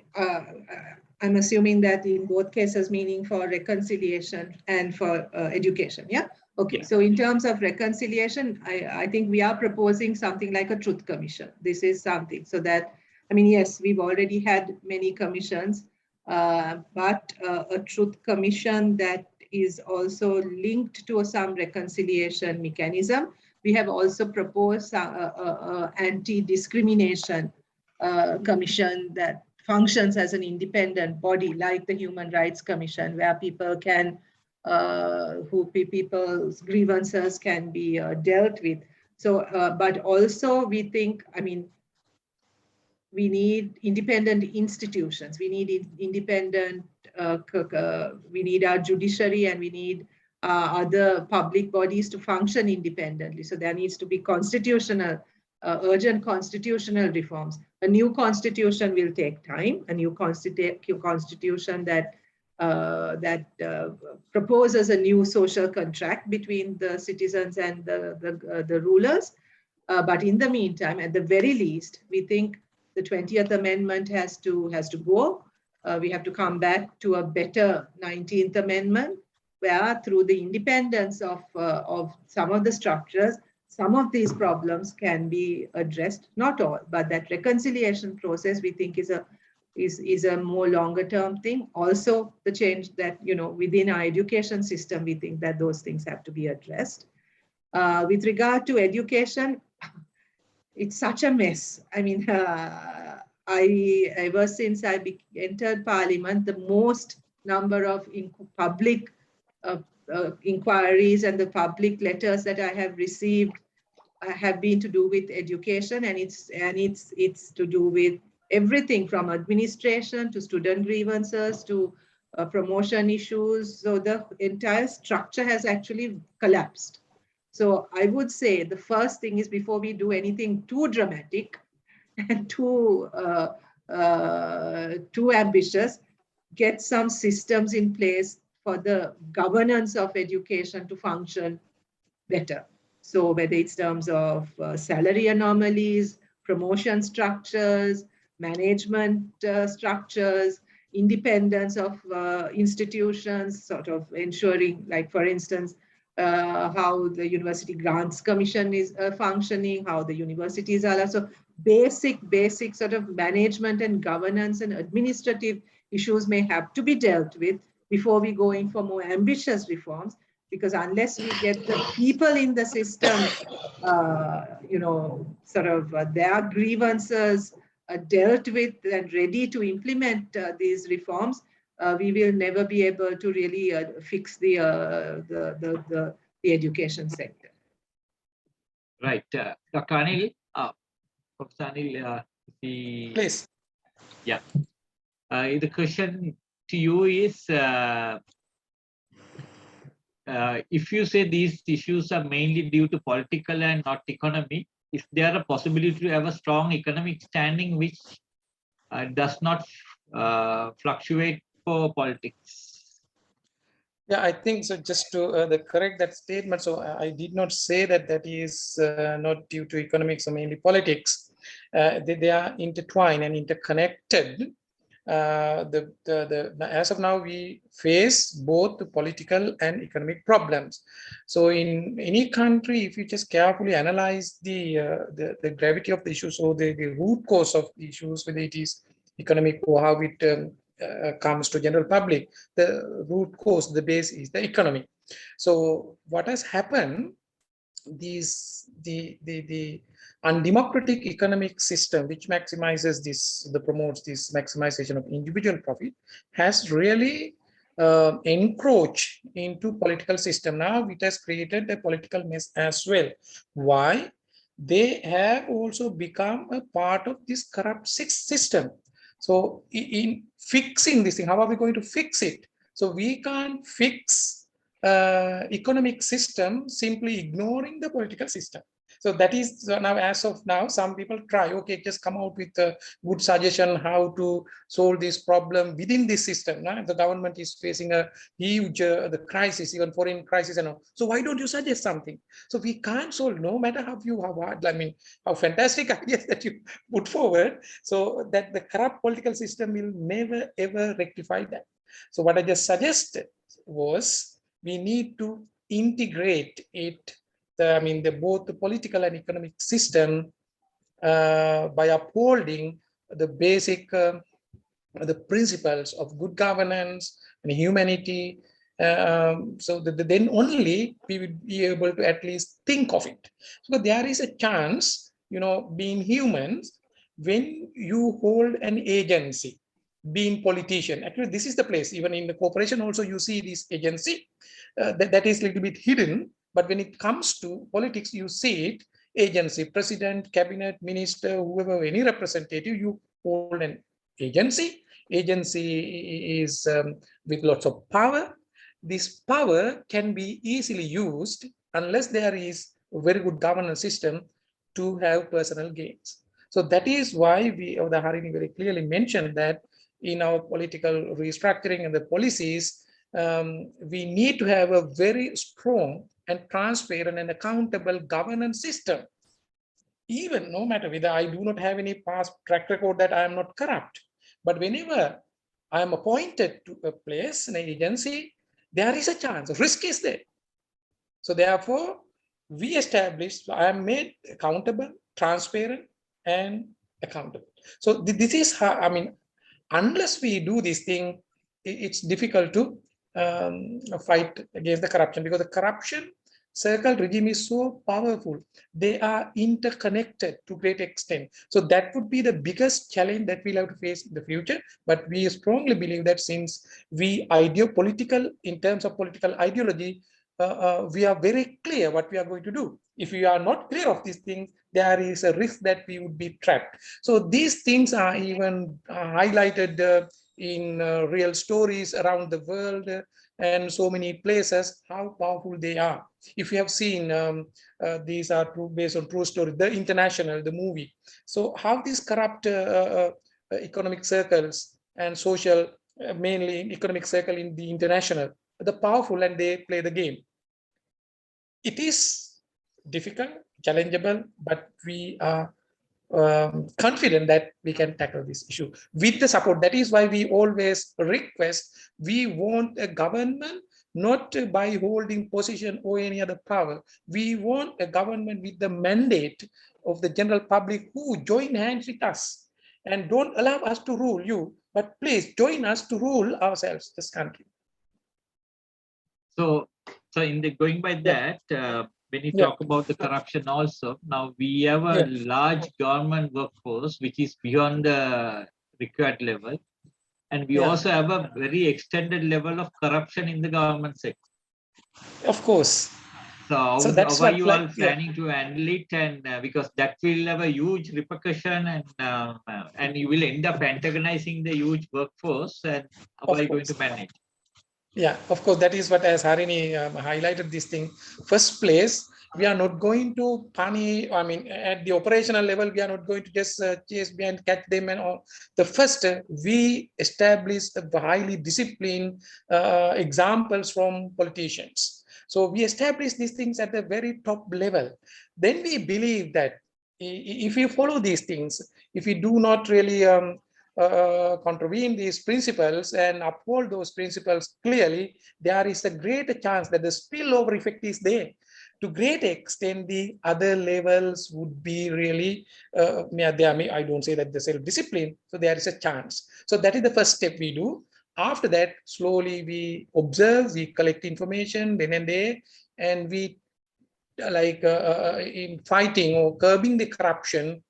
I'm assuming that in both cases, meaning for reconciliation and for education. Yeah. Okay. Yeah. So in terms of reconciliation, I think we are proposing something like a truth commission. This is something so that, I mean, yes, we've already had many commissions, but a truth commission that is also linked to some reconciliation mechanism. We have also proposed anti-discrimination commission that functions as an independent body, like the Human Rights Commission, where people can, people's grievances can be dealt with. So, but also we think, I mean, we need independent institutions. We need independent, we need our judiciary, and we need other public bodies to function independently. So there needs to be constitutional, urgent constitutional reforms. A new constitution will take time. A new constitution that proposes a new social contract between the citizens and the rulers. But in the meantime, at the very least, we think The 20th Amendment has to go. We have to come back to a better 19th Amendment, where through the independence of some of the structures, some of these problems can be addressed, not all, but that reconciliation process we think is a more longer term thing. Also the change that, within our education system, we think that those things have to be addressed. With regard to education, it's such a mess. I mean, ever since I entered Parliament, the most number of public inquiries and the public letters that I have received have been to do with education, and it's to do with everything from administration to student grievances to promotion issues. So the entire structure has actually collapsed. So I would say the first thing is, before we do anything too dramatic and too ambitious, get some systems in place for the governance of education to function better. So whether it's terms of salary anomalies, promotion structures, management structures, independence of institutions, sort of ensuring, like for instance, how the University Grants Commission is functioning, how the universities are. So basic sort of management and governance and administrative issues may have to be dealt with before we go in for more ambitious reforms. Because unless we get the people in the system, their grievances dealt with and ready to implement these reforms, we will never be able to really fix the education sector. Right. Dr. Anil, Professor Anil, Please. Yeah. The question to you is, if you say these issues are mainly due to political and not economy, is there a possibility to have a strong economic standing which does not fluctuate for politics? Yeah, I think so. Just to correct that statement, so I did not say that is not due to economics or mainly politics. They are intertwined and interconnected. As of now, we face both the political and economic problems. So in any country, if you just carefully analyze the gravity of the issues, or the root cause of the issues, whether it is economic or how it comes to general public, the root cause, the base is the economy. So what has happened, the undemocratic economic system which maximizes promotes this maximization of individual profit has really encroached into political system. Now it has created a political mess as well. Why? They have also become a part of this corrupt system. So in fixing this thing, how are we going to fix it? So we can't fix economic system simply ignoring the political system. So that is now, as of now, some people try, okay, just come out with a good suggestion how to solve this problem within this system. Now the government is facing a huge the crisis, even foreign crisis and all. So why don't you suggest something? So we can't solve, no matter how fantastic ideas that you put forward. So that the corrupt political system will never ever rectify that. So what I just suggested was, we need to integrate it, both the political and economic system by upholding the basic the principles of good governance and humanity. So that then only we would be able to at least think of it. So there is a chance, being humans, when you hold an agency, being politician, actually this is the place, even in the corporation also you see this agency that is a little bit hidden, but when it comes to politics you see it, agency, president, cabinet, minister, whoever, any representative, you hold an agency is with lots of power. This power can be easily used unless there is a very good governance system to have personal gains. So that is why the Harini very clearly mentioned that in our political restructuring and the policies, we need to have a very strong and transparent and accountable governance system. even no matter whether I do not have any past track record that I am not corrupt, but whenever I am appointed to a place, an agency, there is a chance, risk is there. So therefore, we established, I am made accountable, transparent, and accountable. So this is how, I mean, unless we do this thing, it's difficult to fight against the corruption, because the corruption circle regime is so powerful. They are interconnected to great extent. So that would be the biggest challenge that we'll have to face in the future. But we strongly believe that since we political, in terms of political ideology, we are very clear what we are going to do. If we are not clear of these things, there is a risk that we would be trapped. So these things are even highlighted in real stories around the world and so many places, how powerful they are. If you have seen, these are based on true story, The International, the movie. So how these corrupt economic circles and social, mainly economic circle in the international, the powerful, and they play the game. It is difficult, challengeable, but we are confident that we can tackle this issue with the support. That is why we always request, we want a government not by holding position or any other power. We want a government with the mandate of the general public who join hands with us and don't allow us to rule you, but please join us to rule ourselves, this country. So in the going by that, when you talk about the corruption also, now we have a large government workforce which is beyond the required level. And we also have a very extended level of corruption in the government sector. Of course. So how are you all planning to handle it? And because that will have a huge repercussion, and you will end up antagonizing the huge workforce. And how are you going to manage? Yeah, of course, that is what, as Harini highlighted this thing. First place, we are not going to punish, I mean, at the operational level, we are not going to just chase behind, catch them and all. The first, we establish a highly disciplined examples from politicians. So we establish these things at the very top level. Then we believe that if you follow these things, if you do not really contravene these principles and uphold those principles clearly, there is a greater chance that the spillover effect is there. To great extent, the other levels would be really, I don't say that the self-discipline, so there is a chance. So that is the first step we do. After that, slowly we observe, we collect information then and there, and we in fighting or curbing the corruption,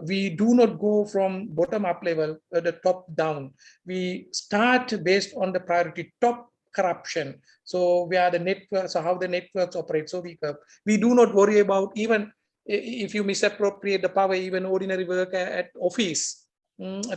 we do not go from bottom up level, the top down. We start based on the priority top corruption. So we are the networks, so how the networks operate. So we do not worry about, even if you misappropriate the power, even ordinary work at office,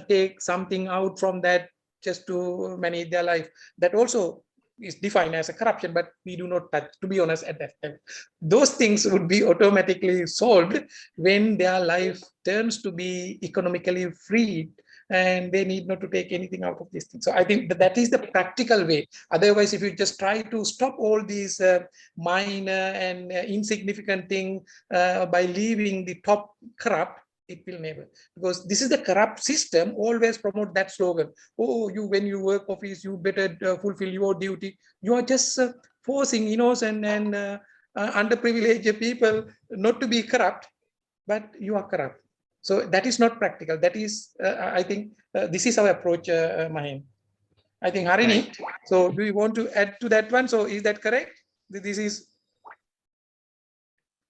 take something out from that just to manage their life. That also is defined as a corruption, but we do not touch, to be honest, at that time. Those things would be automatically solved when their life turns to be economically free and they need not to take anything out of this thing. So I think that is the practical way. Otherwise, if you just try to stop all these minor and insignificant things by leaving the top corrupt, it will never, because this is the corrupt system always promote that slogan. Oh, when you work office, you better fulfill your duty. You are just forcing innocent and underprivileged people not to be corrupt, but you are corrupt. So that is not practical. That is, I think, this is our approach, Mahin. I think Harini. Right. So do you want to add to that one? So is that correct? This is.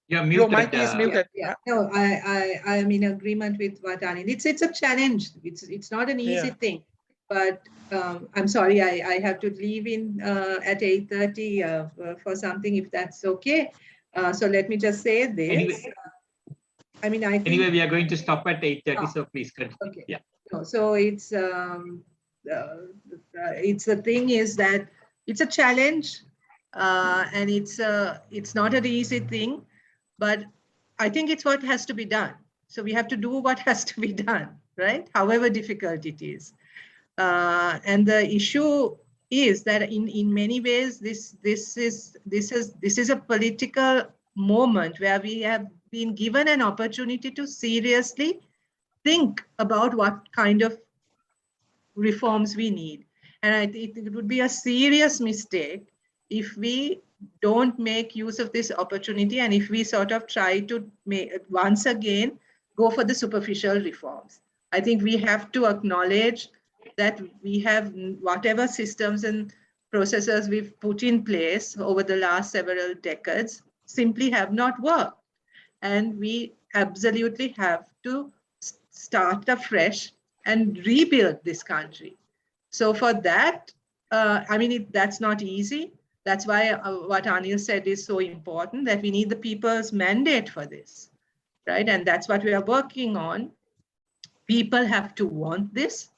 You're muted. Your mic is muted. No, I am in agreement with what Anil. It's a challenge. It's not an easy thing. But I'm sorry, I have to leave in at 8:30 for something, if that's okay. So let me just say this. Anyway, I mean, I think, anyway, we are going to stop at 8:30, so please continue. Okay. Yeah. No, so it's the thing is that it's a challenge, and it's not an easy thing, but I think it's what has to be done. So we have to do what has to be done, right? However difficult it is. And the issue is that in many ways, this is a political moment where we have been given an opportunity to seriously think about what kind of reforms we need. And I think it would be a serious mistake if we don't make use of this opportunity and if we sort of try to once again go for the superficial reforms. I think we have to acknowledge that we have whatever systems and processes we've put in place over the last several decades simply have not worked. And we absolutely have to start afresh and rebuild this country. So for that, I mean, that's not easy. That's why what Anil said is so important, that we need the people's mandate for this, right? And that's what we are working on. People have to want this,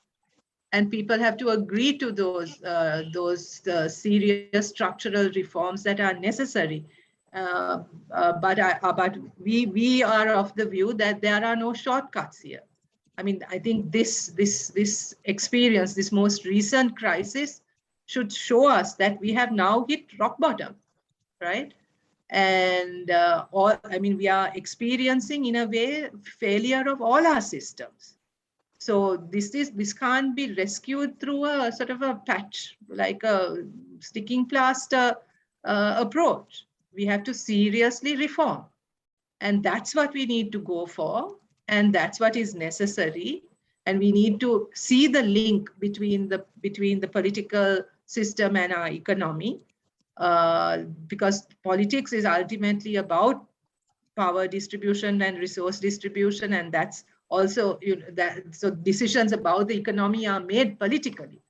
and people have to agree to those serious structural reforms that are necessary. But we are of the view that there are no shortcuts here. I mean, I think this experience, this most recent crisis, should show us that we have now hit rock bottom, right? And I mean, we are experiencing, in a way, failure of all our systems. So this can't be rescued through a sort of a patch, like a sticking plaster approach. We have to seriously reform, and that's what we need to go for, and that's what is necessary. And we need to see the link between the political system and our economy, because politics is ultimately about power distribution and resource distribution, and that's also, so decisions about the economy are made politically,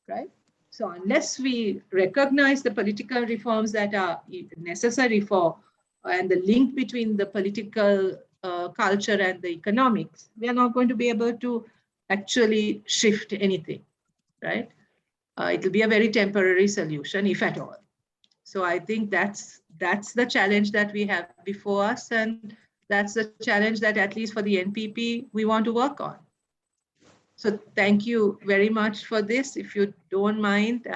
right? So unless we recognize the political reforms that are necessary for, and the link between the political culture and the economics, we are not going to be able to actually shift anything, right? It will be a very temporary solution, if at all. So I think that's the challenge that we have before us, and that's the challenge that, at least for the NPP, we want to work on. So thank you very much for this. If you don't mind,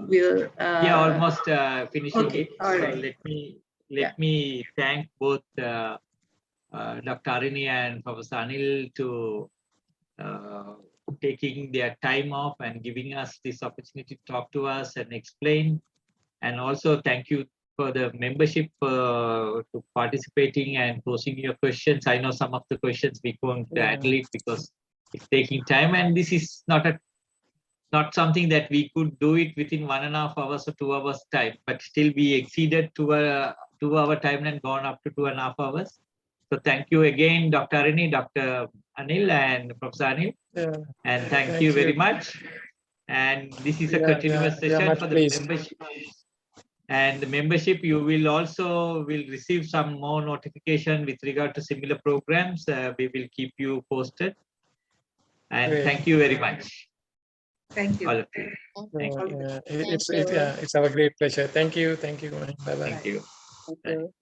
we'll almost finishing okay, it. all So right. let me thank both Dr. Arini and Professor Anil to taking their time off and giving us this opportunity to talk to us and explain. And also thank you for the membership to participating and posing your questions. I know some of the questions we couldn't handle it because it's taking time, and this is not something that we could do it within 1.5 hours or 2 hours time, but still we exceeded 2 hour time and gone up to 2.5 hours. So thank you again, Dr. Arini, Dr. Anil, and Professor Anil. Yeah. And thank you very much. And this is a continuous session for the membership. And the membership, you will also receive some more notification with regard to similar programs. We will keep you posted. And thank you very much. Thank you. All of you. It's our great pleasure. Thank you. Bye bye. Thank you. Thank you.